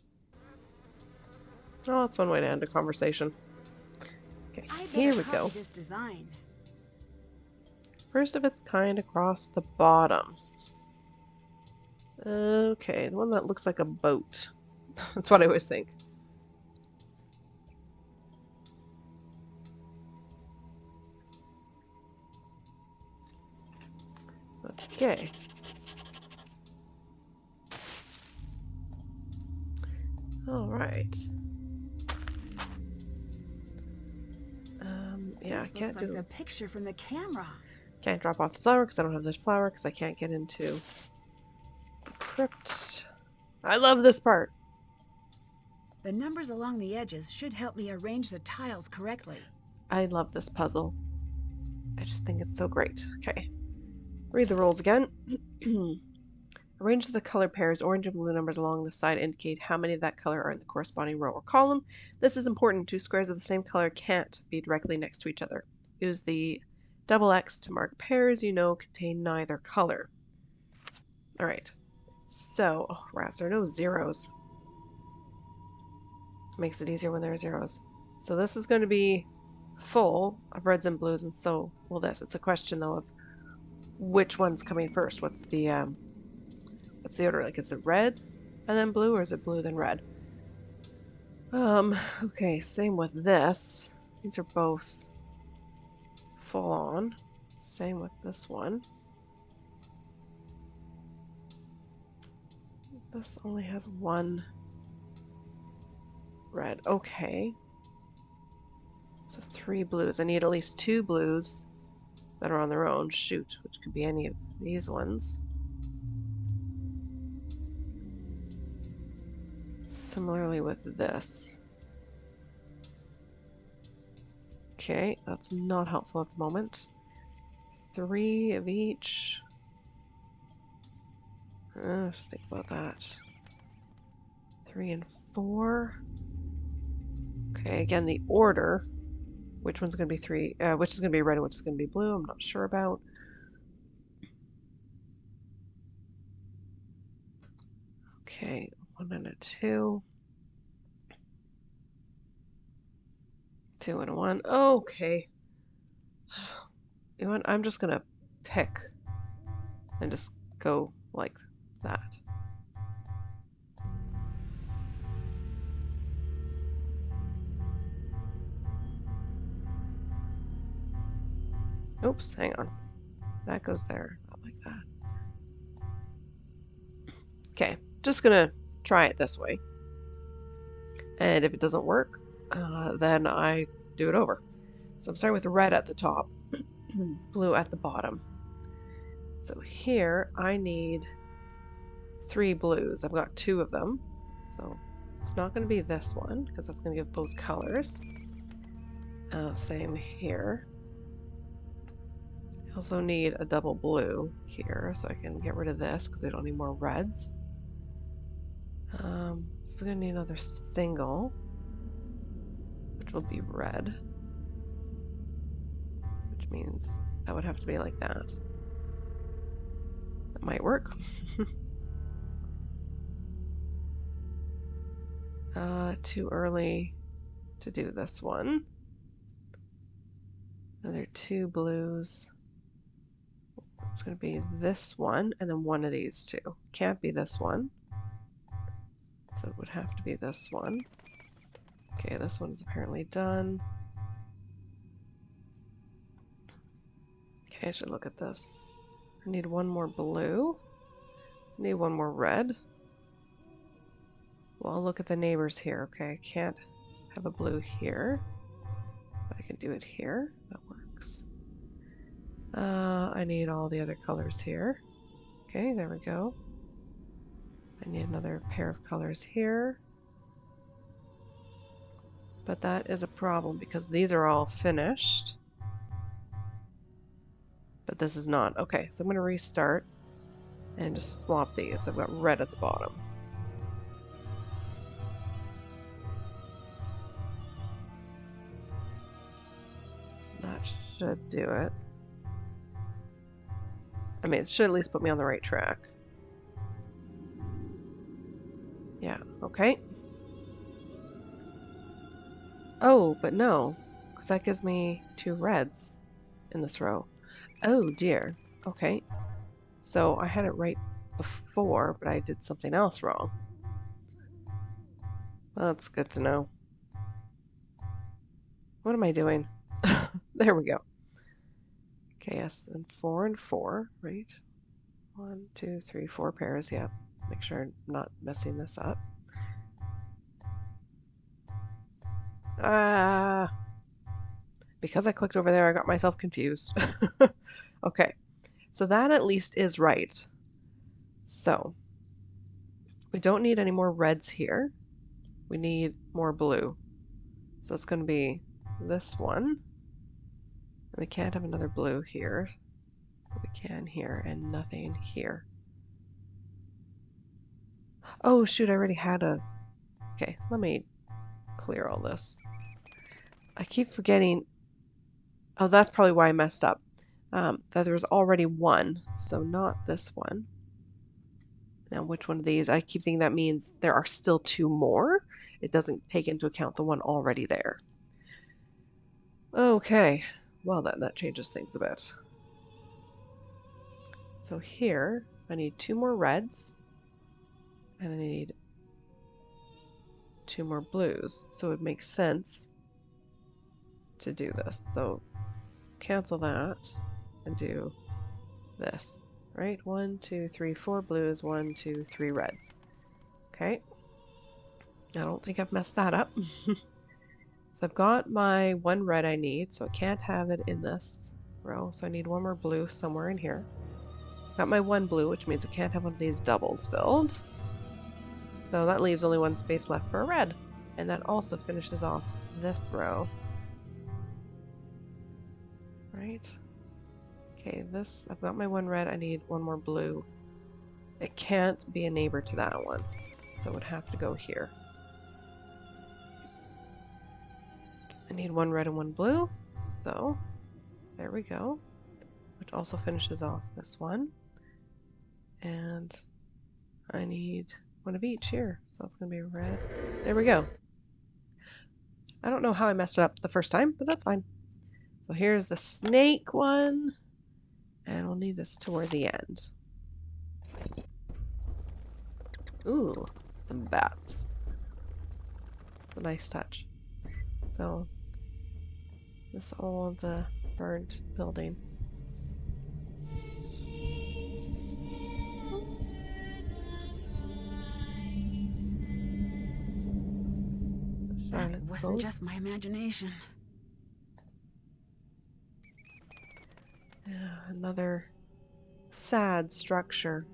Oh, that's one way to end a conversation. Okay, I here we better go. copy this design. First of its kind across the bottom. Okay, the one that looks like a boat. That's what I always think. Okay. All right. Yeah, This I can't looks like do. the picture from the camera. Can't drop off the flower because I don't have this flower because I can't get into the crypt. I love this part. The numbers along the edges should help me arrange the tiles correctly. I love this puzzle. I just think it's so great. Okay. Read the rules again. Arrange the color pairs. Orange and blue numbers along the side indicate how many of that color are in the corresponding row or column. This is important. Two squares of the same color can't be directly next to each other. Use the double X to mark pairs you know contain neither color. Alright. So, oh, rats, there are no zeros. Makes it easier when there are zeros. So this is going to be full of reds and blues, and so will this. It's a question, though, of which one's coming first. What's the order? Like, is it red and then blue, or is it blue then red? Okay, same with this. These are both full on. Same with this one. This only has one red. Okay. So 3 blues. I need at least 2 blues that are on their own. Shoot, which could be any of these ones. Similarly with this. Okay, that's not helpful at the moment. 3 of each. Think about that. 3 and 4. Okay, again, the order. Which one's going to be 3? Which is going to be red and which is going to be blue? I'm not sure about. Okay, 1 and a 2. 2 and a 1. Okay. You know what? I'm just going to pick and just go like that. Oops, hang on. That goes there, not like that. Okay, just gonna try it this way. And if it doesn't work, then I do it over. So I'm starting with red at the top, blue at the bottom. So here I need 3 blues. I've got 2 of them. So it's not going to be this one because that's going to give both colors. Same here. I also need a double blue here so I can get rid of this because we don't need more reds. So I'm going to need another single, which will be red. Which means that would have to be like that. That might work. Too early to do this one. Another 2 blues. It's going to be this one and then one of these 2. Can't be this one. So it would have to be this one. Okay, this one is apparently done. Okay, I should look at this. I need 1 more blue. I need 1 more red. Well, I'll look at the neighbors here. Okay, I can't have a blue here. But I can do it here. That works. I need all the other colors here. Okay, there we go. I need another pair of colors here. But that is a problem because these are all finished. But this is not. Okay, so I'm going to restart and just swap these. So I've got red at the bottom. That should do it. I mean, it should at least put me on the right track. Yeah, okay. Oh, but no, because that gives me 2 reds in this row. Oh dear. Okay. So I had it right before, but I did something else wrong. Well, that's good to know. What am I doing? There we go. Okay, yes, and 4 and 4, right? 1, 2, 3, 4 pairs, yeah. Make sure I'm not messing this up. Because I clicked over there, I got myself confused. Okay, so that at least is right. So, we don't need any more reds here. We need more blue. So it's going to be this one. We can't have another blue here. We can here, and nothing here. Oh shoot, I already had a... Okay, let me clear all this. I keep forgetting... Oh, that's probably why I messed up. That there was already one, so not this one. Now, which one of these? I keep thinking that means there are still 2 more. It doesn't take into account the one already there. Okay, well then, that changes things a bit. So here, I need 2 more reds, and I need 2 more blues. So it makes sense to do this. So cancel that and do this. Right? 1, 2, 3, 4 blues, 1, 2, 3 reds. Okay. I don't think I've messed that up. So I've got my 1 red I need, so I can't have it in this row. So I need 1 more blue somewhere in here. Got my 1 blue, which means I can't have one of these doubles filled. So that leaves only 1 space left for a red. And that also finishes off this row. Right? Okay, this, I've got my 1 red, I need 1 more blue. It can't be a neighbor to that one, so it would have to go here. I need 1 red and 1 blue, so there we go. Which also finishes off this one. And I need 1 of each here, so it's going to be red. There we go. I don't know how I messed it up the first time, but that's fine. So here's the snake one. And we'll need this toward the end. Ooh, some bats. It's a nice touch. So, this old burnt building. That wasn't just my imagination. Yeah, another sad structure.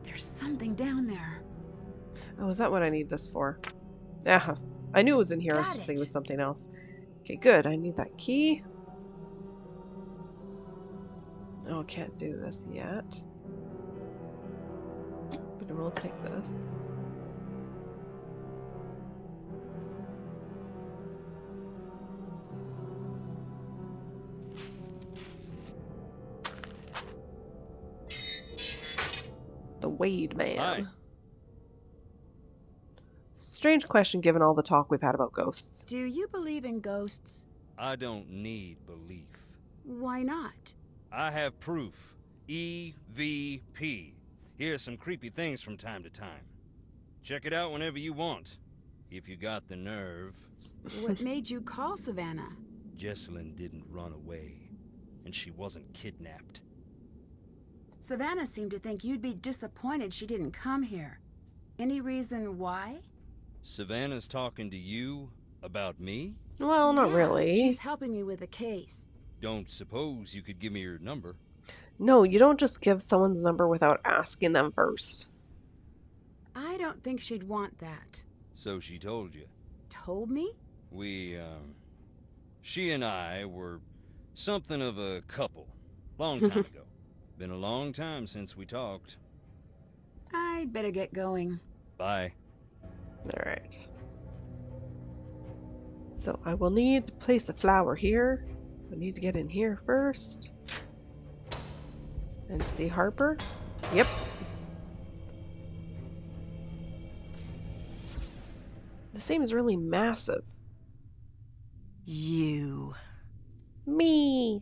There's something down there. Oh, is that what I need this for? Yeah, I knew it was in here. I was just thinking it was something else. Okay, good. I need that key. Oh, I can't do this yet. But I will take this. The Wade Man. Hi. Strange question given all the talk we've had about ghosts. Do you believe in ghosts? I don't need belief. Why not? I have proof. EVP. Here's some creepy things from time to time. Check it out whenever you want, if you got the nerve. What made you call Savannah? Jessalyn didn't run away, and she wasn't kidnapped. Savannah seemed to think you'd be disappointed she didn't come here. Any reason why? Savannah's talking to you about me? Well, not really. She's helping you with the case. Don't suppose you could give me your number? No, you don't just give someone's number without asking them first. I don't think she'd want that. So she told you. Told me? She and I were something of a couple. Long time ago. Been a long time since we talked. I'd better get going. Bye. Alright. So I will need to place a flower here. I need to get in here first. And see Harper? Yep. This seems really massive. You. Me.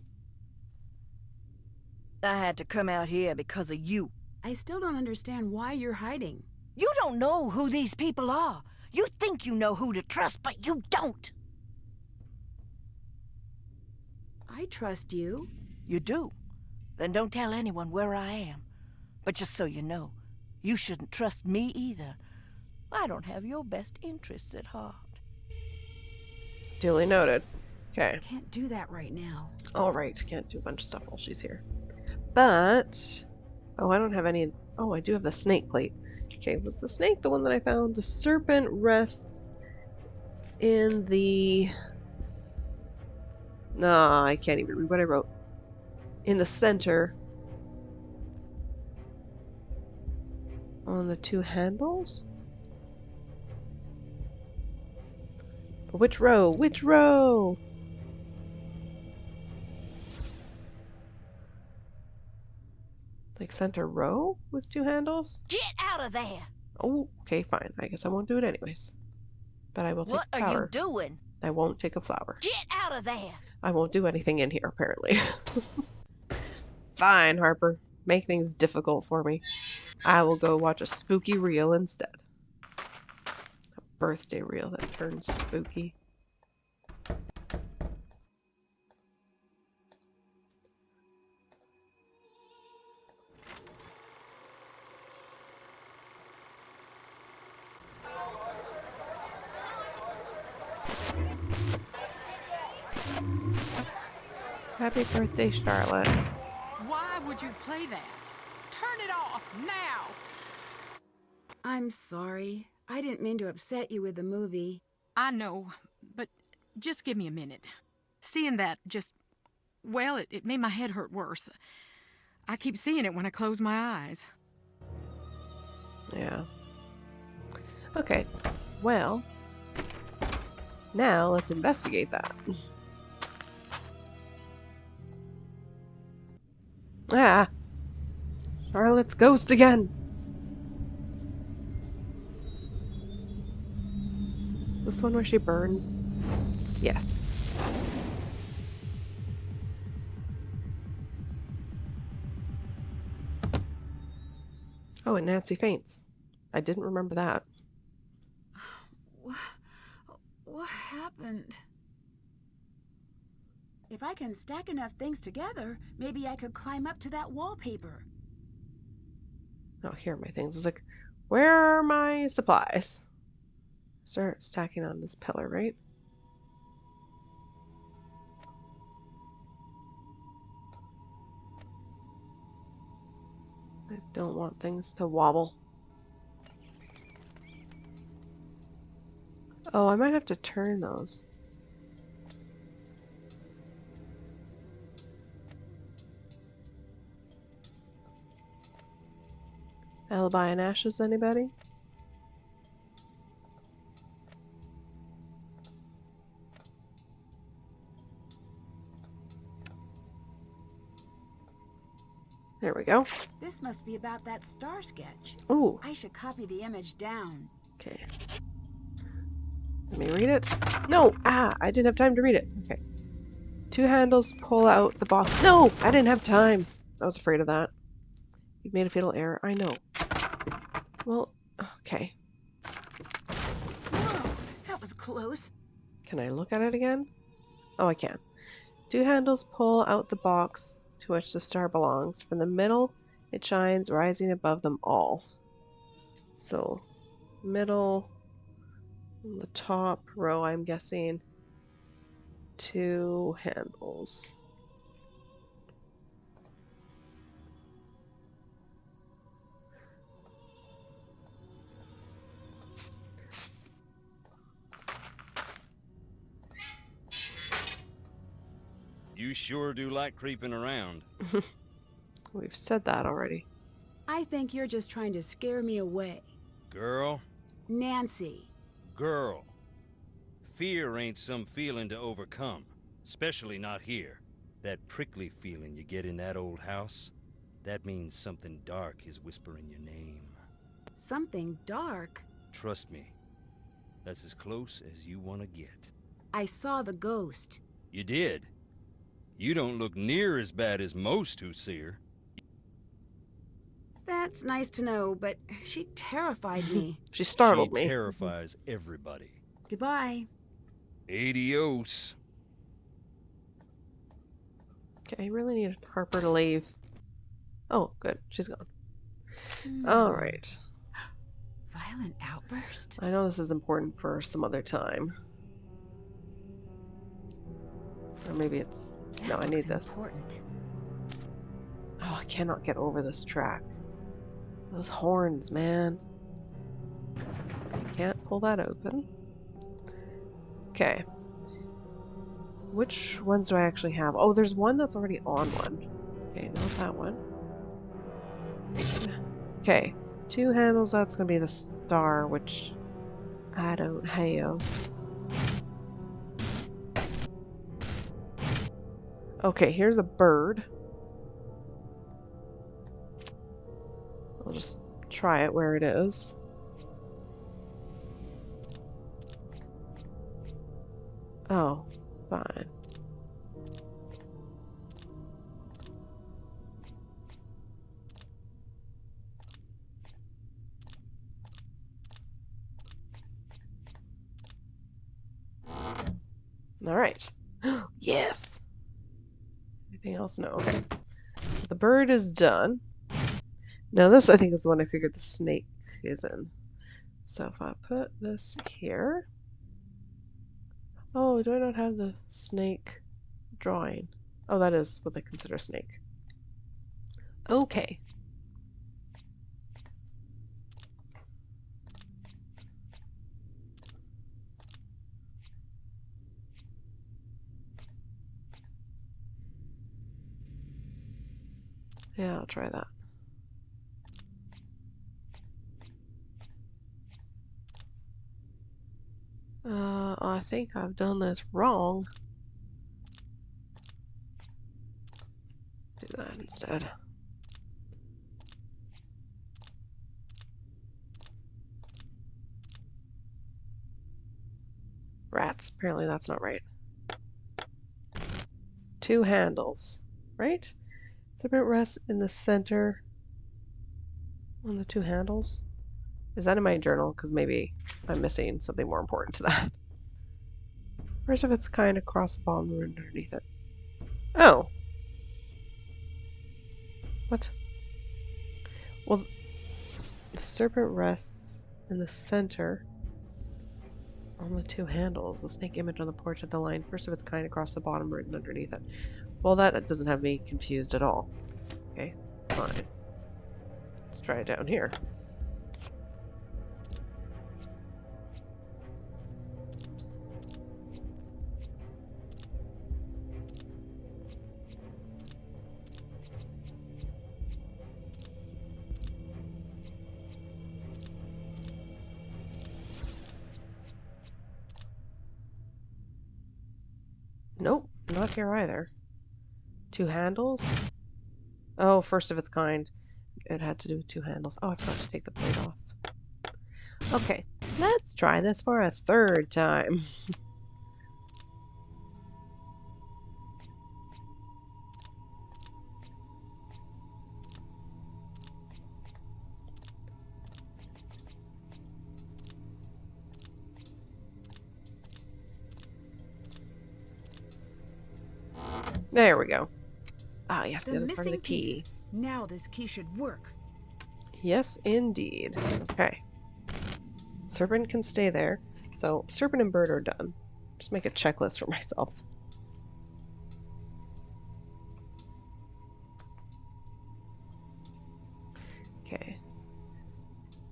I had to come out here because of you. I still don't understand why you're hiding. You don't know who these people are. You think you know who to trust, but you don't. I trust you. You do? Then don't tell anyone where I am. But just so you know, you shouldn't trust me either. I don't have your best interests at heart. Duly noted. Okay. Can't do that right now. Alright, can't do a bunch of stuff while she's here. But... oh, I don't have any... oh, I do have the snake plate. Okay, was the snake the one that I found? The serpent rests in the... nah, I can't even read what I wrote. In the center. On the two handles? But which row? Which row? Like center row with two handles? Get out of there! Oh, okay, fine. I guess I won't do it anyways. But I will take a flower. What are you doing? I won't take a flower. Get out of there! I won't do anything in here, apparently. Fine, Harper. Make things difficult for me. I will go watch a spooky reel instead. A birthday reel that turns spooky. Happy birthday, Charlotte. Why would you play that? Turn it off now! I'm sorry. I didn't mean to upset you with the movie. I know, but just give me a minute. Seeing that just, well, it made my head hurt worse. I keep seeing it when I close my eyes. Yeah. Okay. Well, now let's investigate that. Ah! Charlotte's ghost again! This one where she burns? Yes. Oh, and Nancy faints. I didn't remember that. What happened? If I can stack enough things together, maybe I could climb up to that wallpaper. Oh, here are my things. It's like, where are my supplies? Start stacking on this pillar, right? I don't want things to wobble. Oh, I might have to turn those. Alibi and ashes, anybody? There we go. This must be about that star sketch. Ooh. I should copy the image down. Okay. Let me read it. No! Ah! I didn't have time to read it. Okay. Two handles pull out the box. No! I didn't have time. I was afraid of that. You've made a fatal error. I know. Well, okay. Whoa, that was close. Can I look at it again? Oh, I can. Two handles pull out the box to which the star belongs. From the middle, it shines, rising above them all. So, middle, the top row, I'm guessing, two handles. You sure do like creeping around. We've said that already. I think you're just trying to scare me away. Girl. Nancy. Girl. Fear ain't some feeling to overcome, especially not here. That prickly feeling you get in that old house, that means something dark is whispering your name. Something dark? Trust me, that's as close as you want to get. I saw the ghost. You did? You don't look near as bad as most who see her. That's nice to know, but she terrified me. She startled me. She terrifies everybody. Goodbye. Adios. Okay, I really need Harper to leave. Oh, good. She's gone. Alright. Violent outburst? I know this is important for some other time. Or maybe it's... No, I need this. Important. Oh, I cannot get over this track. Those horns, man. I can't pull that open. Okay. Which ones do I actually have? Oh, there's one that's already on one. Okay, not that one. Okay. 2 handles, that's gonna be the star, which I don't have. Okay, here's a bird. I'll just try it where it is. Oh, fine. All right. Yes. Anything else? No. Okay. So the bird is done. Now this, I think, is the one I figured the snake is in. So if I put this here... Oh, do I not have the snake drawing? Oh, that is what they consider a snake. Okay. Yeah, I'll try that. I think I've done this wrong. Do that instead. Rats. Apparently that's not right. 2 handles, right? Serpent rests in the center on the 2 handles. Is that in my journal? Because maybe I'm missing something more important to that. First of its kind across the bottom and underneath it. Oh. What? Well, the serpent rests in the center on the 2 handles. The snake image on the porch at the line, first of its kind across the bottom written underneath it. Well, that doesn't have me confused at all. Okay, fine. Let's try it down here. Oops. Nope, not here either. 2 handles? Oh, first of its kind. It had to do with 2 handles. Oh, I forgot to take the plate off. Okay, let's try this for a 3rd time. There we go. Ah, yes, the other part of the key. Piece. Now this key should work. Yes, indeed. Okay. Serpent can stay there. So, serpent and bird are done. Just make a checklist for myself. Okay.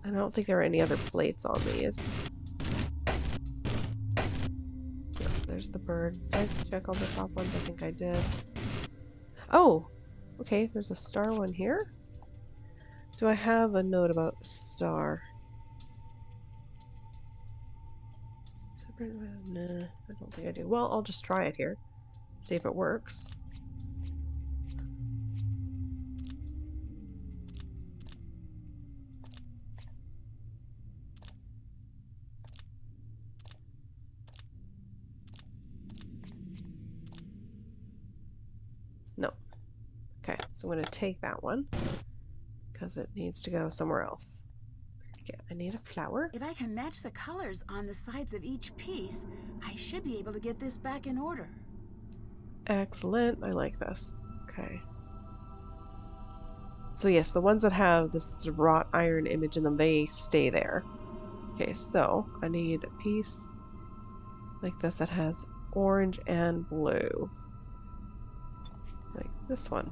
I don't think there are any other plates on these. No, there's the bird. Did I check all the top ones? I think I did. Oh! Okay, there's a star one here. Do I have a note about star? Nah, I don't think I do. Well, I'll just try it here. See if it works. No. Okay, so I'm going to take that one because it needs to go somewhere else. Okay, I need a flower. If I can match the colors on the sides of each piece, I should be able to get this back in order. Excellent. I like this. Okay. So yes, the ones that have this wrought iron image in them, they stay there. Okay, so I need a piece like this that has orange and blue. Like this one.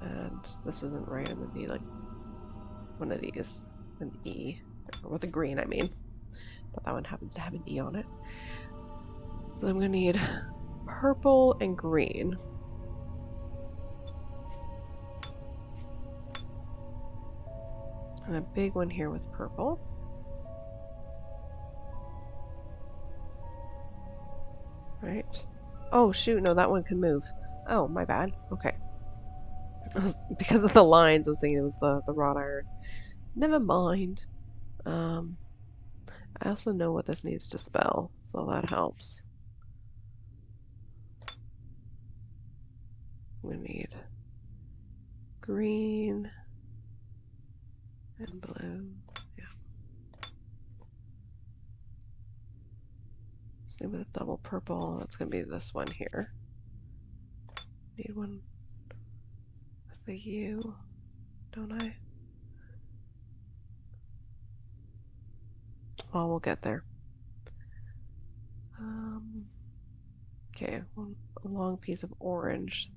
And this isn't right. I'm gonna need like one of these. An E. Or with a green, I mean. But that one happens to have an E on it. So I'm gonna need purple and green. And a big one here with purple. Right. Oh shoot, no, that one can move. Oh, my bad. Okay. Because of the lines, I was thinking it was the wrought iron. Never mind. I also know what this needs to spell, so that helps. We need green and blue. Yeah. Same with double purple. That's gonna be this one here. Need one with the U, don't I? Well, we'll get there. Okay, a long piece of orange.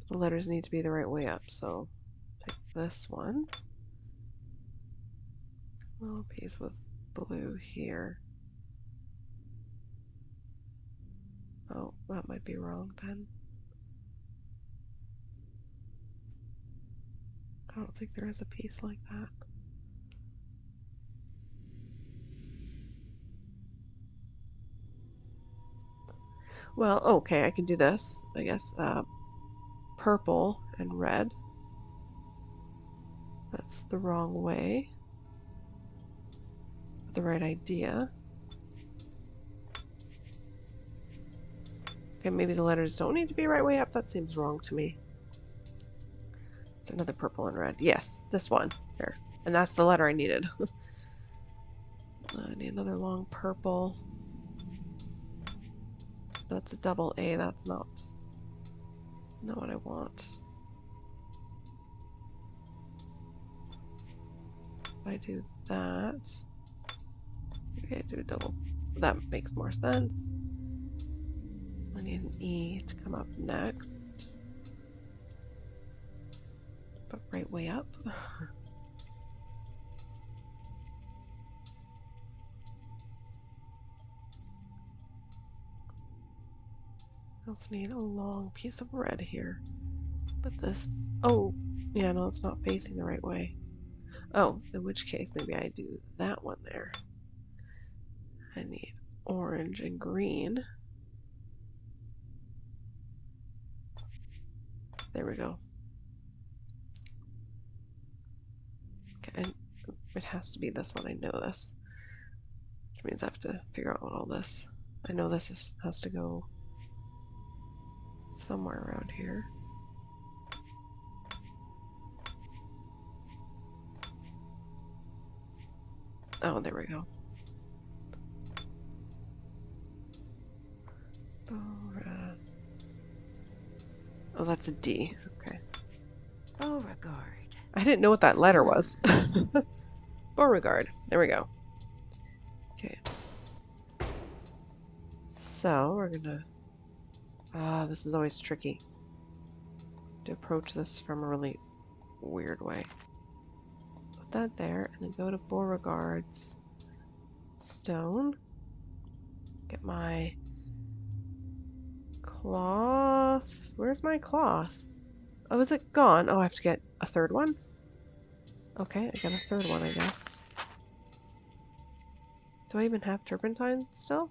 The letters need to be the right way up, so take this one. A little piece with blue here. Oh, that might be wrong then. I don't think there is a piece like that. Well, okay, I can do this, I guess. Purple and red. That's the wrong way. The right idea. Okay, maybe the letters don't need to be right way up. That seems wrong to me. So another purple and red. Yes, this one. There. And that's the letter I needed. I need another long purple. That's a double A. That's not what I want. If I do that, okay, do a double. That makes more sense. I need an E to come up next. But right way up. I also need a long piece of red here. But this... Oh, yeah, no, it's not facing the right way. Oh, in which case maybe I do that one there. I need orange and green. There we go. Okay, and it has to be this one. I know this. Which means I have to figure out what all this... I know this has to go somewhere around here. Oh, there we go. Oh, that's a D. Okay. Beauregard. I didn't know what that letter was. Beauregard. There we go. Okay. So, we're gonna... this is always tricky. To approach this from a really weird way. Put that there, and then go to Beauregard's stone. Get my cloth. Where's my cloth? Oh, is it gone? Oh, I have to get a third one? Okay, I got a third one, I guess. Do I even have turpentine still?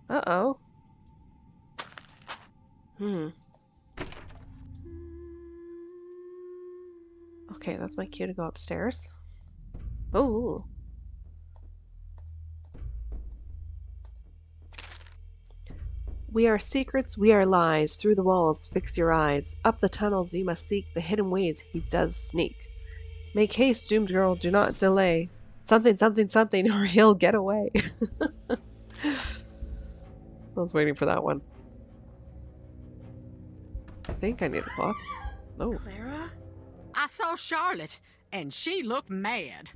Uh-oh. Okay, that's my cue to go upstairs. Oh. We are secrets, we are lies. Through the walls, fix your eyes. Up the tunnels you must seek the hidden ways he does sneak. Make haste, doomed girl, do not delay. Something, something, something, or he'll get away. I was waiting for that one. I think I need a cloth. Oh. Clara? I saw Charlotte, and she looked mad.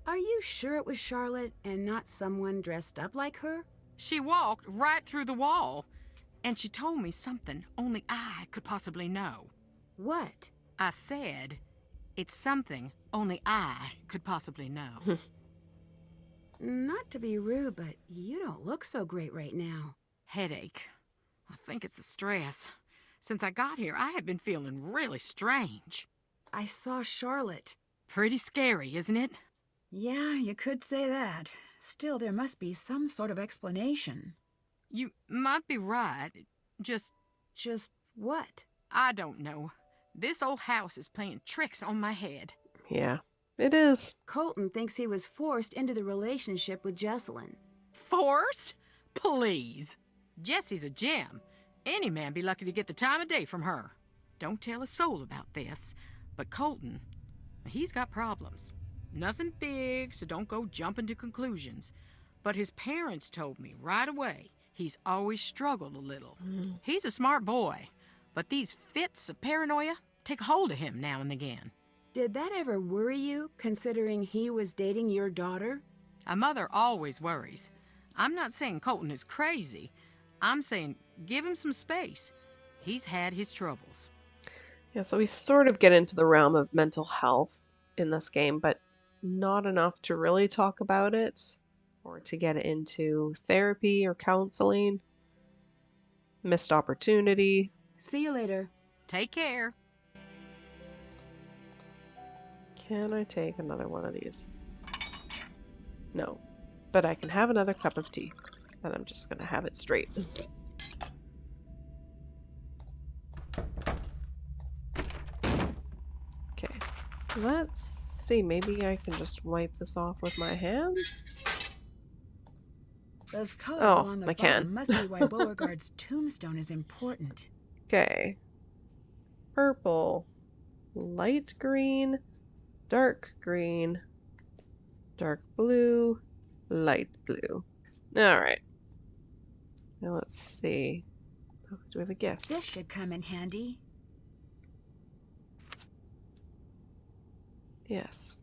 Are you sure it was Charlotte and not someone dressed up like her? She walked right through the wall, and she told me something only I could possibly know. What? I said, it's something only I could possibly know. Not to be rude, but you don't look so great right now. Headache. I think it's the stress. Since I got here, I have been feeling really strange. I saw Charlotte. Pretty scary, isn't it? Yeah, you could say that. Still, there must be some sort of explanation. You might be right. Just what? I don't know. This old house is playing tricks on my head. Yeah, it is. Colton thinks he was forced into the relationship with Jesselyn. Forced? Please. Jessie's a gem. Any man be lucky to get the time of day from her. Don't tell a soul about this, but Colton, he's got problems. Nothing big, so don't go jumping to conclusions. But his parents told me right away he's always struggled a little. He's a smart boy, but these fits of paranoia take hold of him now and again. Did that ever worry you, considering he was dating your daughter? A mother always worries. I'm not saying Colton is crazy. I'm saying give him some space. He's had his troubles. Yeah, so we sort of get into the realm of mental health in this game, but not enough to really talk about it or to get into therapy or counseling. Missed opportunity. See you later. Take care. Can I take another one of these? No, but I can have another cup of tea, and I'm just gonna have it straight. Okay, let's see, maybe I can just wipe this off with my hands? Those colors Oh, along the I bottom can. must be why Beauregard's tombstone is important. Okay. Purple, light green, dark green, dark blue, light blue. Alright. Now let's see. Oh, do we have a gift? This should come in handy. Yes.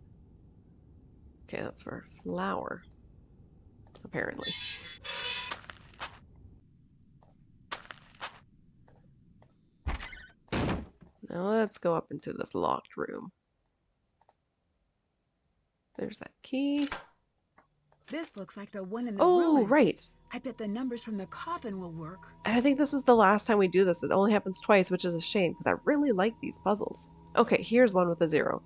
Okay, that's for a flower. Apparently. Now let's go up into this locked room. There's that key. This looks like the one in the Oh, ruins. right. I bet the numbers from the coffin will work. And I think this is the last time we do this. It only happens twice, which is a shame, because I really like these puzzles. Okay, here's one with a 0.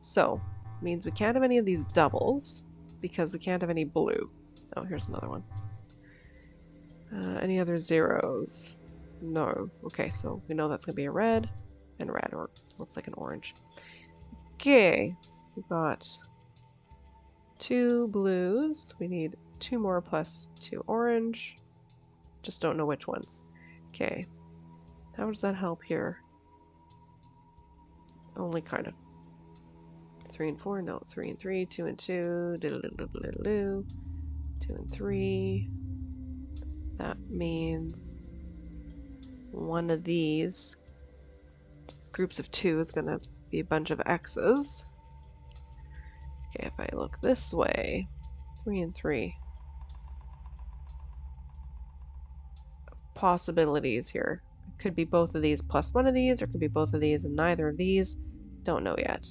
So, means we can't have any of these doubles, because we can't have any blue. Oh, here's another one. Any other zeros? No. Okay, so we know that's going to be a red, and red, or looks like an orange. Okay, we've got 2 blues. We need 2 more plus 2 orange. Just don't know which ones. Okay. How does that help here? Only kind of. 3 and 4, no. 3 and 3, 2 and 2, diddle-diddle-diddle-doo. 2 and 3. That means one of these groups of 2 is going to be a bunch of X's. Okay, if I look this way, 3 and 3. Possibilities here. It could be both of these plus one of these, or it could be both of these and neither of these. Don't know yet.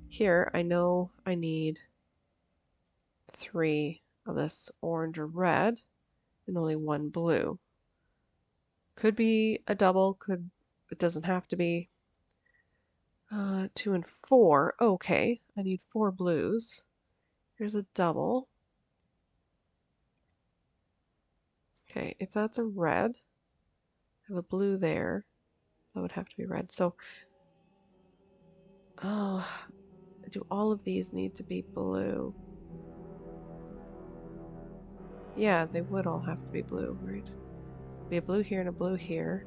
Here, I know I need 3 of this orange or red and only one blue. Could be a double, it doesn't have to be. 2 and 4. Okay, I need 4 blues. Here's a double. Okay, if that's a red, I have a blue there. That would have to be red. So, oh, do all of these need to be blue? Yeah, they would all have to be blue, right? Be a blue here and a blue here.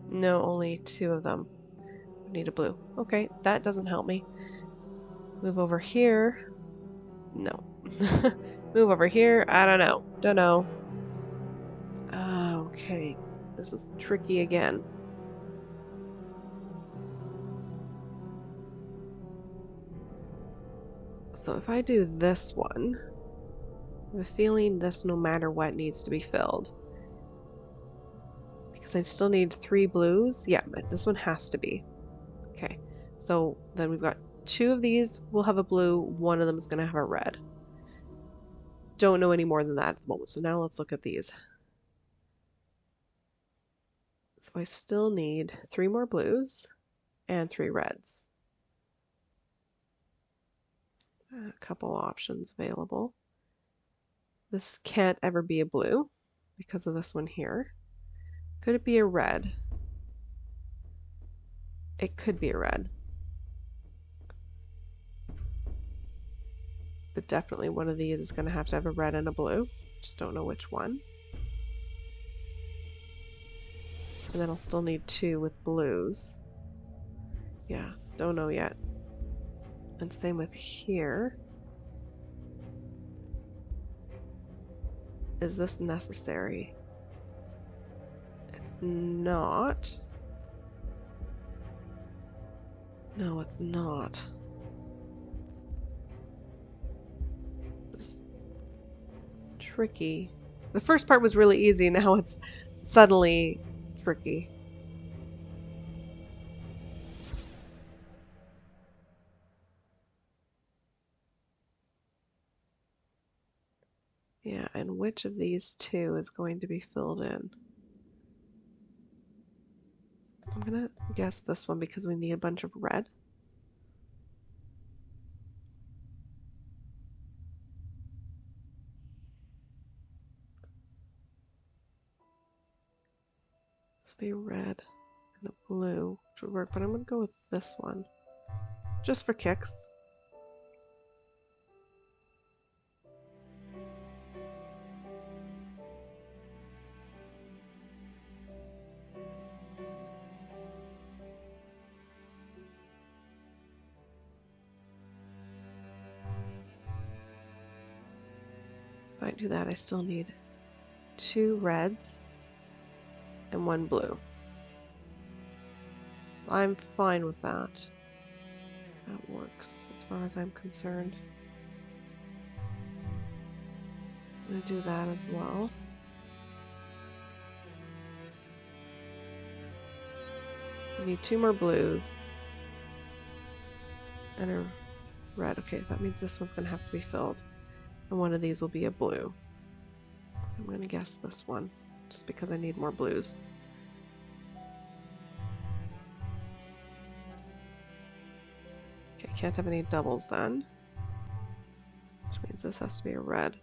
No, only 2 of them need a blue. Okay, that doesn't help me. Move over here. No. Move over here. I don't know. Don't know. Okay. This is tricky again. So if I do this one, I have a feeling this no matter what needs to be filled. Because I still need 3 blues. Yeah, but this one has to be. Okay. So then we've got 2 of these will have a blue. 1 of them is going to have a red. Don't know any more than that at the moment. So now let's look at these. So I still need 3 more blues and 3 reds. A couple options available. This can't ever be a blue because of this one here. Could it be a red? It could be a red. But definitely one of these is going to have a red and a blue. Just don't know which one. And then I'll still need 2 with blues. Yeah, don't know yet. And same with here. Is this necessary? It's not. No, it's not. This is tricky. The first part was really easy, now it's suddenly tricky. Yeah, and which of these 2 is going to be filled in? I'm gonna guess this one because we need a bunch of red. This would be red and a blue, which would work, but I'm gonna go with this one. Just for kicks. If I do that, I still need 2 reds and 1 blue. I'm fine with that. That works as far as I'm concerned. I'm going to do that as well. I need 2 more blues and a red. Okay, that means this one's going to have to be filled. And one of these will be a blue. I'm going to guess this one, just because I need more blues. Okay, can't have any doubles then. Which means this has to be a red.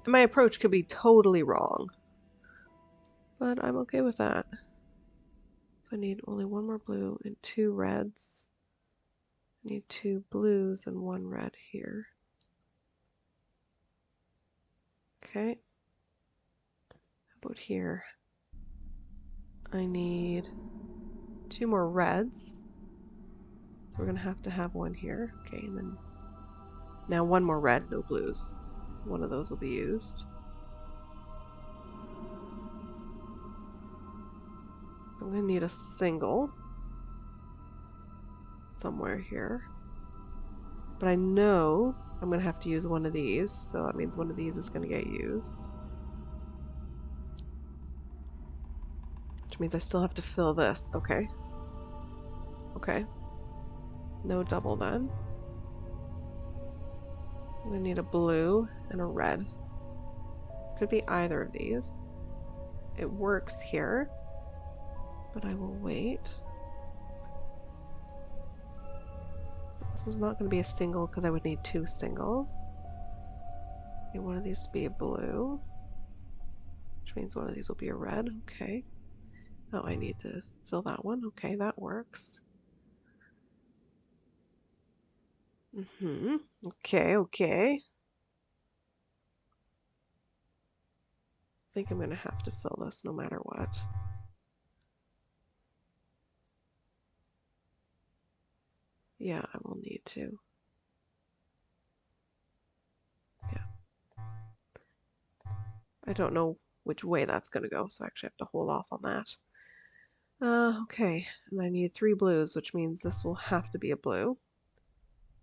And my approach could be totally wrong. But I'm okay with that. So I need only 1 more blue and 2 reds. I need 2 blues and 1 red here. Okay. How about here? I need 2 more reds. So we're going to have 1 here. Okay, and then now 1 more red, no blues. So one of those will be used. So I'm going to need a single somewhere here. But I know I'm going to have to use one of these, so that means one of these is going to get used. Which means I still have to fill this. Okay. Okay. No double then. We need a blue and a red. Could be either of these. It works here, but I will wait. This is not going to be a single because I would need 2 singles. I need one of these to be a blue, which means one of these will be a red. Okay. Oh, I need to fill that one. Okay, that works. Okay, okay. I think I'm going to have to fill this no matter what. Yeah, I will need to. Yeah. I don't know which way that's going to go, so I actually have to hold off on that. Okay, and I need 3 blues, which means this will have to be a blue.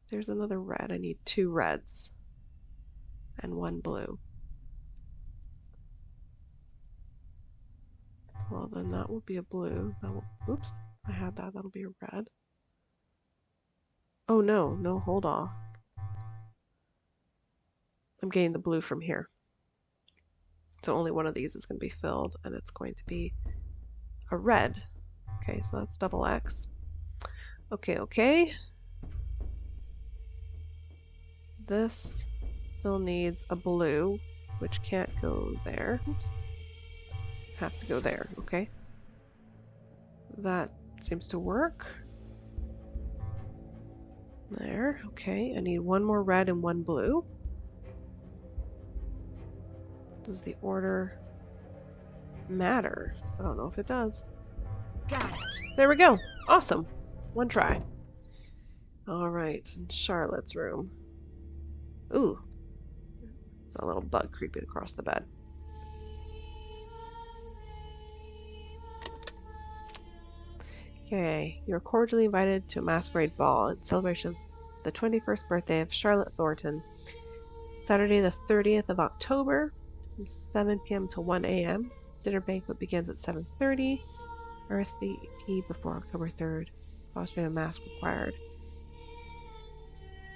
There's another red. I need 2 reds and 1 blue. Well, then that will be a blue. That will, oops, I had that. That'll be a red. Oh no, no, hold on. I'm getting the blue from here. So only one of these is going to be filled, and it's going to be a red. Okay, so that's double X. Okay, okay. This still needs a blue, which can't go there. Oops. Have to go there, okay. That seems to work. There, okay. I need 1 more red and 1 blue. Does the order matter? I don't know if it does. Got it. There we go. Awesome. 1 try. Alright, Charlotte's room. Ooh. There's a little bug creeping across the bed. Okay, you're cordially invited to a masquerade ball in celebration of the 21st birthday of Charlotte Thornton. Saturday the 30th of October from 7 p.m. to 1 a.m. Dinner banquet begins at 7:30. RSVP before October 3rd. Costume and mask required.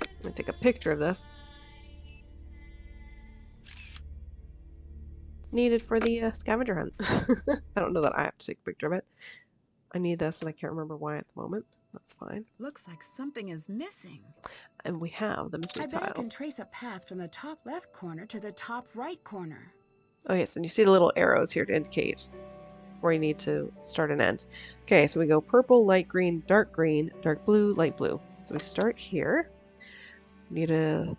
I'm going to take a picture of this. It's needed for the scavenger hunt. I don't know that I have to take a picture of it. I need this and I can't remember why at the moment. That's fine. Looks like something is missing. And we have the missing tiles. I bet I can trace a path from the top left corner to the top right corner. Oh yes, and you see the little arrows here to indicate where you need to start and end. Okay, so we go purple, light green, dark blue, light blue. So we start here. Need a...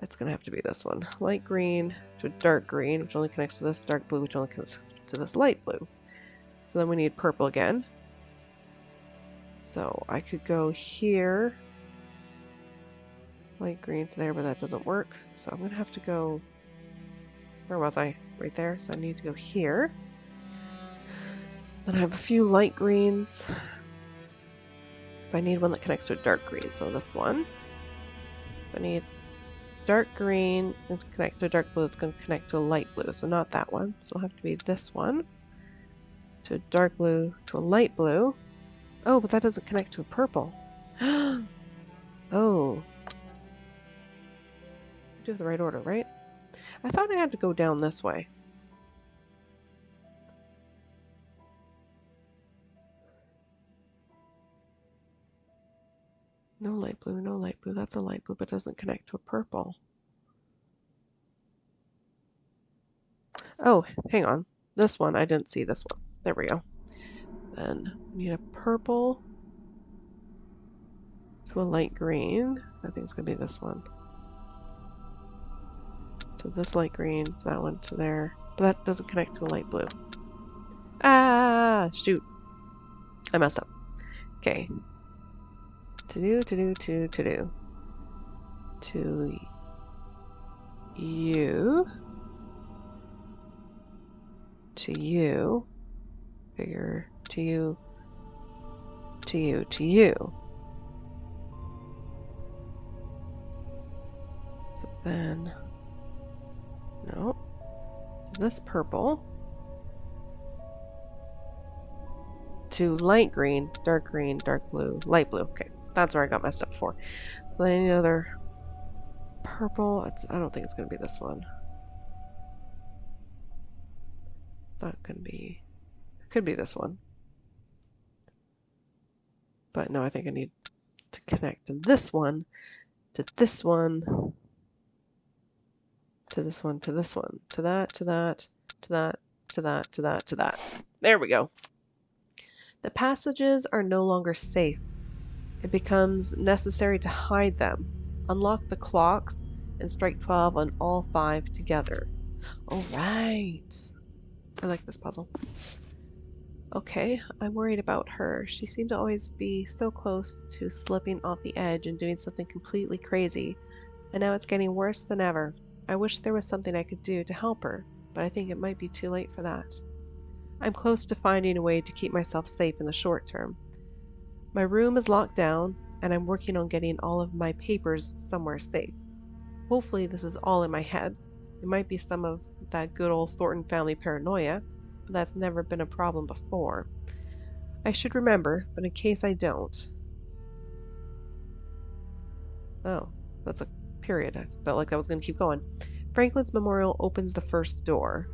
It's going to have to be this one. Light green to a dark green, which only connects to this dark blue, which only connects to this light blue. So then we need purple again. So I could go here. Light green to there, but that doesn't work. So I'm going to have to go... Where was I? Right there. So I need to go here. Then I have a few light greens. But I need one that connects to a dark green. So this one. I need dark green. It's going to connect to a dark blue. It's going to connect to a light blue. So not that one. So it'll have to be this one. To a dark blue. To a light blue. Oh, but that doesn't connect to a purple. Oh. Do the right order, right? I thought I had to go down this way. No light blue, no light blue. That's a light blue, but doesn't connect to a purple. Oh, hang on. This one, I didn't see this one. There we go. Then we need a purple to a light green. I think it's going to be this one. So this light green, that one to there. But that doesn't connect to a light blue. Ah, shoot. I messed up. Okay. To you. To you. Figure to you. So then... No. This purple. To light green, dark blue, light blue. Okay, that's where I got messed up before. So then I need another purple. I don't think it's going to be this one. It's not going to be... It could be this one. But no, I think I need to connect to this one, to this one, to this one, to this one, to that, to that, to that, to that, to that, to that. There we go. The passages are no longer safe. It becomes necessary to hide them. Unlock the clocks and strike 12 on all 5 together. All right. I like this puzzle. Okay, I'm worried about her. She seemed to always be so close to slipping off the edge and doing something completely crazy. And now it's getting worse than ever. I wish there was something I could do to help her, but I think it might be too late for that. I'm close to finding a way to keep myself safe in the short term. My room is locked down, and I'm working on getting all of my papers somewhere safe. Hopefully this is all in my head. It might be some of that good old Thornton family paranoia, but that's never been a problem before. I should remember, but in case I don't... Oh, that's a period. I felt like that was going to keep going. Franklin's memorial opens the first door.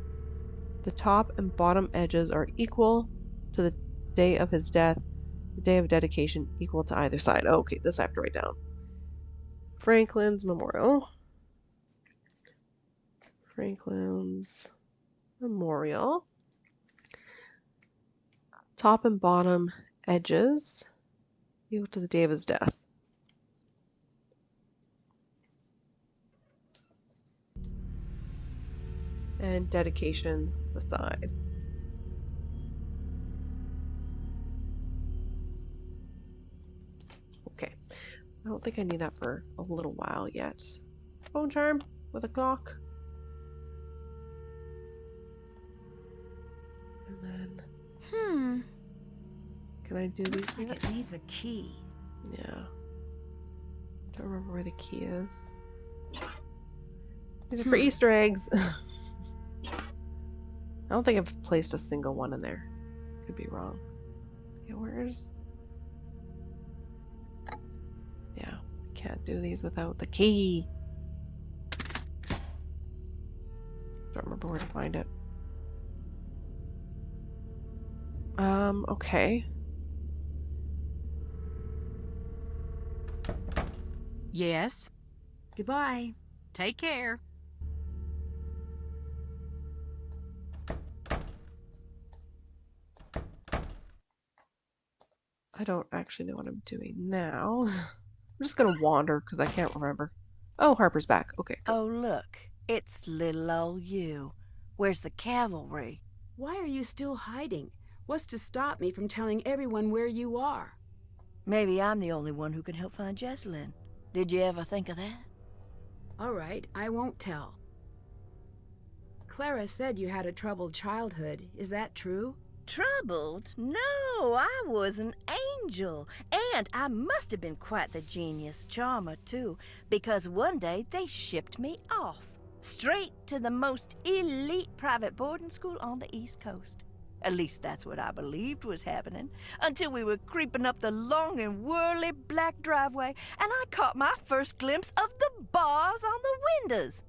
The top and bottom edges are equal to the day of his death. The day of dedication equal to either side. Oh, okay, this I have to write down. Franklin's memorial. Franklin's memorial. Top and bottom edges equal to the day of his death. And dedication the side. Okay. I don't think I need that for a little while yet. Phone charm with a clock. And then... Can I do these Looks like it needs a key. Yeah. Don't remember where the key is. These are for Easter eggs. I don't think I've placed a single one in there. Could be wrong. Yeah, where's... Yeah, can't do these without the key. Don't remember where to find it. Okay. Yes? Goodbye. Take care. I don't actually know what I'm doing now. I'm just gonna wander because I can't remember. Oh, Harper's back. Okay. Good. Oh, look. It's little old you. Where's the cavalry? Why are you still hiding? What's to stop me from telling everyone where you are? Maybe I'm the only one who can help find Jessalyn. Did you ever think of that? All right, I won't tell. Clara said you had a troubled childhood. Is that true? Troubled? No, I was an angel. And I must have been quite the genius charmer, too, because one day they shipped me off, straight to the most elite private boarding school on the East Coast. At least that's what I believed was happening, until we were creeping up the long and whirly black driveway, and I caught my first glimpse of the bars on the windows.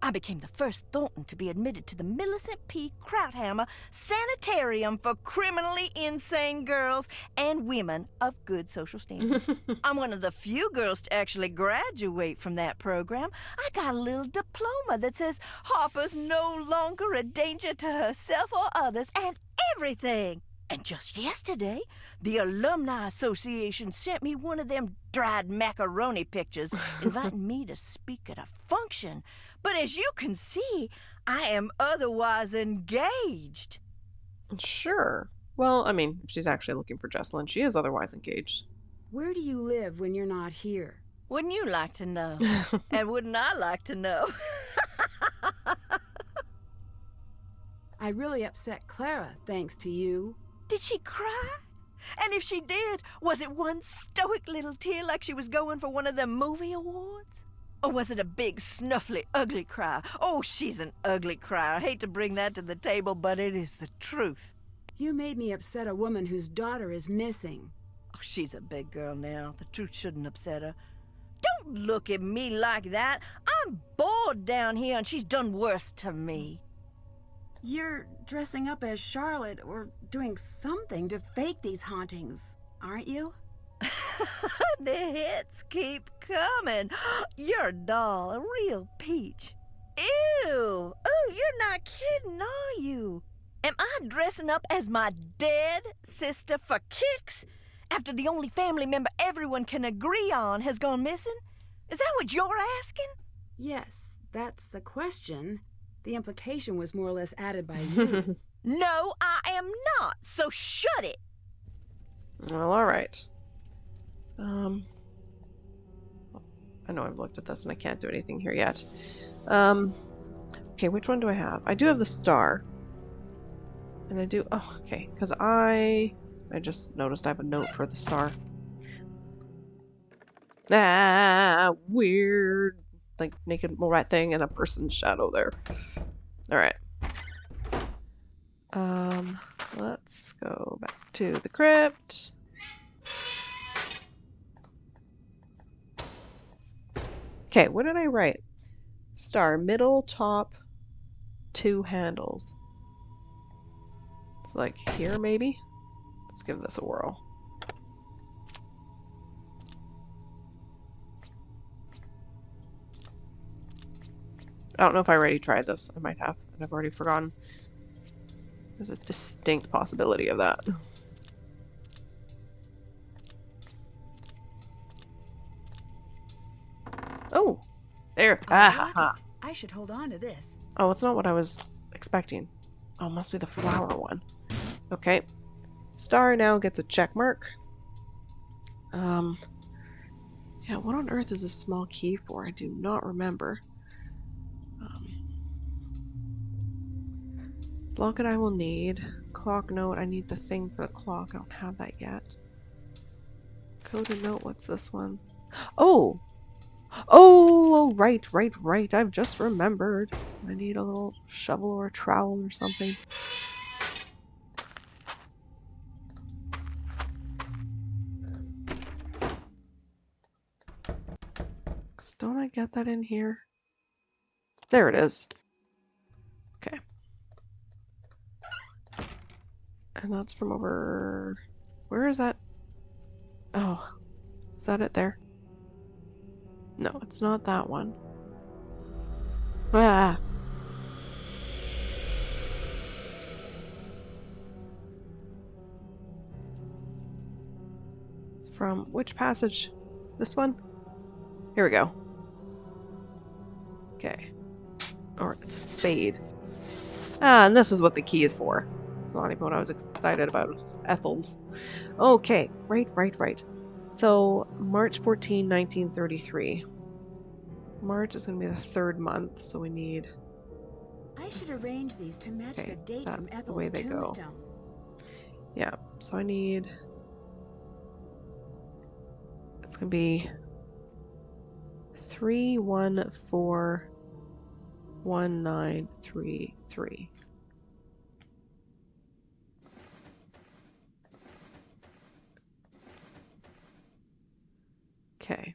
I became the first Thornton to be admitted to the Millicent P. Krauthammer Sanitarium for criminally insane girls and women of good social standing. I'm one of the few girls to actually graduate from that program. I got a little diploma that says Harper's no longer a danger to herself or others and everything. And just yesterday, the Alumni Association sent me one of them dried macaroni pictures inviting me to speak at a function. But as you can see, I am otherwise engaged. Sure. Well, I mean, if she's actually looking for Jessalyn, she is otherwise engaged. Where do you live when you're not here? Wouldn't you like to know? And wouldn't I like to know? I really upset Clara, thanks to you. Did she cry? And if she did, was it one stoic little tear like she was going for one of them movie awards? Or was it a big, snuffly, ugly cry? Oh, she's an ugly crier. I hate to bring that to the table, but it is the truth. You made me upset a woman whose daughter is missing. Oh, she's a big girl now. The truth shouldn't upset her. Don't Don't look at me like that. I'm bored down here and she's done worse to me. You're dressing up as Charlotte or doing something to fake these hauntings, aren't you? The hits keep coming. You're a doll, a real peach. Ew! Oh, you're not kidding, are you? Am I dressing up as my dead sister for kicks? After the only family member everyone can agree on has gone missing? Is that what you're asking? Yes, that's the question. The implication was more or less added by you. No, I am not, so shut it! Well, alright. I know I've looked at this and I can't do anything here yet. Okay, which one do I have? I do have the star. And I do... Oh, okay, because I just noticed I have a note for the star. Ah, weird. Like, naked mole rat thing and a person's shadow there. Alright. Let's go back to the crypt. Okay, what did I write? Star, middle, top, 2 handles. It's like here, maybe? Let's give this a whirl. I don't know if I already tried this. I might have, and I've already forgotten. There's a distinct possibility of that. Oh! There! Ah! I should hold on to this. Oh, it's not what I was expecting. Oh, it must be the flower one. Okay. Star now gets a check mark. Yeah, what on earth is this small key for? I do not remember. Locket I will need. Clock note, I need the thing for the clock. I don't have that yet. Coded note, what's this one? Oh! Oh, right. I've just remembered. I need a little shovel or a trowel or something. Don't I get that in here? There it is. Okay. And that's from over... Where is that? Oh. Is that it there? No, it's not that one. Ah! It's from which passage? This one? Here we go. Okay. Or it's a spade. Ah, and this is what the key is for. It's not even what I was excited about. It was Ethel's. Okay, right. So, March 14, 1933. March is going to be the 3rd month, so we need... I should arrange these to match the date from that's the way Ethel's they go. tombstone. Yeah, so I need... It's going to be 3141933. Okay.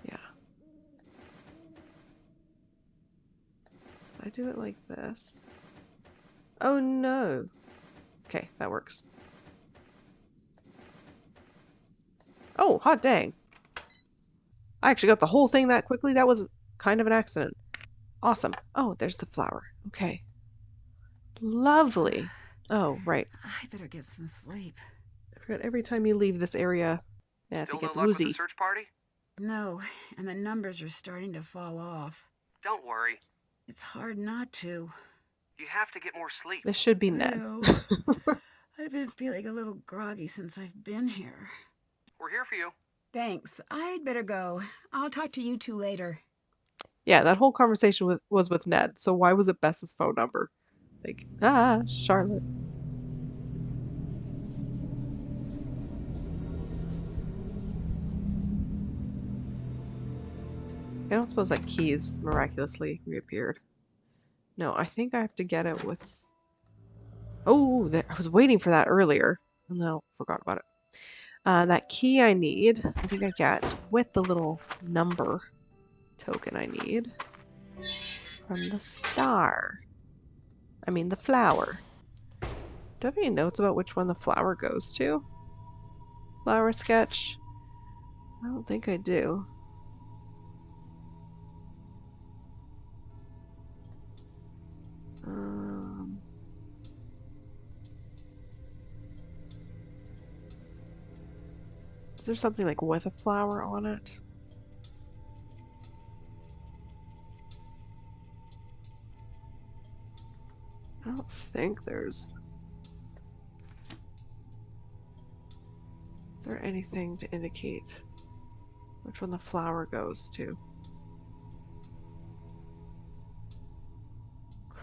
Yeah. So I do it like this. Oh no! Okay, that works. Oh, hot dang. I actually got the whole thing that quickly. That was kind of an accident. Awesome. Oh, there's the flower. Okay. Lovely. Oh, right. I better get some sleep. I forget every time you leave this area, Nancy Still gets no luck with woozy. the search party? No, and the numbers are starting to fall off. Don't worry. It's hard not to. You have to get more sleep. This should be Ned. No. I've been feeling a little groggy since I've been here. We're here for you. Thanks. I'd better go. I'll talk to you two later. Yeah, that whole conversation was with Ned, so why was it Bess's phone number? Like, Charlotte. I don't suppose that keys miraculously reappeared. No, I think I have to get it with... Oh, I was waiting for that earlier, and then I forgot about it. That key I need, I think I get with the little number token I need from the star. I mean the flower. Do I have any notes about which one the flower goes to? Flower sketch? I don't think I do. Is there something like with a flower on it? I don't think there's... Is there anything to indicate which one the flower goes to?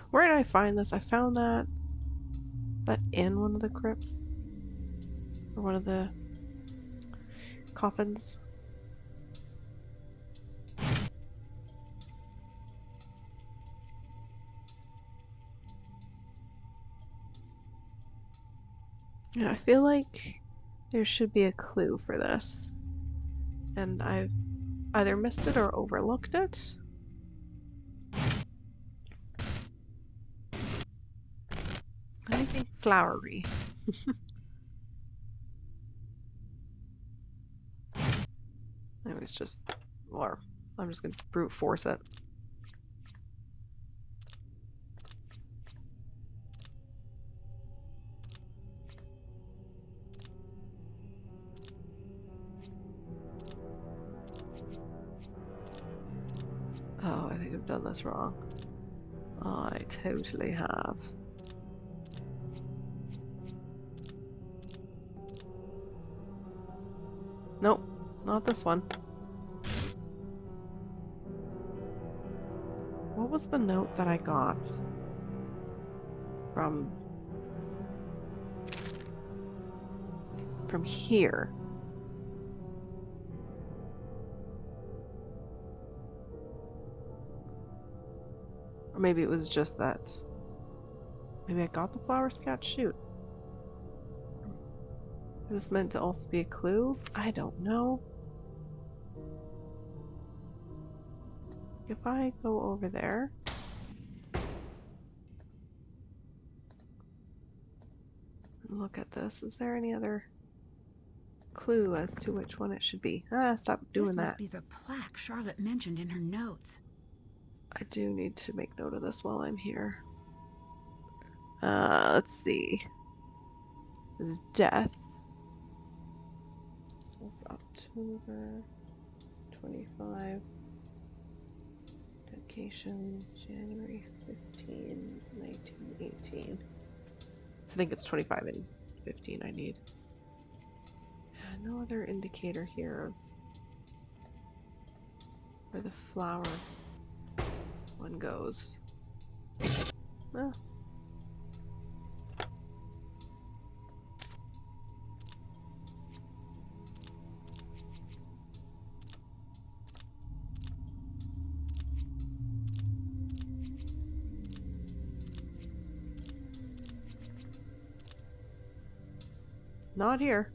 Where did I find this? I found that... in one of the crypts? Or one of the coffins? Yeah, I feel like there should be a clue for this. And I've either missed it or overlooked it. Anything flowery. It was just, or I'm just gonna brute force it. Oh, I think I've done this wrong. I totally have. Nope, not this one. What was the note that I got from here? Or maybe it was just that. Maybe I got the flower sketch? Shoot. Is this meant to also be a clue? I don't know. If I go over there... and look at this, is there any other clue as to which one it should be? Ah, stop doing that. This must be the plaque Charlotte mentioned in her notes. I do need to make note of this while I'm here. Let's see. This is death. It's October 25. Dedication January 15, 1918. So I think it's 25 and 15 I need. No other indicator here of where the flower one goes. Oh. Not here.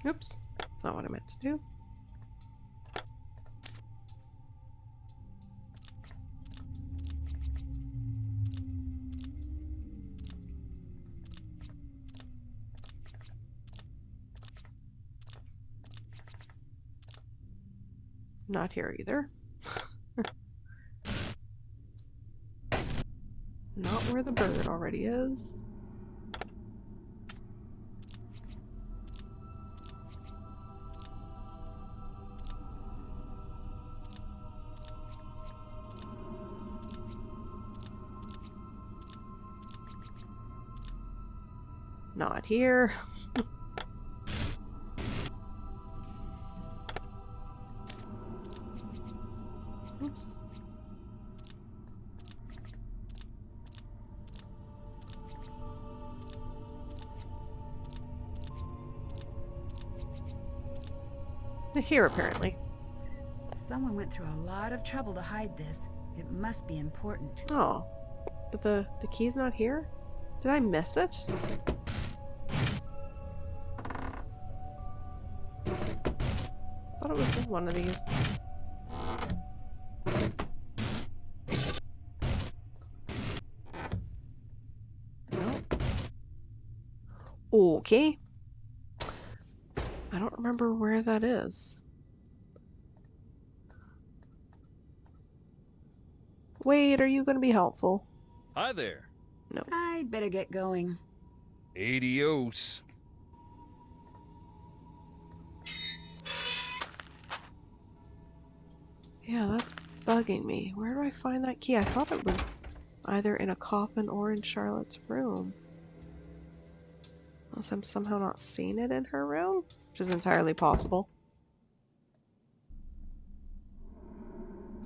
Oops, that's not what I meant to do. Not here either. Not where the bird already is. Not here. Oops. Here, apparently. Someone went through a lot of trouble to hide this. It must be important. Oh, but the key's not here? Did I miss it? I thought it was in one of these. Nope. Okay. I don't remember where that is. Wade, are you going to be helpful? Hi there. No. I'd better get going. Adios. Yeah, that's bugging me. Where do I find that key? I thought it was either in a coffin or in Charlotte's room. Unless I'm somehow not seeing it in her room, which is entirely possible.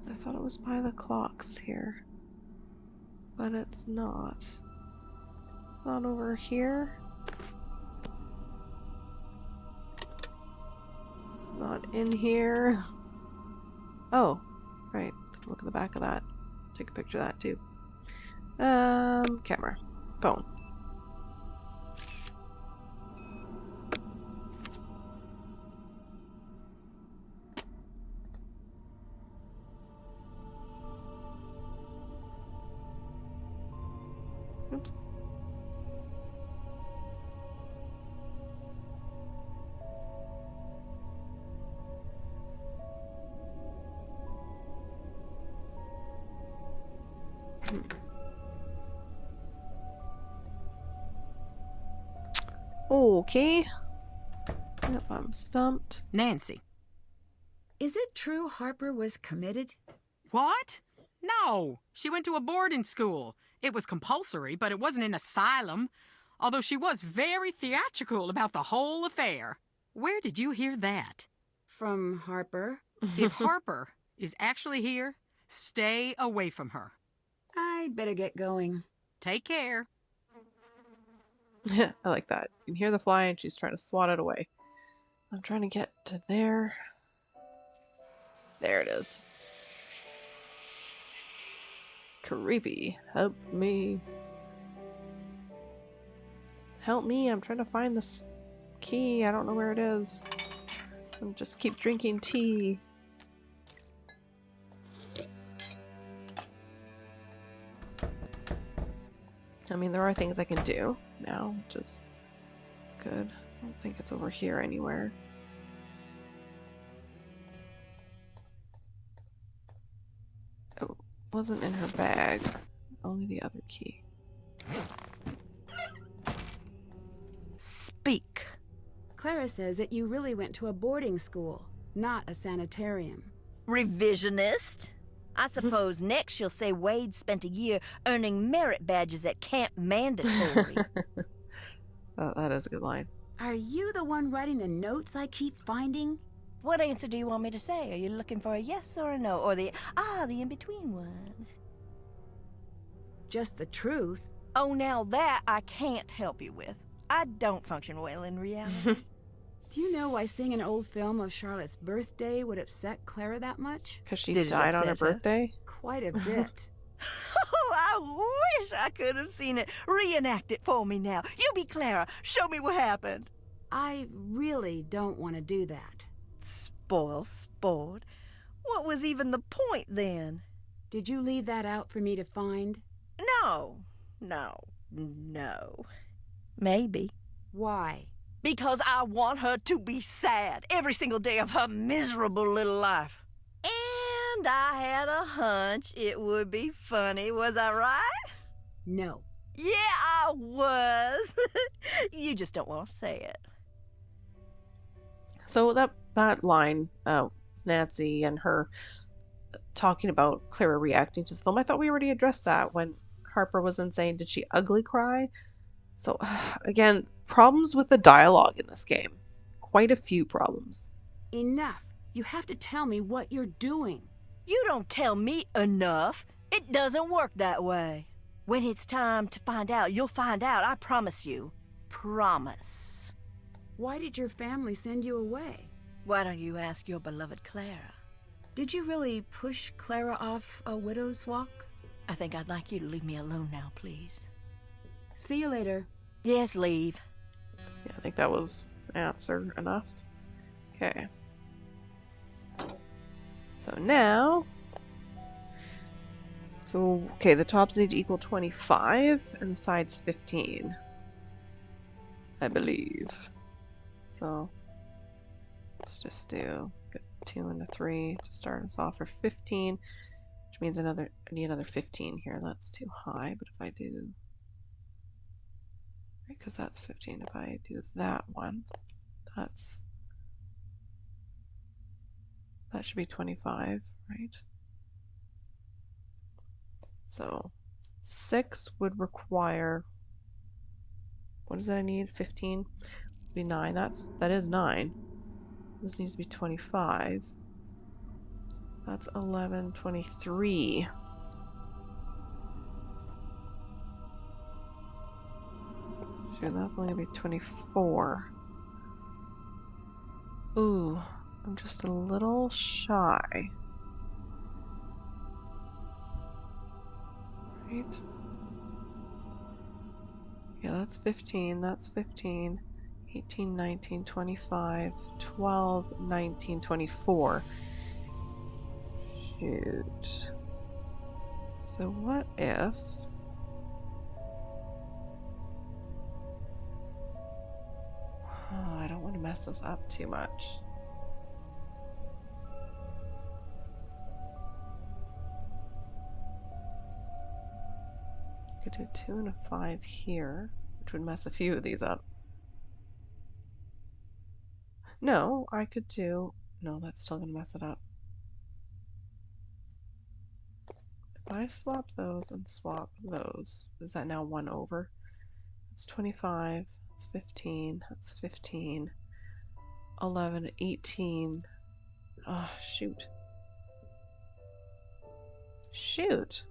I thought it was by the clocks here. But it's not. It's not over here. It's not in here. Oh, right. Look at the back of that. Take a picture of that too. Camera. Phone. Oops. Okay. Yep, I'm stumped. Nancy. Is it true Harper was committed? What? No. She went to a boarding school. It was compulsory, but it wasn't an asylum. Although she was very theatrical about the whole affair. Where did you hear that? From Harper. If Harper is actually here, stay away from her. I'd better get going. Take care. I like that. You can hear the fly and she's trying to swat it away. I'm trying to get to there. There it is. Creepy. Help me. Help me, I'm trying to find this key. I don't know where it is. I'm just keep drinking tea. I mean, there are things I can do now, which is good. I don't think it's over here anywhere. Oh, wasn't in her bag. Only the other key. Speak. Clara says that you really went to a boarding school, not a sanitarium. Revisionist? I suppose next she'll say Wade spent a year earning merit badges at Camp Mandatory. That is a good line. Are you the one writing the notes I keep finding? What answer do you want me to say? Are you looking for a yes or a no? Or the in-between one? Just the truth. Oh, now that I can't help you with. I don't function well in reality. Do you know why seeing an old film of Charlotte's birthday would upset Clara that much? Because she Did it died on her upset her? birthday? Quite a bit. Oh, I wish I could have seen it. Reenact it for me now. You be Clara. Show me what happened. I really don't want to do that. Spoil sport. What was even the point then? Did you leave that out for me to find? No. Maybe. Why? Because I want her to be sad every single day of her miserable little life. And I had a hunch it would be funny, was I right? No. Yeah, I was. You just don't want to say it. So that line, Nancy and her talking about Clara reacting to the film, I thought we already addressed that when Harper was saying, did she ugly cry? So, again, problems with the dialogue in this game. Quite a few problems. Enough. You have to tell me what you're doing. You don't tell me enough. It doesn't work that way. When it's time to find out, you'll find out, I promise you. Promise. Why did your family send you away? Why don't you ask your beloved Clara? Did you really push Clara off a widow's walk? I think I'd like you to leave me alone now, please. See you later. Yes, leave. Yeah, I think that was answer enough. Okay. So now... So, okay, the tops need to equal 25, and the sides 15. I believe. So, let's just do get 2 and a 3 to start us off for 15, which means I need another 15 here. That's too high, but if I do... Because that's 15. If I do that one, that should be 25, right? So 6 would require, what does that I need? 15 would be 9. That is 9. This needs to be 25. That's 11, 23. Shoot, that's only gonna be 24. Ooh, I'm just a little shy. Right? Yeah, that's 15, that's 15. 18, 19, 25, 12, 19, 24. Shoot. So what if... Oh, I don't want to mess this up too much. I could do 2 and a 5 here, which would mess a few of these up. No, I could do... No, that's still going to mess it up. If I swap those and swap those, is that now 1 over? That's 25, that's 15, that's 15, 11, 18. Oh, shoot. Shoot!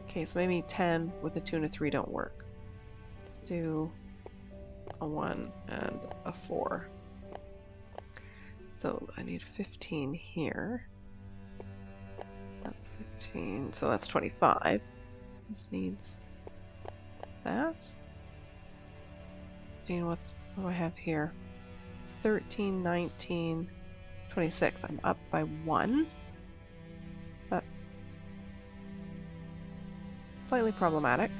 Okay, so maybe 10 with a 2 and a 3 don't work. Let's do a 1 and a 4. So I need 15 here. That's 15, so that's 25. This needs that. What do I have here? 13, 19, 26. I'm up by 1. That's slightly problematic.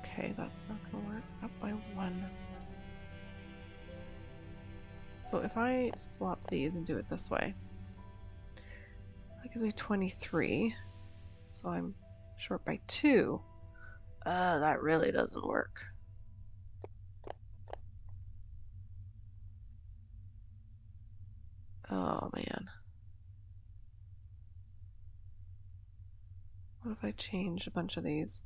Okay, that's not gonna work. Up by 1. So if I swap these and do it this way, that gives me 23. So I'm short by 2. That really doesn't work. Oh man. What if I change a bunch of these?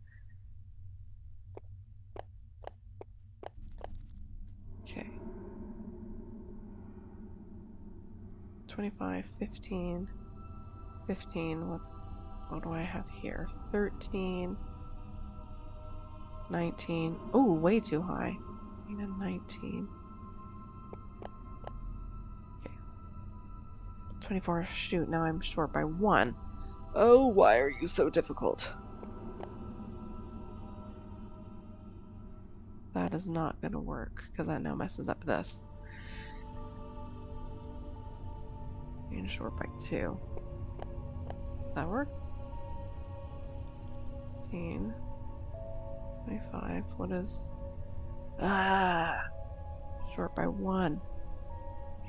Okay. 25, 15, 15. What do I have here? 13, 19. Oh, way too high. 18 and 19. Okay. 24. Shoot, now I'm short by 1. Oh, why are you so difficult? That is not going to work, because that now messes up this. Being short by 2. Does that work? 18, 25. What is... Ah! Short by 1.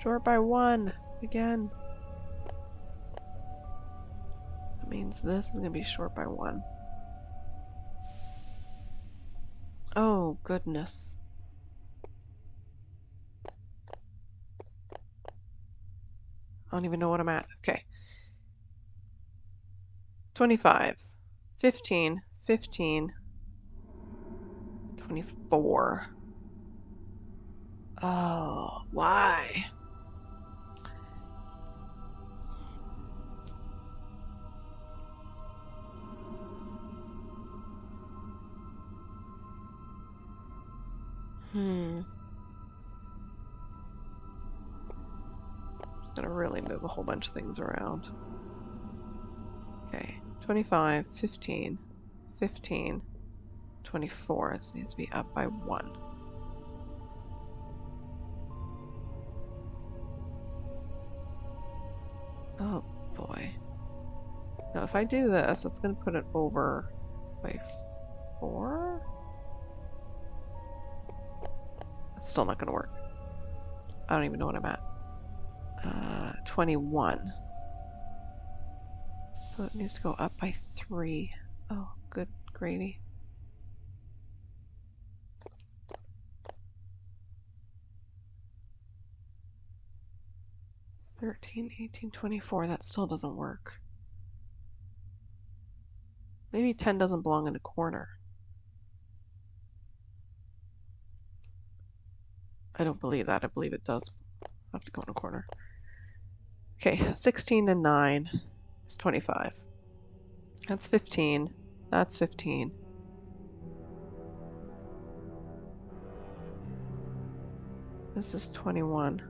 Short by 1! Again. That means this is going to be short by 1. Oh, goodness. I don't even know what I'm at. Okay. 25, 15, 15, 24. Oh, why? Just gonna really move a whole bunch of things around. Okay, 25, 15, 15, 24. This needs to be up by 1. Oh boy. Now if I do this, it's going to put it over by 4? It's still not going to work. I don't even know what I'm at. 21. So it needs to go up by 3. Oh, good gravy. $13, $18, $24. That still doesn't work. Maybe 10 doesn't belong in a corner. I don't believe that. I believe it does have to go in a corner. Okay, 16 and 9 is 25. That's 15. That's 15. This is 21.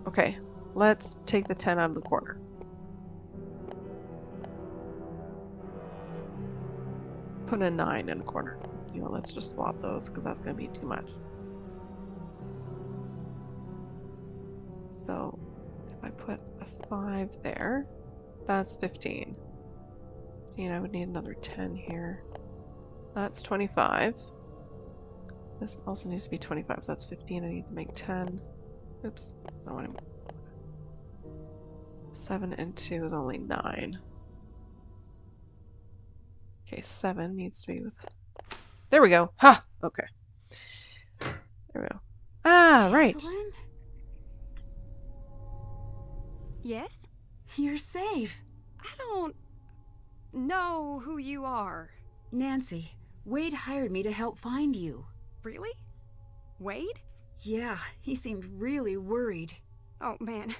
Okay, let's take the 10 out of the corner. Put a 9 in the corner. You know, let's just swap those because that's going to be too much. So, if I put a 5 there, that's 15. I would need another 10 here. That's 25. This also needs to be 25, so that's 15. I need to make 10. Oops. I want to... 7 and 2 is only 9. Okay, 7 needs to be with... There we go! Ha! Okay. There we go. Ah, right! Jessalyn? Yes? You're safe. I don't know who you are. Nancy, Wade hired me to help find you. Really? Wade? Yeah, he seemed really worried. Oh, man.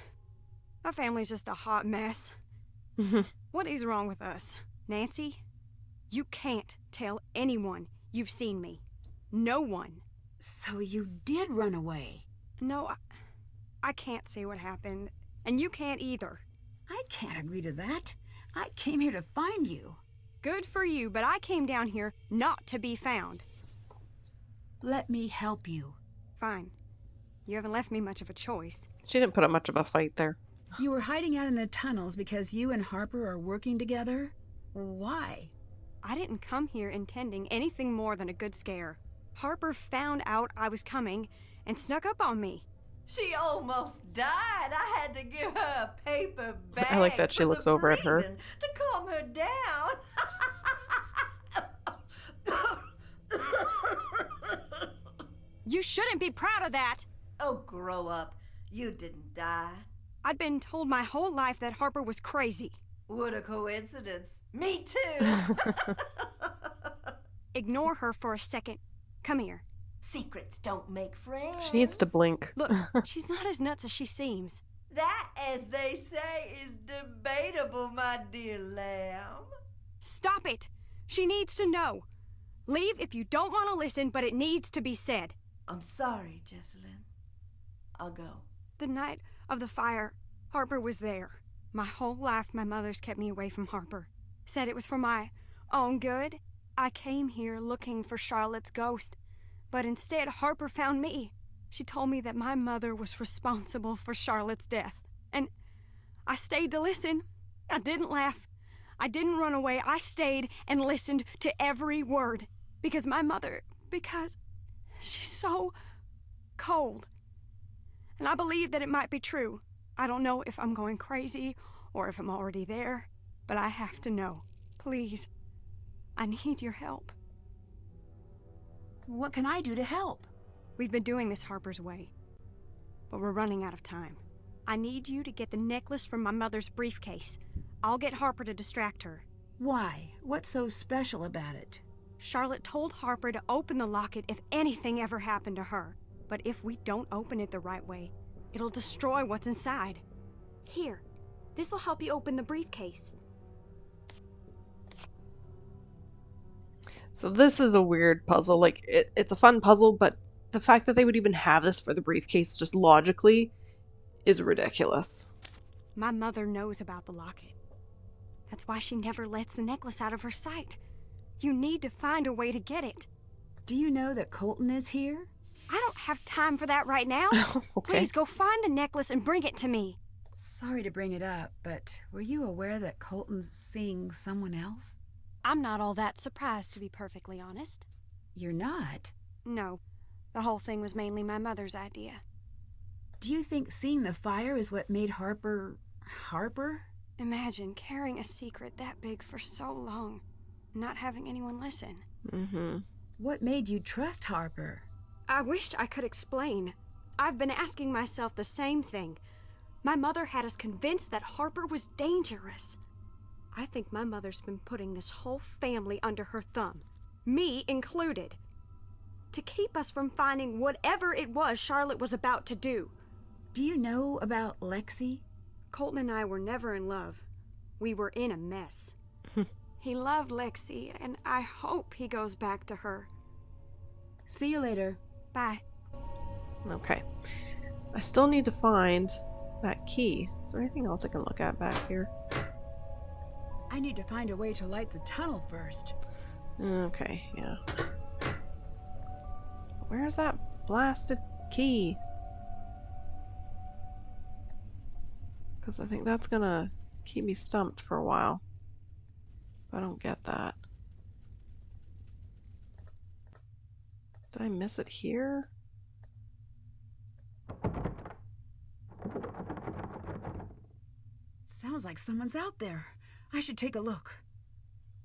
Our family's just a hot mess. What is wrong with us? Nancy, you can't tell anyone you've seen me. No one. So you did run away? No, I can't say what happened, and you can't either. I can't agree to that. I came here to find you. Good for you, but I came down here not to be found. Let me help you. Fine. You haven't left me much of a choice. She didn't put up much of a fight there. You were hiding out in the tunnels because you and Harper are working together? Why? I didn't come here intending anything more than a good scare. Harper found out I was coming and snuck up on me. She almost died. I had to give her a paper bag. I like that she looks over at her. To calm her down. You shouldn't be proud of that. Oh, grow up. You didn't die. I'd been told my whole life that Harper was crazy. What a coincidence. Me too. Ignore her for a second. Come here. Secrets don't make friends. She needs to blink. Look, she's not as nuts as she seems. That, as they say, is debatable, my dear lamb. Stop it. She needs to know. Leave if you don't want to listen, but it needs to be said. I'm sorry, Jessalyn. I'll go. The night of the fire, Harper was there. My whole life, my mother's kept me away from Harper. Said it was for my own good. I came here looking for Charlotte's ghost, but instead Harper found me. She told me that my mother was responsible for Charlotte's death, and I stayed to listen. I didn't laugh. I didn't run away. I stayed and listened to every word, because she's so cold. And I believe that it might be true. I don't know if I'm going crazy or if I'm already there, but I have to know. Please, I need your help. What can I do to help? We've been doing this Harper's way, but we're running out of time. I need you to get the necklace from my mother's briefcase. I'll get Harper to distract her. Why? What's so special about it? Charlotte told Harper to open the locket if anything ever happened to her. But if we don't open it the right way, it'll destroy what's inside. Here, This will help you open the briefcase. So this is a weird puzzle. Like, it's a fun puzzle, but the fact that they would even have this for the briefcase just logically is ridiculous. My mother knows about the locket. That's why she never lets the necklace out of her sight. You need to find a way to get it. Do you know that Colton is here? I don't have time for that right now. Okay. Please go find the necklace and bring it to me. Sorry to bring it up, but were you aware that Colton's seeing someone else? I'm not all that surprised, to be perfectly honest. You're not? No. The whole thing was mainly my mother's idea. Do you think seeing the fire is what made Harper... Imagine carrying a secret that big for so long, not having anyone listen. Mm-hmm. What made you trust Harper? I wished I could explain. I've been asking myself the same thing. My mother had us convinced that Harper was dangerous. I think my mother's been putting this whole family under her thumb, me included, to keep us from finding whatever it was Charlotte was about to do. Do you know about Lexi? Colton and I were never in love. We were in a mess. He loved Lexi, and I hope he goes back to her. See you later. Bye. Okay. I still need to find that key. Is there anything else I can look at back here? I need to find a way to light the tunnel first. Okay, yeah. Where's that blasted key? Because I think that's gonna keep me stumped for a while. I don't get that. Did I miss it here? Sounds like someone's out there. I should take a look.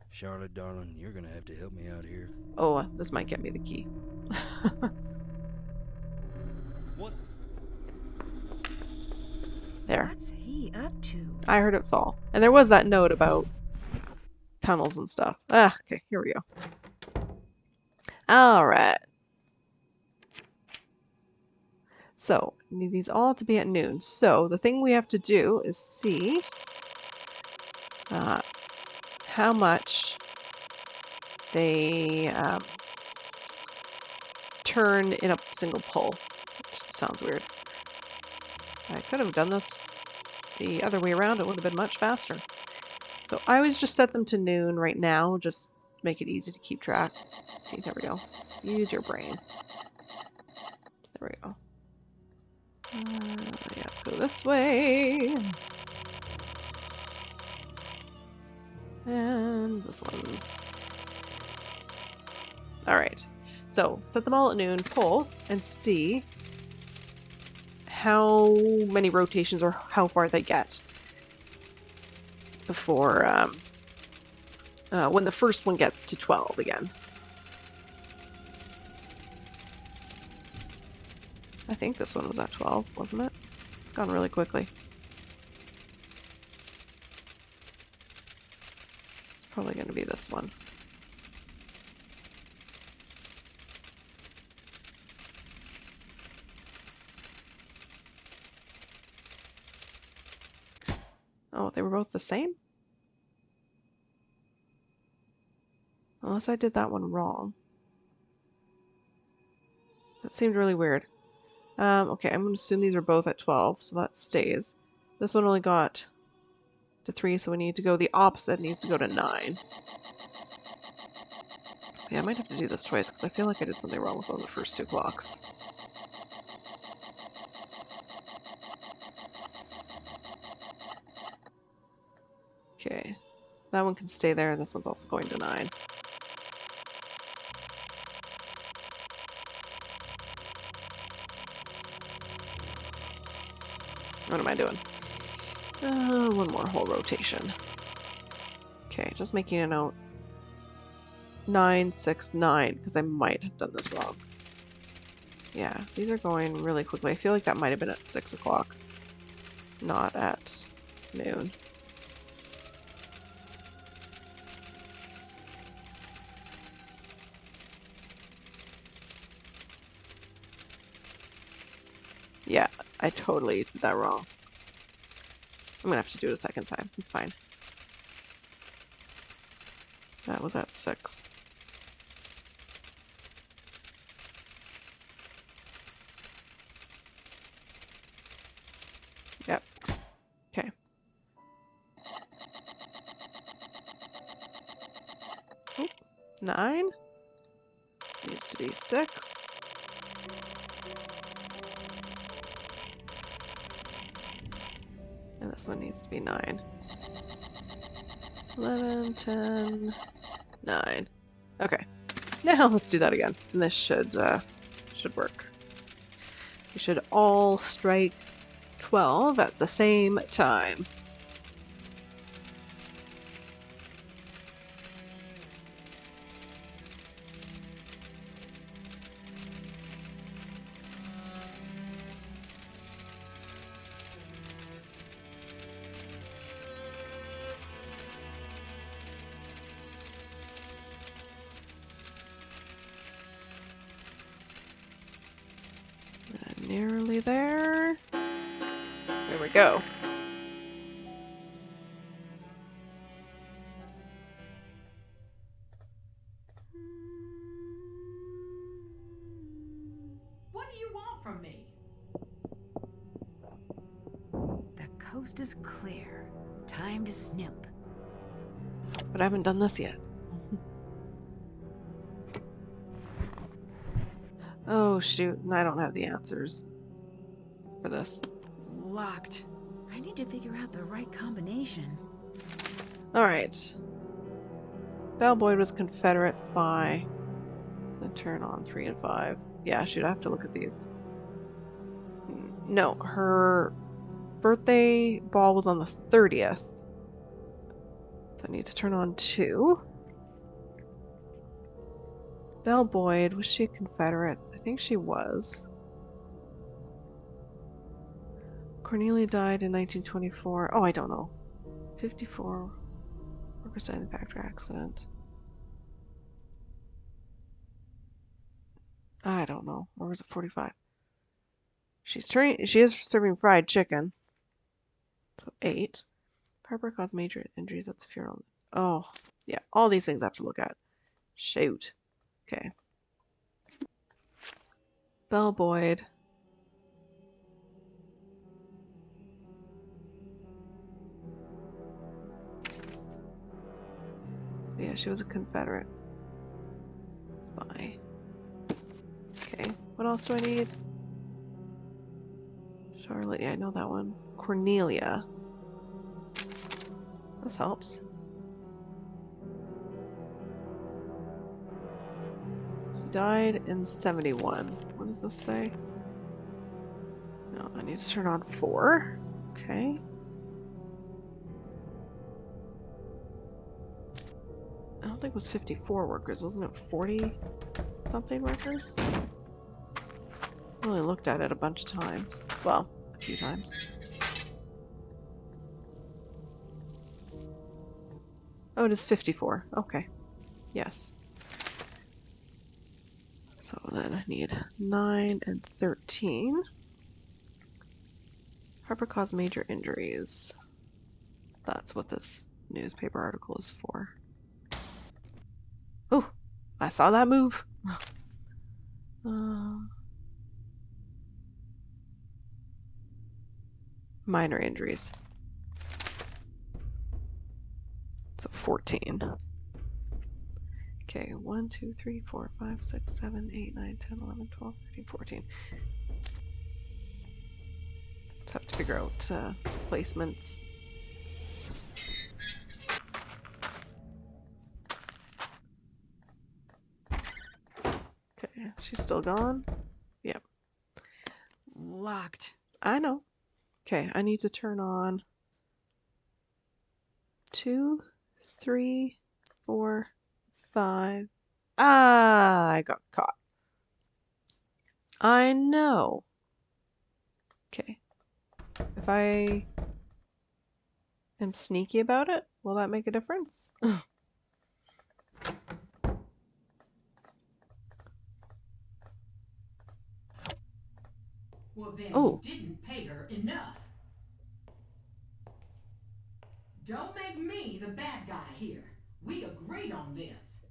Charlotte, darling, you're gonna have to help me out here. Oh, this might get me the key. What? There. What's he up to? I heard it fall. And there was that note about tunnels and stuff. Ah, okay, here we go. Alright. So, need these all to be at noon. So, the thing we have to do is see how much they turn in a single pull. Which sounds weird. I could have done this the other way around. It would have been much faster. So I always just set them to noon right now. Just make it easy to keep track. See, there we go. Use your brain. There we go. Yeah, go this way. And this one. Alright. So, set them all at noon, pull, and see how many rotations or how far they get before when the first one gets to 12 again. I think this one was at 12, wasn't it? It's gone really quickly. It's probably going to be this one. Oh, they were both the same? Unless I did that one wrong. That seemed really weird. Okay, I'm going to assume these are both at 12, so that stays. This one only got to 3, so we need to go the opposite. It needs to go to 9. Yeah, I might have to do this twice, because I feel like I did something wrong with one of the first 2 clocks. Okay, that one can stay there, and this one's also going to 9. What am I doing? One more whole rotation. Okay, just making a note. 9, 6, 9, because I might have done this wrong. Yeah, these are going really quickly. I feel like that might have been at 6 o'clock, not at noon. Yeah, I totally did that wrong. I'm gonna have to do it a second time. It's fine. That was at 6. Yep. Okay. Oh, 9. This needs to be 6. And this one needs to be 9. 11, 10, 9. Okay. Now let's do that again. And this should work. We should all strike 12 at the same time. Nearly there. There we go. What do you want from me? The coast is clear. Time to snoop. But I haven't done this yet. Oh shoot, and I don't have the answers for this. Locked. I need to figure out the right combination. Alright. Belle Boyd was Confederate spy. Then turn on 3 and 5. Yeah, shoot, I have to look at these. No, her birthday ball was on the 30th. So I need to turn on 2. Belle Boyd, was she a Confederate? I think she was. Cornelia died in 1924. Oh, I don't know. 54 workers died in the factory accident. I don't know. Or was it 45? She is serving fried chicken. So 8. Harper caused major injuries at the funeral. Oh, yeah. All these things I have to look at. Shoot. Okay. Belle Boyd. Yeah, she was a Confederate spy. Okay, what else do I need? Charlotte, yeah, I know that one. Cornelia. This helps. She died in 71. What does this say? No, I need to turn on 4. Okay. I don't think it was 54 workers. Wasn't it 40 something workers? I only looked at it a bunch of times. Well, a few times. Oh, it is 54. Okay. Yes. So then I need 9 and 13. Harper caused major injuries. That's what this newspaper article is for. Oh, I saw that move. Minor injuries. So 14. Okay, 1, 2, 3, 4, 5, 6, 7, 8, 9, 10, 11, 12, 13, 14. Just have to figure out placements. Okay, she's still gone? Yep. Locked. I know. Okay, I need to turn on 2, 3, 4, 5. Ah, I got caught. I know. Okay. If I am sneaky about it, will that make a difference? Well, then Oh. you didn't pay her enough. Don't make me the bad guy here. We agreed on this.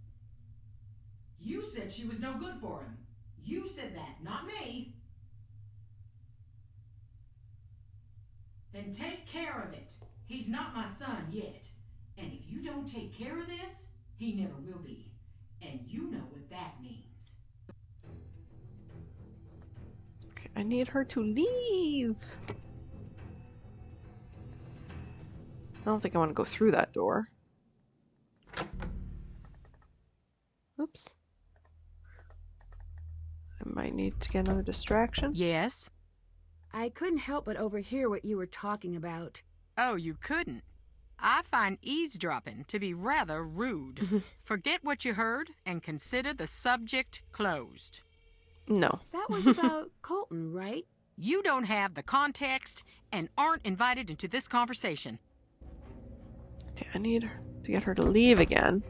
You said she was no good for him. You said that, not me. Then take care of it. He's not my son yet. And if you don't take care of this, he never will be. And you know what that means. Okay, I need her to leave. I don't think I want to go through that door. Oops. I might need to get another distraction. Yes? I couldn't help but overhear what you were talking about. Oh, you couldn't? I find eavesdropping to be rather rude. Forget what you heard and consider the subject closed. No. That was about Colton, right? You don't have the context and aren't invited into this conversation. Okay, I need to get her to leave again.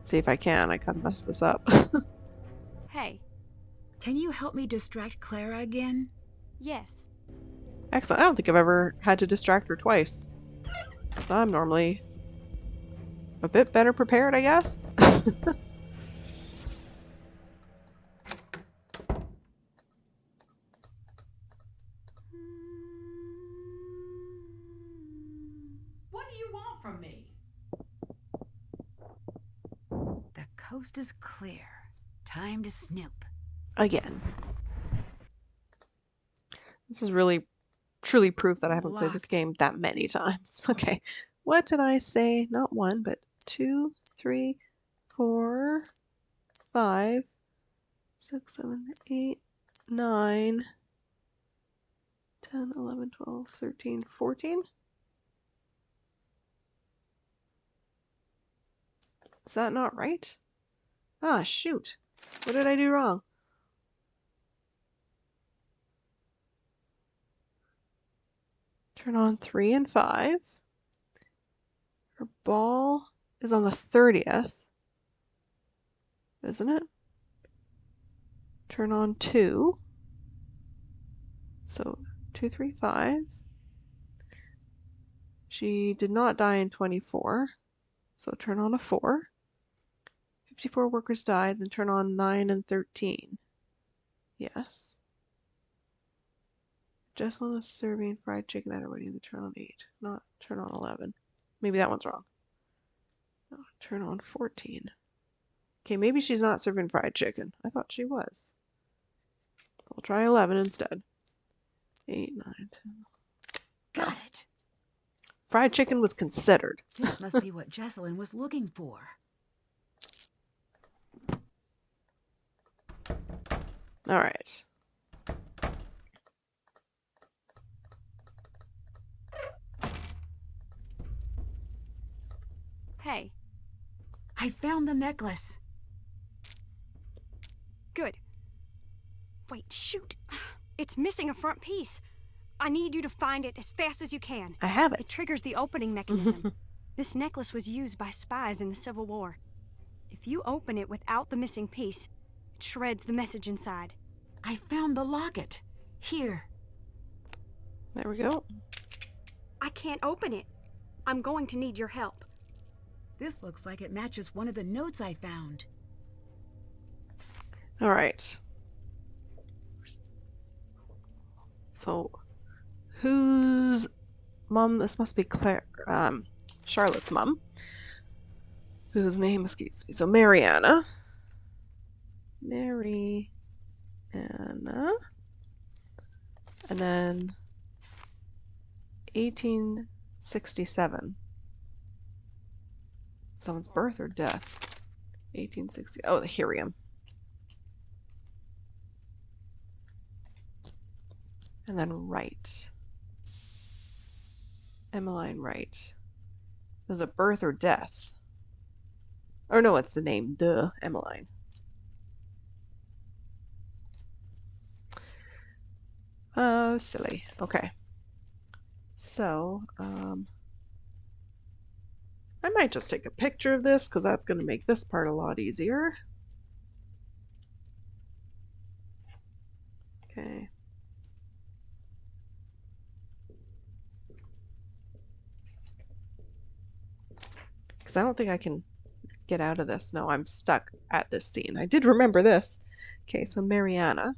See if I can. I gotta mess this up. Hey. Can you help me distract Clara again? Yes. Excellent. I don't think I've ever had to distract her twice. I'm normally a bit better prepared, I guess. What do you want from me? The coast is clear. Time to snoop. Again. This is really, truly proof that I haven't played this game that many times. Okay. What did I say? Not 1, but 2, 3, 4, 5, 6, 7, 8, 9, 10, 11, 12, 13, 14? Is that not right? Ah, shoot. What did I do wrong? Turn on 3 and 5. Her ball is on the 30th. Isn't it? Turn on 2. So 2, 3, 5. She did not die in 24. So turn on a 4. 54 workers died, then turn on 9 and 13. Yes. Jessalyn is serving fried chicken at her wedding, then turn on 8. Not turn on 11. Maybe that one's wrong. No, turn on 14. Okay, maybe she's not serving fried chicken. I thought she was. I'll try 11 instead. 8, 9, 10. Got it. Fried chicken was considered. This must be what Jessalyn was looking for. All right. Hey. I found the necklace. Good. Wait, shoot. It's missing a front piece. I need you to find it as fast as you can. I have it. It triggers the opening mechanism. This necklace was used by spies in the Civil War. If you open it without the missing piece, it shreds the message inside. I found the locket. Here. There we go. I can't open it. I'm going to need your help. This looks like it matches one of the notes I found. All right. So, whose mom? This must be Claire, Charlotte's mom. Whose name escapes me. So Mariana. Mariana. And then 1867. Someone's birth or death? 1860. Oh, the Herium. And then Wright. Emmeline Wright. Was it birth or death? Or no, it's the name. Duh, Emmeline. Oh, silly. Okay. So, I might just take a picture of this because that's going to make this part a lot easier. Okay. Because I don't think I can get out of this. No, I'm stuck at this scene. I did remember this. Okay, so Mariana.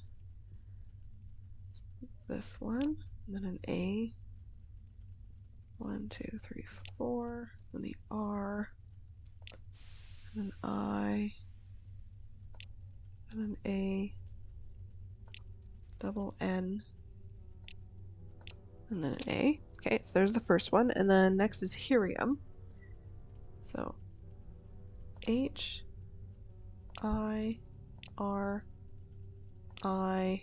This one. And then an A. 1, 2, 3, 4. Then the R. And an I. And an A. Double N. And then an A. Okay, so there's the first one. And then next is helium. So H I R I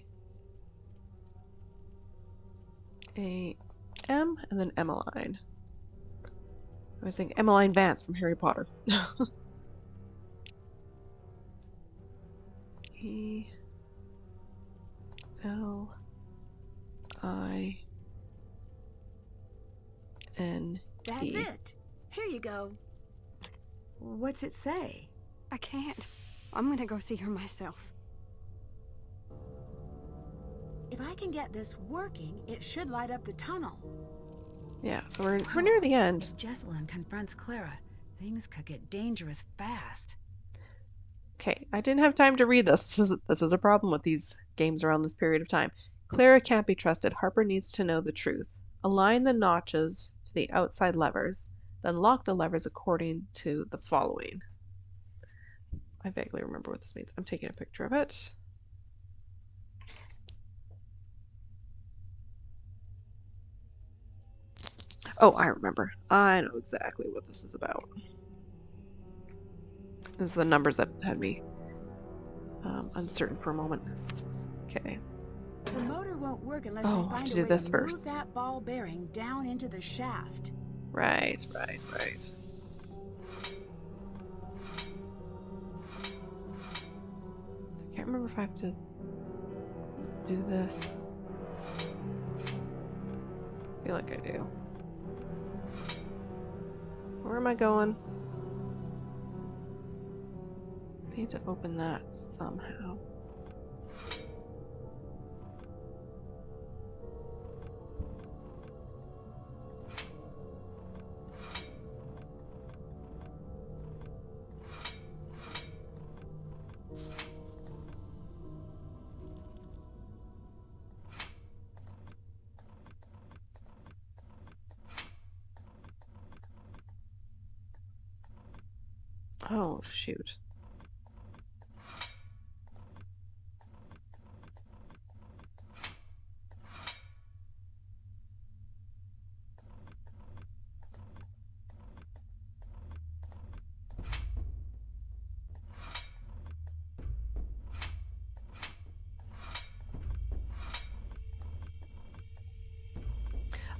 A M, and then Emmeline. I was thinking Emmeline Vance from Harry Potter. E L I N E. That's it. Here you go. What's it say? I can't. I'm gonna go see her myself. If I can get this working, it should light up the tunnel. Yeah, so we're near the end. If Jessalyn confronts Clara, things could get dangerous fast. Okay, I didn't have time to read this. This is a problem with these games around this period of time. Clara can't be trusted. Harper needs to know the truth. Align the notches to the outside levers, then lock the levers according to the following. I vaguely remember what this means. I'm taking a picture of it. Oh, I remember. I know exactly what this is about. It was the numbers that had me uncertain for a moment. Okay. The motor won't work unless Oh, I find to a do way this to first. move that ball bearing down into the shaft. Right. I can't remember if I have to do this. I feel like I do. Where am I going? I need to open that somehow. Oh, shoot.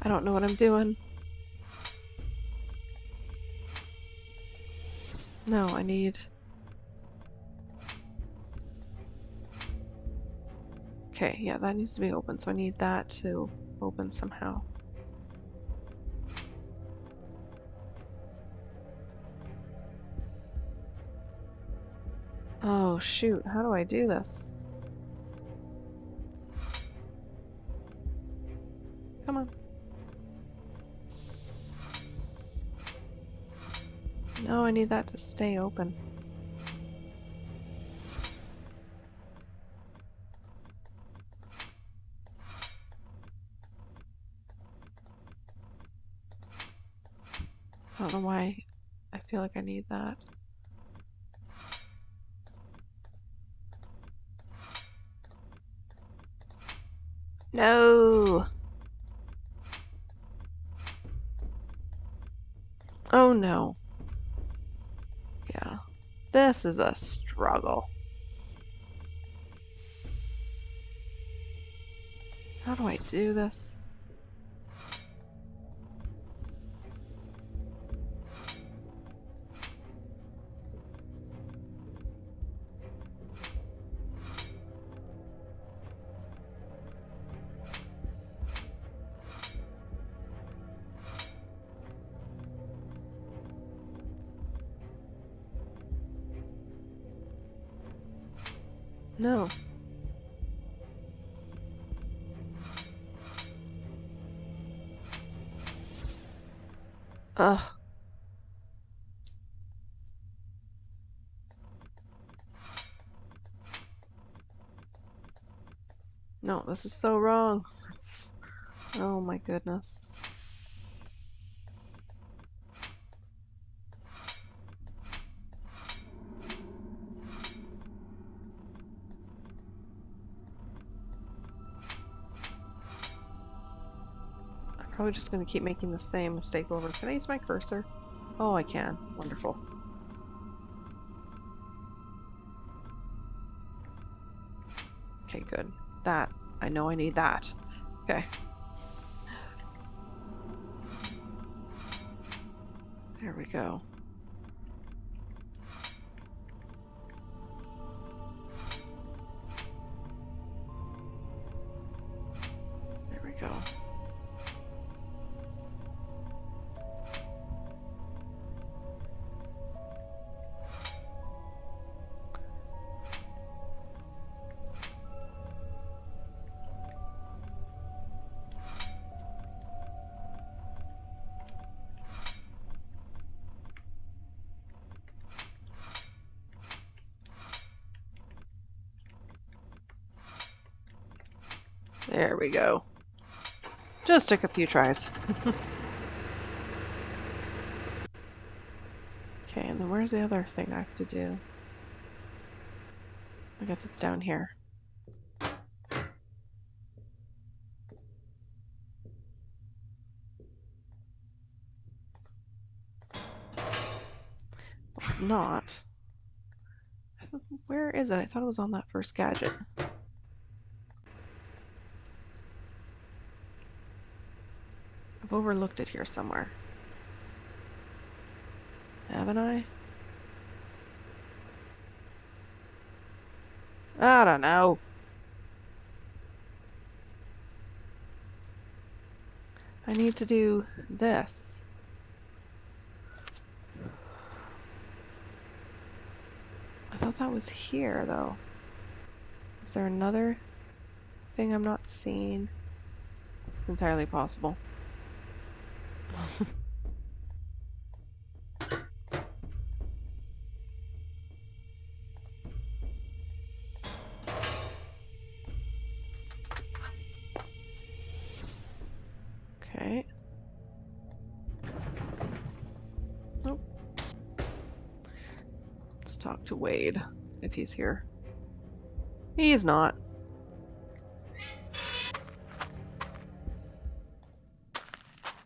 I don't know what I'm doing. No, I need... Okay, yeah, that needs to be open, so I need that to open somehow. Oh, shoot, how do I do this? Come on. No, I need that to stay open. I don't know why I feel like I need that. No! Oh no. Yeah. This is a struggle. How do I do this? No. Ugh. No, this is so wrong. Oh my goodness. I'm probably just going to keep making the same mistake over. Can I use my cursor? Oh, I can. Wonderful. Okay, good. That. I know I need that. Okay. There we go. There we go. There we go. Just took a few tries. Okay, and then where's the other thing I have to do? I guess it's down here. Well, it's not. Where is it? I thought it was on that first gadget. I've overlooked it here somewhere. Haven't I? I don't know. I need to do this. I thought that was here, though. Is there another thing I'm not seeing? It's entirely possible. Okay. Nope. Let's talk to Wade, if he's here. He's not.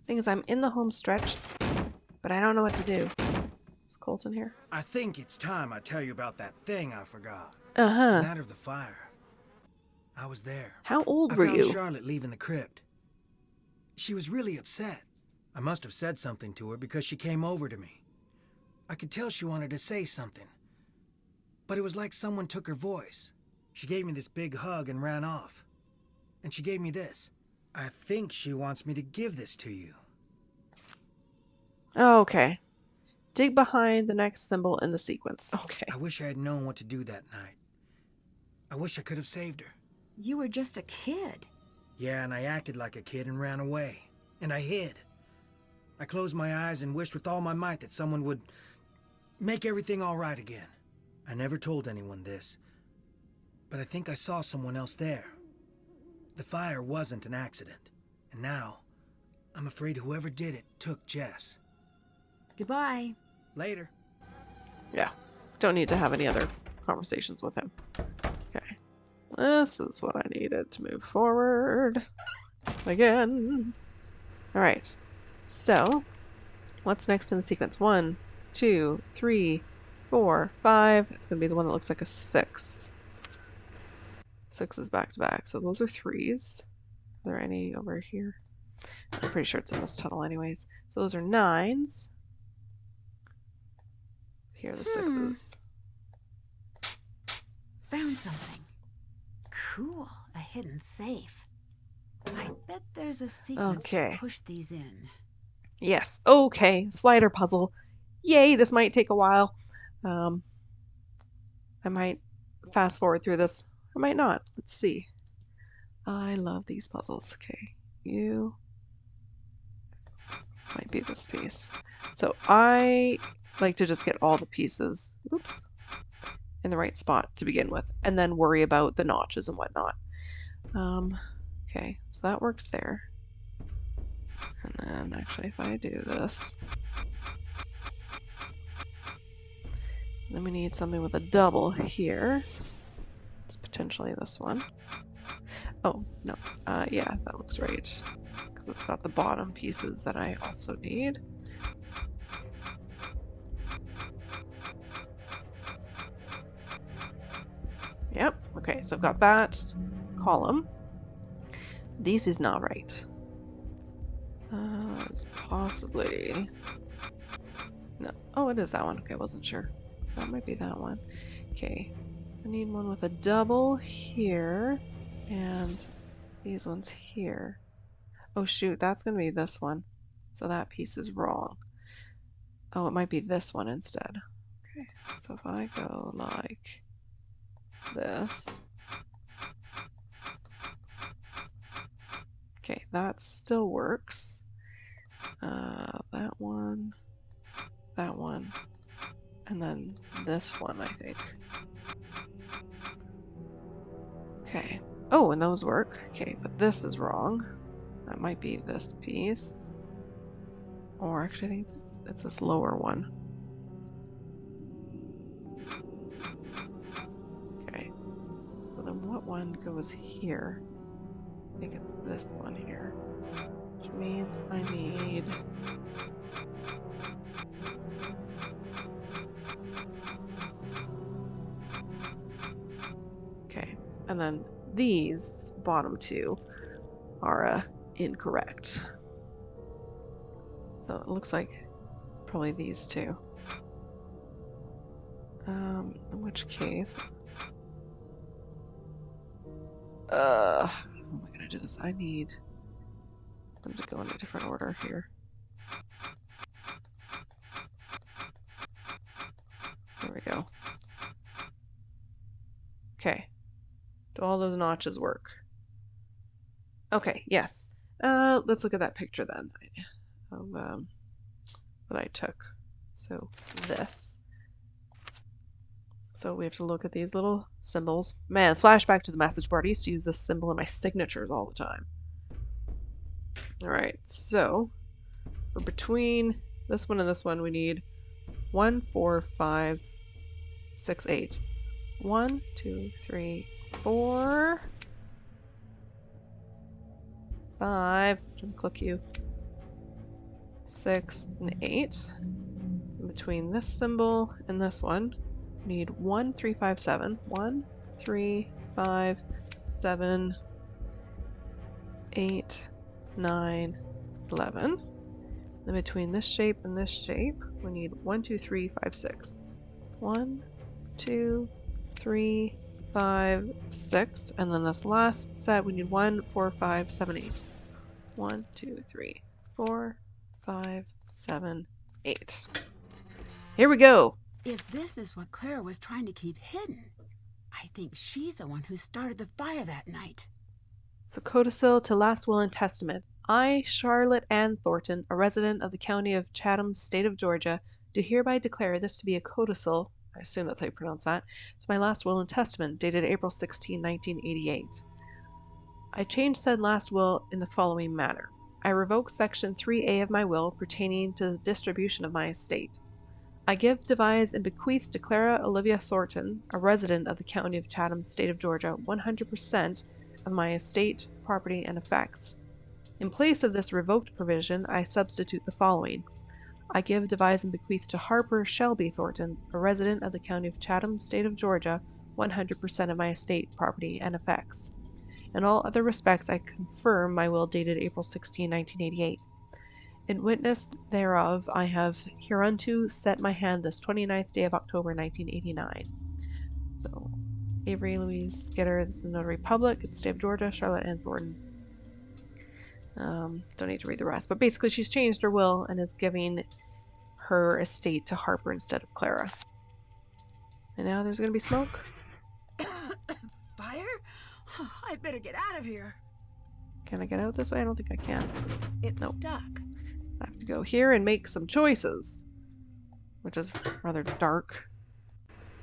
Thing is, I'm in the home stretch, but I don't know what to do. Is Colton here? I think it's time I tell you about that thing I forgot. Uh-huh. The night of the fire. I was there. How old were you? I found Charlotte leaving the crypt. She was really upset. I must have said something to her because she came over to me. I could tell she wanted to say something. But it was like someone took her voice. She gave me this big hug and ran off. And she gave me this. I think she wants me to give this to you. Oh, okay. Dig behind the next symbol in the sequence. Okay. I wish I had known what to do that night. I wish I could have saved her. You were just a kid. Yeah, and I acted like a kid and ran away. And I hid. I closed my eyes and wished with all my might that someone would make everything all right again. I never told anyone this, but I think I saw someone else there. The fire wasn't an accident, and now I'm afraid whoever did it took Jess. Goodbye. Later. Yeah. Don't need to have any other conversations with him. Okay. This is what I needed to move forward. Again. Alright. So, what's next in the sequence? 1, 2, 3, 4, 5. It's going to be the one that looks like a 6. 6 is back to back. So those are 3s. Are there any over here? I'm pretty sure it's in this tunnel anyways. So those are 9s. Here are the 6s. Found something. Cool. A hidden safe. I bet there's a sequence to push these in. Yes. Okay. Slider puzzle. Yay, this might take a while. I might fast forward through this. I might not. Let's see. I love these puzzles. Okay. You might be this piece. So I like to just get all the pieces, oops, in the right spot to begin with, and then worry about the notches and whatnot. Okay, so that works there. And then actually if I do this, then we need something with a double here. It's potentially this one. Oh, no. Yeah, that looks right. Because it's got the bottom pieces that I also need. Yep, okay, so I've got that column. This is not right. It's possibly... No. Oh, it is that one. Okay, I wasn't sure. That might be that one. Okay. I need one with a double here. And these ones here. Oh shoot, that's going to be this one. So that piece is wrong. Oh, it might be this one instead. Okay, so if I go like this. Okay, that still works. That one, and then this one, I think. Okay. Oh, and those work. Okay, but this is wrong. That might be this piece. Or actually, I think it's this lower one. Okay. So then what one goes here? I think it's this one here. Which means I need... Okay, and then these bottom two are incorrect. So it looks like probably these two. In which case... how am I gonna do this? I need them to go in a different order here. There we go. Okay. Do all those notches work? Okay, yes. Let's look at that picture then of that I took. So this. So we have to look at these little symbols. Man, flashback to the message board. I used to use this symbol in my signatures all the time. Alright, so for between this one and this one we need 1, 4, 5, 6, 8. 1, 2, 3, 4, 5, click you, 6, and 8. In between this symbol and this one, we need 1, 3, 5, 7. 1, 3, 5, 7, 8, 9, 11. Then between this shape and this shape, we need 1, 2, 3, 5, 6. 1, 2, 3, 5, 6. And then this last set, we need 1, 4, 5, 7, 8. 1, 2, 3, 4, 5, 7, 8. Here we go. If this is what Clara was trying to keep hidden, I think she's the one who started the fire that night. So codicil to last will and testament. I, Charlotte Ann Thornton, a resident of the county of Chatham, state of Georgia, do hereby declare this to be a codicil, I assume that's how you pronounce that, to my last will and testament, dated April 16, 1988. I change said last will in the following manner. I revoke section 3A of my will pertaining to the distribution of my estate. I give, devise, and bequeath to Clara Olivia Thornton, a resident of the county of Chatham, state of Georgia, 100% of my estate, property, and effects. In place of this revoked provision, I substitute the following. I give, devise, and bequeath to Harper Shelby Thornton, a resident of the county of Chatham, state of Georgia, 100% of my estate, property, and effects. In all other respects, I confirm my will dated April 16, 1988. In witness thereof, I have hereunto set my hand this 29th day of October, 1989. So, Avery Louise Getter, this is the Notary Public, it's the state of Georgia, Charlotte Ann Thornton. Don't need to read the rest, but basically she's changed her will and is giving her estate to Harper instead of Clara. And now there's going to be smoke. Fire? Oh, I'd better get out of here. Can I get out this way? I don't think I can. It's Nope. stuck. I have to go here and make some choices, which is rather dark.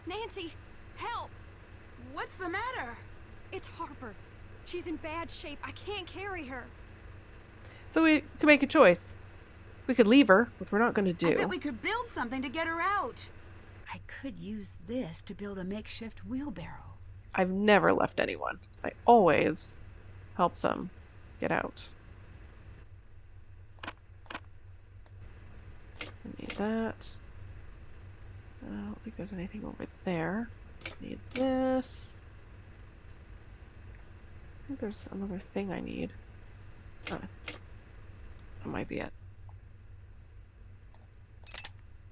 Nancy, help! What's the matter? It's Harper. She's in bad shape. I can't carry her. So we could make a choice. We could leave her, which we're not going to do. I bet we could build something to get her out. I could use this to build a makeshift wheelbarrow. I've never left anyone. I always help them get out. I need that. I don't think there's anything over there. Need this. I think there's another thing I need. Oh, that might be it.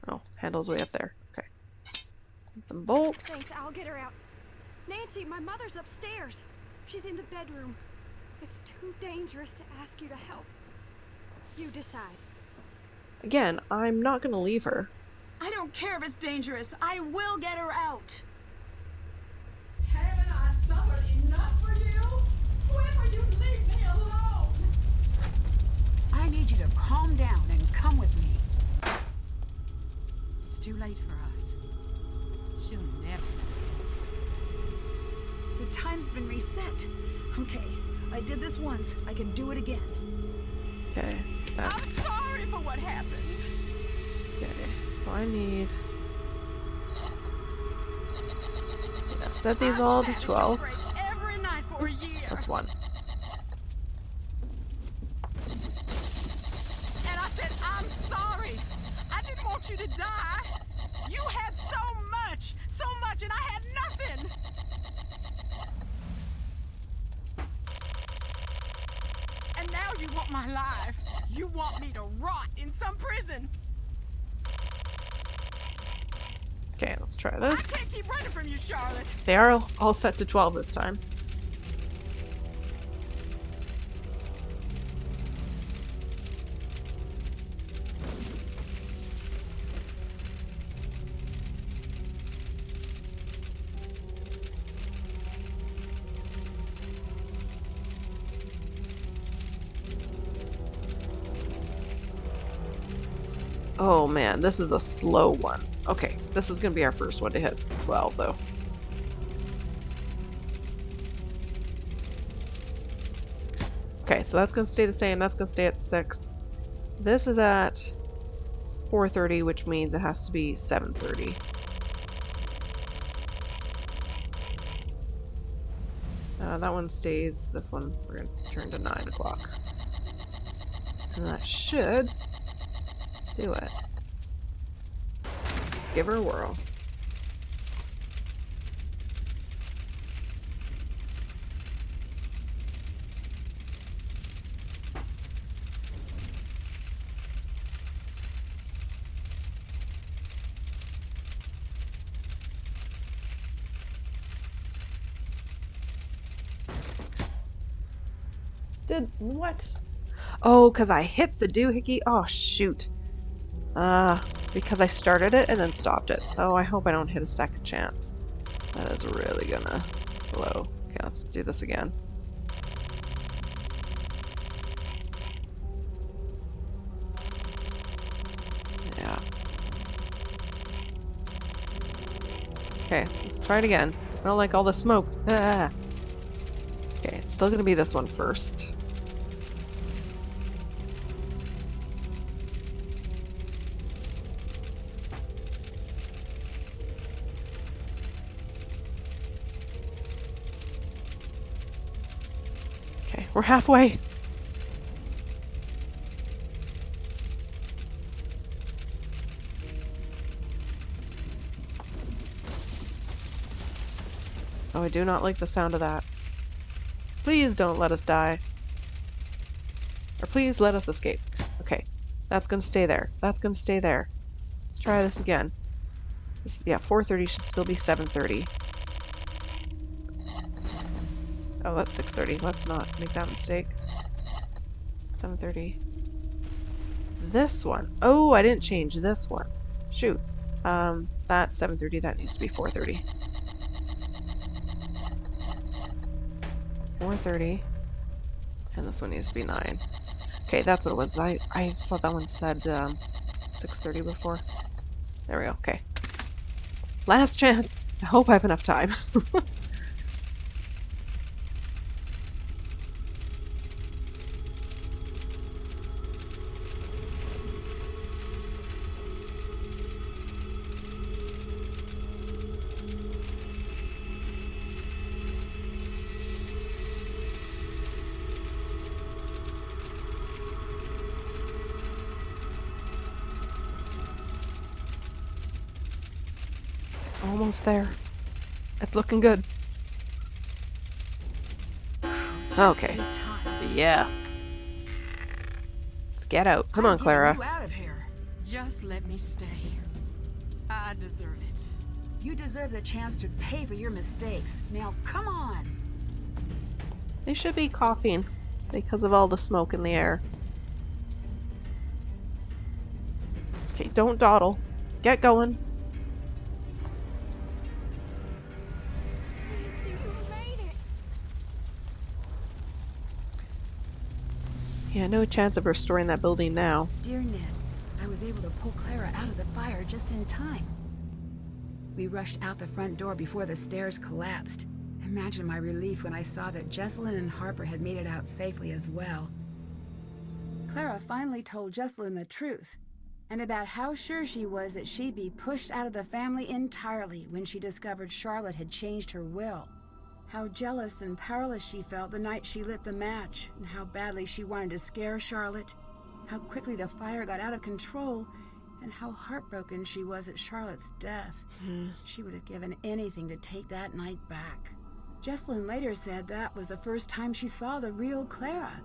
Oh, handle's way up there. Okay. And some bolts. Thanks, I'll get her out. Nancy, my mother's upstairs. She's in the bedroom. It's too dangerous to ask you to help. You decide. Again, I'm not gonna leave her. I don't care if it's dangerous. I will get her out. Haven't I suffered enough for you? When will you leave me alone? I need you to calm down and come with me. It's too late for us. She'll never let us leave. The time's been reset. Okay, I did this once. I can do it again. Okay. I'm sorry for what happened. Okay, so I need... Yeah, set these all to 12. Every night for a year. That's 1. And I said, I'm sorry. I didn't want you to die. You had so much, and I had nothing. And now you want my life. You want me to rot in some prison. Okay, let's try this. I can't keep running from you, Charlotte. They are all set to 12 this time. Oh man, this is a slow one. Okay, this is gonna be our first one to hit 12 though. Okay, so that's gonna stay the same. That's gonna stay at 6. This is at 4:30, which means it has to be 7:30. That one stays. This one we're gonna turn to 9 o'clock, and that should do it. Give her a whirl. Did what? Oh, because I hit the doohickey? Oh, shoot. Because I started it and then stopped it. Oh, I hope I don't hit a second chance. That is really gonna blow. Okay, let's do this again. Yeah. Okay, let's try it again. I don't like all the smoke. Ah. Okay, it's still gonna be this one first. Okay, we're halfway. Oh, I do not like the sound of that. Please don't let us die. Or please let us escape. Okay, that's gonna stay there. That's gonna stay there. Let's try this again. Yeah, 4:30 should still be 7:30. Oh, that's 6:30. Let's not make that mistake. 7:30. This one. Oh, I didn't change this one. Shoot. That's 7:30. That needs to be 4:30. 4:30. And this one needs to be 9. Okay, that's what it was. I saw that one said 6:30 before. There we go. Okay. Last chance. I hope I have enough time. Almost there. It's looking good. Okay. Yeah. Let's get out. Come on, Clara. You out of here. Just let me stay. I deserve it. You deserve the chance to pay for your mistakes. Now, come on. They should be coughing because of all the smoke in the air. Okay, don't dawdle. Get going. Yeah, no chance of restoring that building now. Dear Ned, I was able to pull Clara out of the fire just in time. We rushed out the front door before the stairs collapsed. Imagine my relief when I saw that Jesselyn and Harper had made it out safely as well. Clara finally told Jesselyn the truth, and about how sure she was that she'd be pushed out of the family entirely when she discovered Charlotte had changed her will. How jealous and powerless she felt the night she lit the match, and how badly she wanted to scare Charlotte. How quickly the fire got out of control, and how heartbroken she was at Charlotte's death. She would have given anything to take that night back. Jesselyn later said that was the first time she saw the real Clara,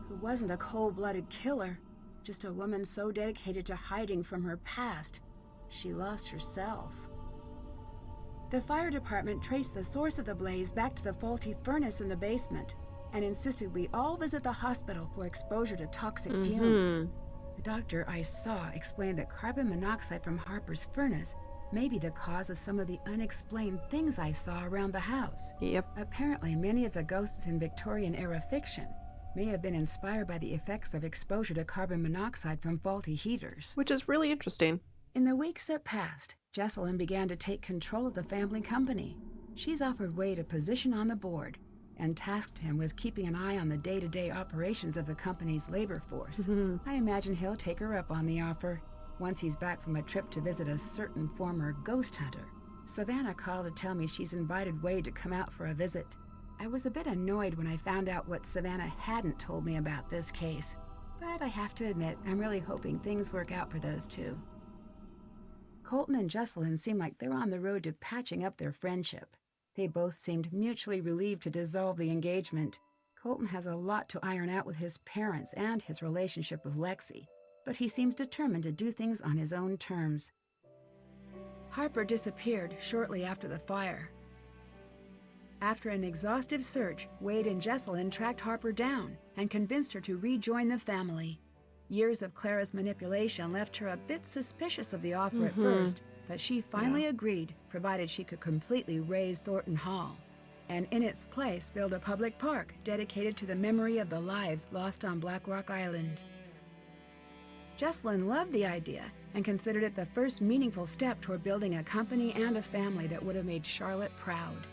who wasn't a cold-blooded killer, just a woman so dedicated to hiding from her past, she lost herself. The fire department traced the source of the blaze back to the faulty furnace in the basement and insisted we all visit the hospital for exposure to toxic fumes. The doctor I saw explained that carbon monoxide from Harper's furnace may be the cause of some of the unexplained things I saw around the house. Yep. Apparently, many of the ghosts in Victorian-era fiction may have been inspired by the effects of exposure to carbon monoxide from faulty heaters. Which is really interesting. In the weeks that passed, Jesselyn began to take control of the family company. She's offered Wade a position on the board and tasked him with keeping an eye on the day-to-day operations of the company's labor force. I imagine he'll take her up on the offer once he's back from a trip to visit a certain former ghost hunter. Savannah called to tell me she's invited Wade to come out for a visit. I was a bit annoyed when I found out what Savannah hadn't told me about this case, but I have to admit I'm really hoping things work out for those two. Colton and Jesselyn seem like they're on the road to patching up their friendship. They both seemed mutually relieved to dissolve the engagement. Colton has a lot to iron out with his parents and his relationship with Lexi, but he seems determined to do things on his own terms. Harper disappeared shortly after the fire. After an exhaustive search, Wade and Jesselyn tracked Harper down and convinced her to rejoin the family. Years of Clara's manipulation left her a bit suspicious of the offer at first, but she finally agreed, provided she could completely raze Thornton Hall, and in its place build a public park dedicated to the memory of the lives lost on Black Rock Island. Jesselyn loved the idea and considered it the first meaningful step toward building a company and a family that would have made Charlotte proud.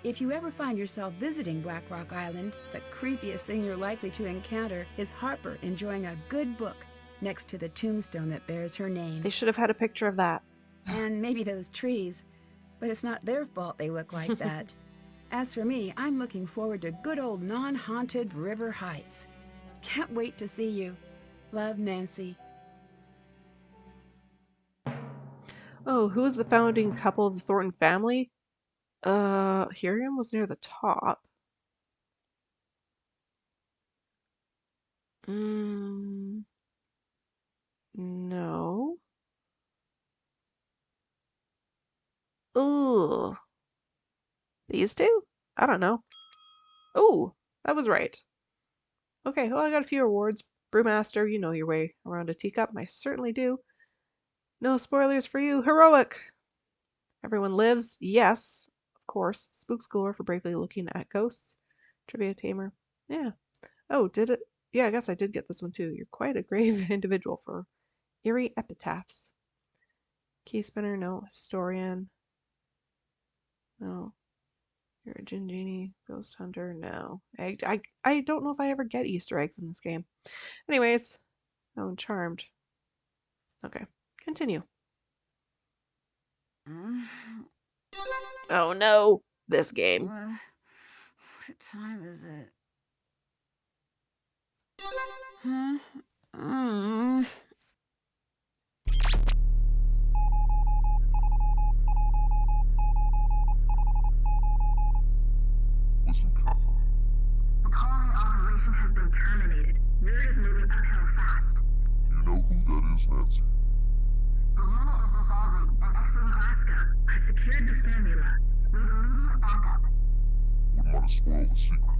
If you ever find yourself visiting Black Rock Island, the creepiest thing you're likely to encounter is Harper enjoying a good book next to the tombstone that bears her name. They should have had a picture of that. And maybe those trees, but it's not their fault they look like that. As for me, I'm looking forward to good old non-haunted River Heights. Can't wait to see you. Love, Nancy. Oh, who is the founding couple of the Thornton family? Hiriam was near the top. No. Ooh. These two? I don't know. Ooh, that was right. Okay, well, I got a few awards. Brewmaster, you know your way around a teacup. I certainly do. No spoilers for you. Heroic! Everyone lives. Yes, of course. Spook Schooler for bravely looking at ghosts. Trivia Tamer. Yeah. Oh, did it? Yeah, I guess I did get this one too. You're quite a grave individual for eerie epitaphs. Key spinner, no. Historian. No. You're a Gin Genie. Ghost Hunter, no. I don't know if I ever get Easter eggs in this game. Anyways. Oh, Charmed. Okay. Continue. Oh no. This game. What time is it? secured the formula. We need backup. Wouldn't want to spoil the secret.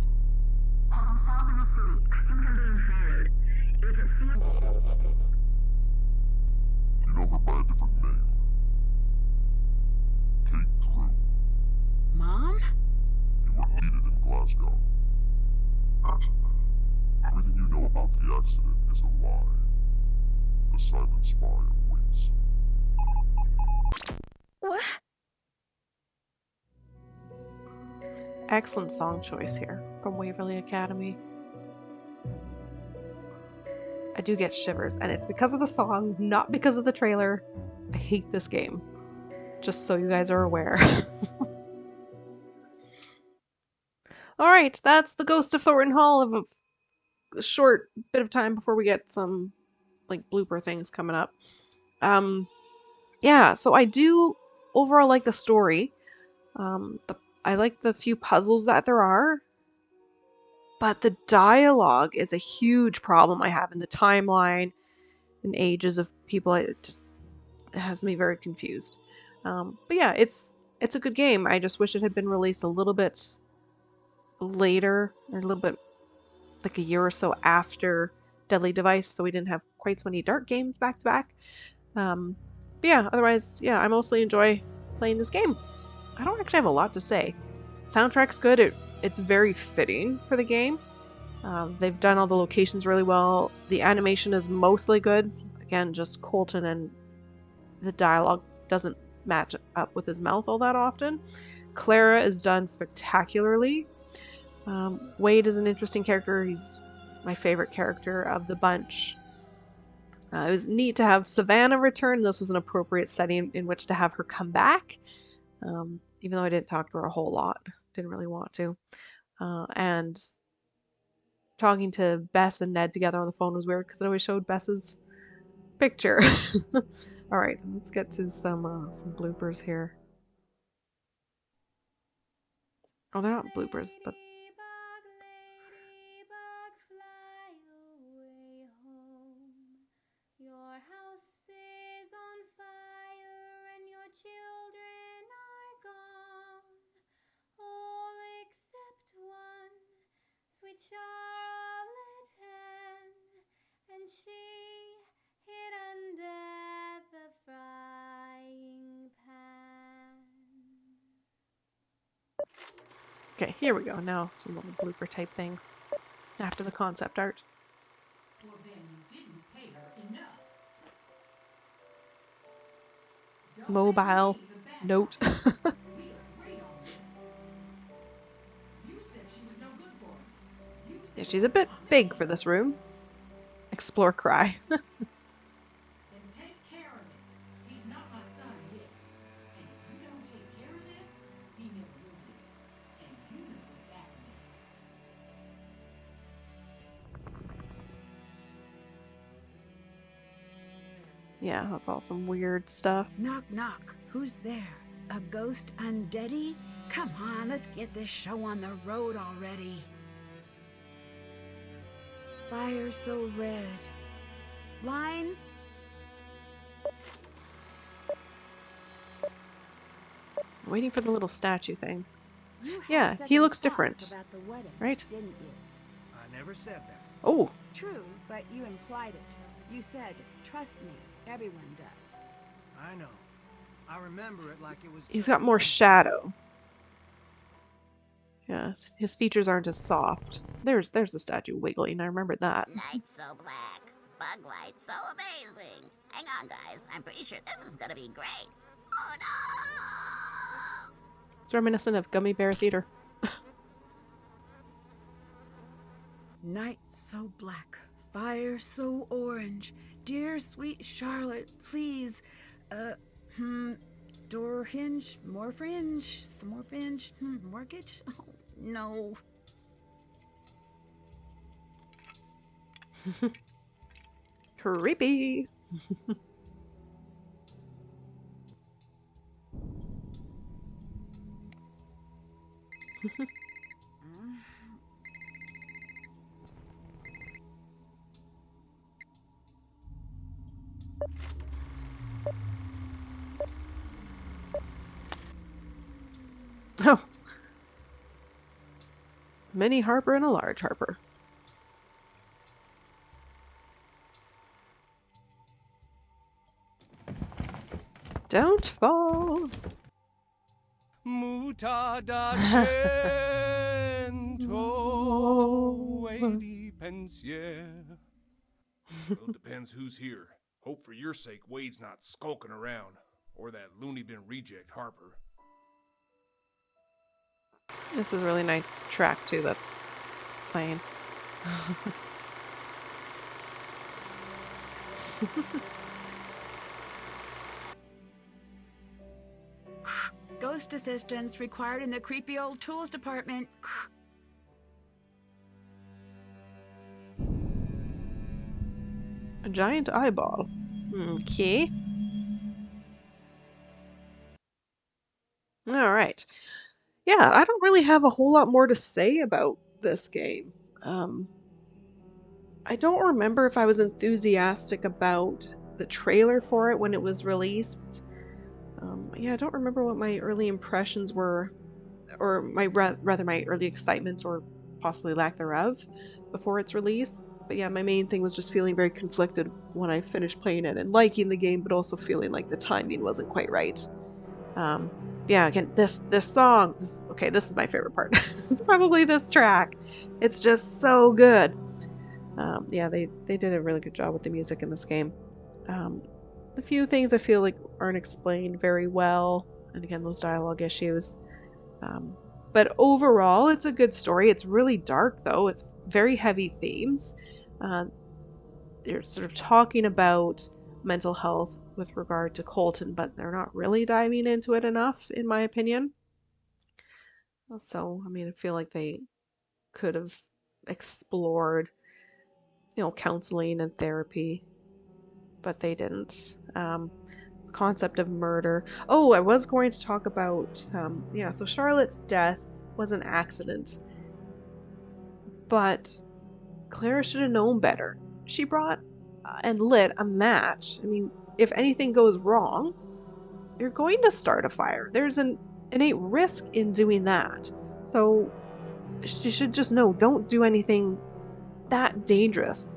I'm south of the city. I think I'm being followed. You know her by a different name. Kate Drew. Mom? You were needed in Glasgow. Everything you know about the accident is a lie. The silent spy awaits. What? Excellent song choice here from Waverly Academy. I do get shivers, and it's because of the song, not because of the trailer. I hate this game. Just so you guys are aware. Alright, that's the Ghost of Thornton Hall of a short bit of time before we get some like blooper things coming up. Yeah, so I do overall like the story. I like the few puzzles that there are. But the dialogue is a huge problem I have in the timeline and ages of people. It has me very confused. But yeah, it's a good game. I just wish it had been released a little bit later, or a little bit like a year or so after Deadly Device, so we didn't have quite so many dark games back to back. But yeah, otherwise, yeah, I mostly enjoy playing this game. I don't actually have a lot to say. Soundtrack's good. It's very fitting for the game. They've done all the locations really well. The animation is mostly good. Again, just Colton, and the dialogue doesn't match up with his mouth all that often. Clara is done spectacularly. Wade is an interesting character. He's my favorite character of the bunch. It was neat to have Savannah return. This was an appropriate setting in which to have her come back. Even though I didn't talk to her a whole lot. Didn't really want to. And talking to Bess and Ned together on the phone was weird because it always showed Bess's picture. Alright, let's get to some bloopers here. Oh, they're not bloopers, but... Children are gone, all except one, sweet Charlotte Hen, and she hid under the frying pan. Okay, here we go. Now some little blooper type things after the concept art. Well, then you didn't pay her enough. Mobile note. We agreed on this. You said she was no good for him. Yeah, she's a bit big for this room. Explore cry. Then take care of it. He's not my son yet. And if you don't take care of this, he never will be. And you know what that means. Yeah, that's all some weird stuff. Knock, knock. Who's there? A ghost undeady? Come on, let's get this show on the road already. Fire so red. Line? Waiting for the little statue thing. You had Yeah, he second looks thoughts different. about the wedding, Right? didn't you? I never said that. Oh, True, but you implied it. You said, trust me, everyone does. I know. I remember it like it was. he's just got more once. shadow. Yes, his features aren't as soft. There's the statue wiggling. I remembered that. Night so black, bug light so amazing. Hang on, guys. I'm pretty sure this is gonna be great. Oh no! It's reminiscent of Gummy Bear Theater. Night so black, fire so orange. Dear sweet Charlotte, please, door hinge, more fringe, some more fringe, mortgage? Oh, no. Creepy. mini Harper and a large Harper. Don't fall. Mutada pensier. Well, it depends who's here. Hope for your sake Wade's not skulking around, or that loony bin reject Harper. This is a really nice track too that's playing. Ghost assistance required in the creepy old tools department. A giant eyeball. Okay. All right. Yeah, I don't really have a whole lot more to say about this game. I don't remember if I was enthusiastic about the trailer for it when it was released. Yeah, I don't remember what my early impressions were, or my rather my early excitement or possibly lack thereof before its release. But yeah, my main thing was just feeling very conflicted when I finished playing it and liking the game, but also feeling like the timing wasn't quite right. Yeah, again, this song, this is my favorite part. It's probably this track. It's just so good. Yeah, they did a really good job with the music in this game. A few things I feel like aren't explained very well, and again, those dialogue issues. But overall, it's a good story. It's really dark, though. It's very heavy themes. They're sort of talking about mental health with regard to Colton, but they're not really diving into it enough, in my opinion. So, I mean, I feel like they could have explored, counseling and therapy, but they didn't. The concept of murder. Oh, I was going to talk about, so Charlotte's death was an accident, but Clara should have known better. She brought and lit a match. I mean, if anything goes wrong, you're going to start a fire. There's an innate risk in doing that. So she should just know, don't do anything that dangerous.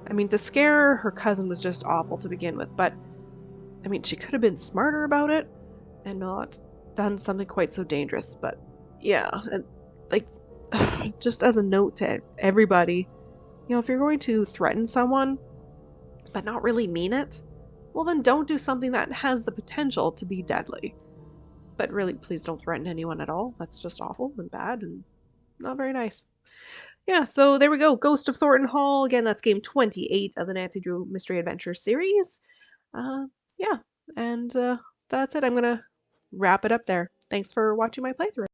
I mean, to scare her cousin was just awful to begin with, but I mean, she could have been smarter about it and not done something quite so dangerous. But yeah, and like, just as a note to everybody, if you're going to threaten someone but not really mean it, well then don't do something that has the potential to be deadly. But really, please don't threaten anyone at all. That's just awful and bad and not very nice. Yeah, so there we go. Ghost of Thornton Hall. Again, that's game 28 of the Nancy Drew Mystery Adventure series. Yeah, and that's it. I'm going to wrap it up there. Thanks for watching my playthrough.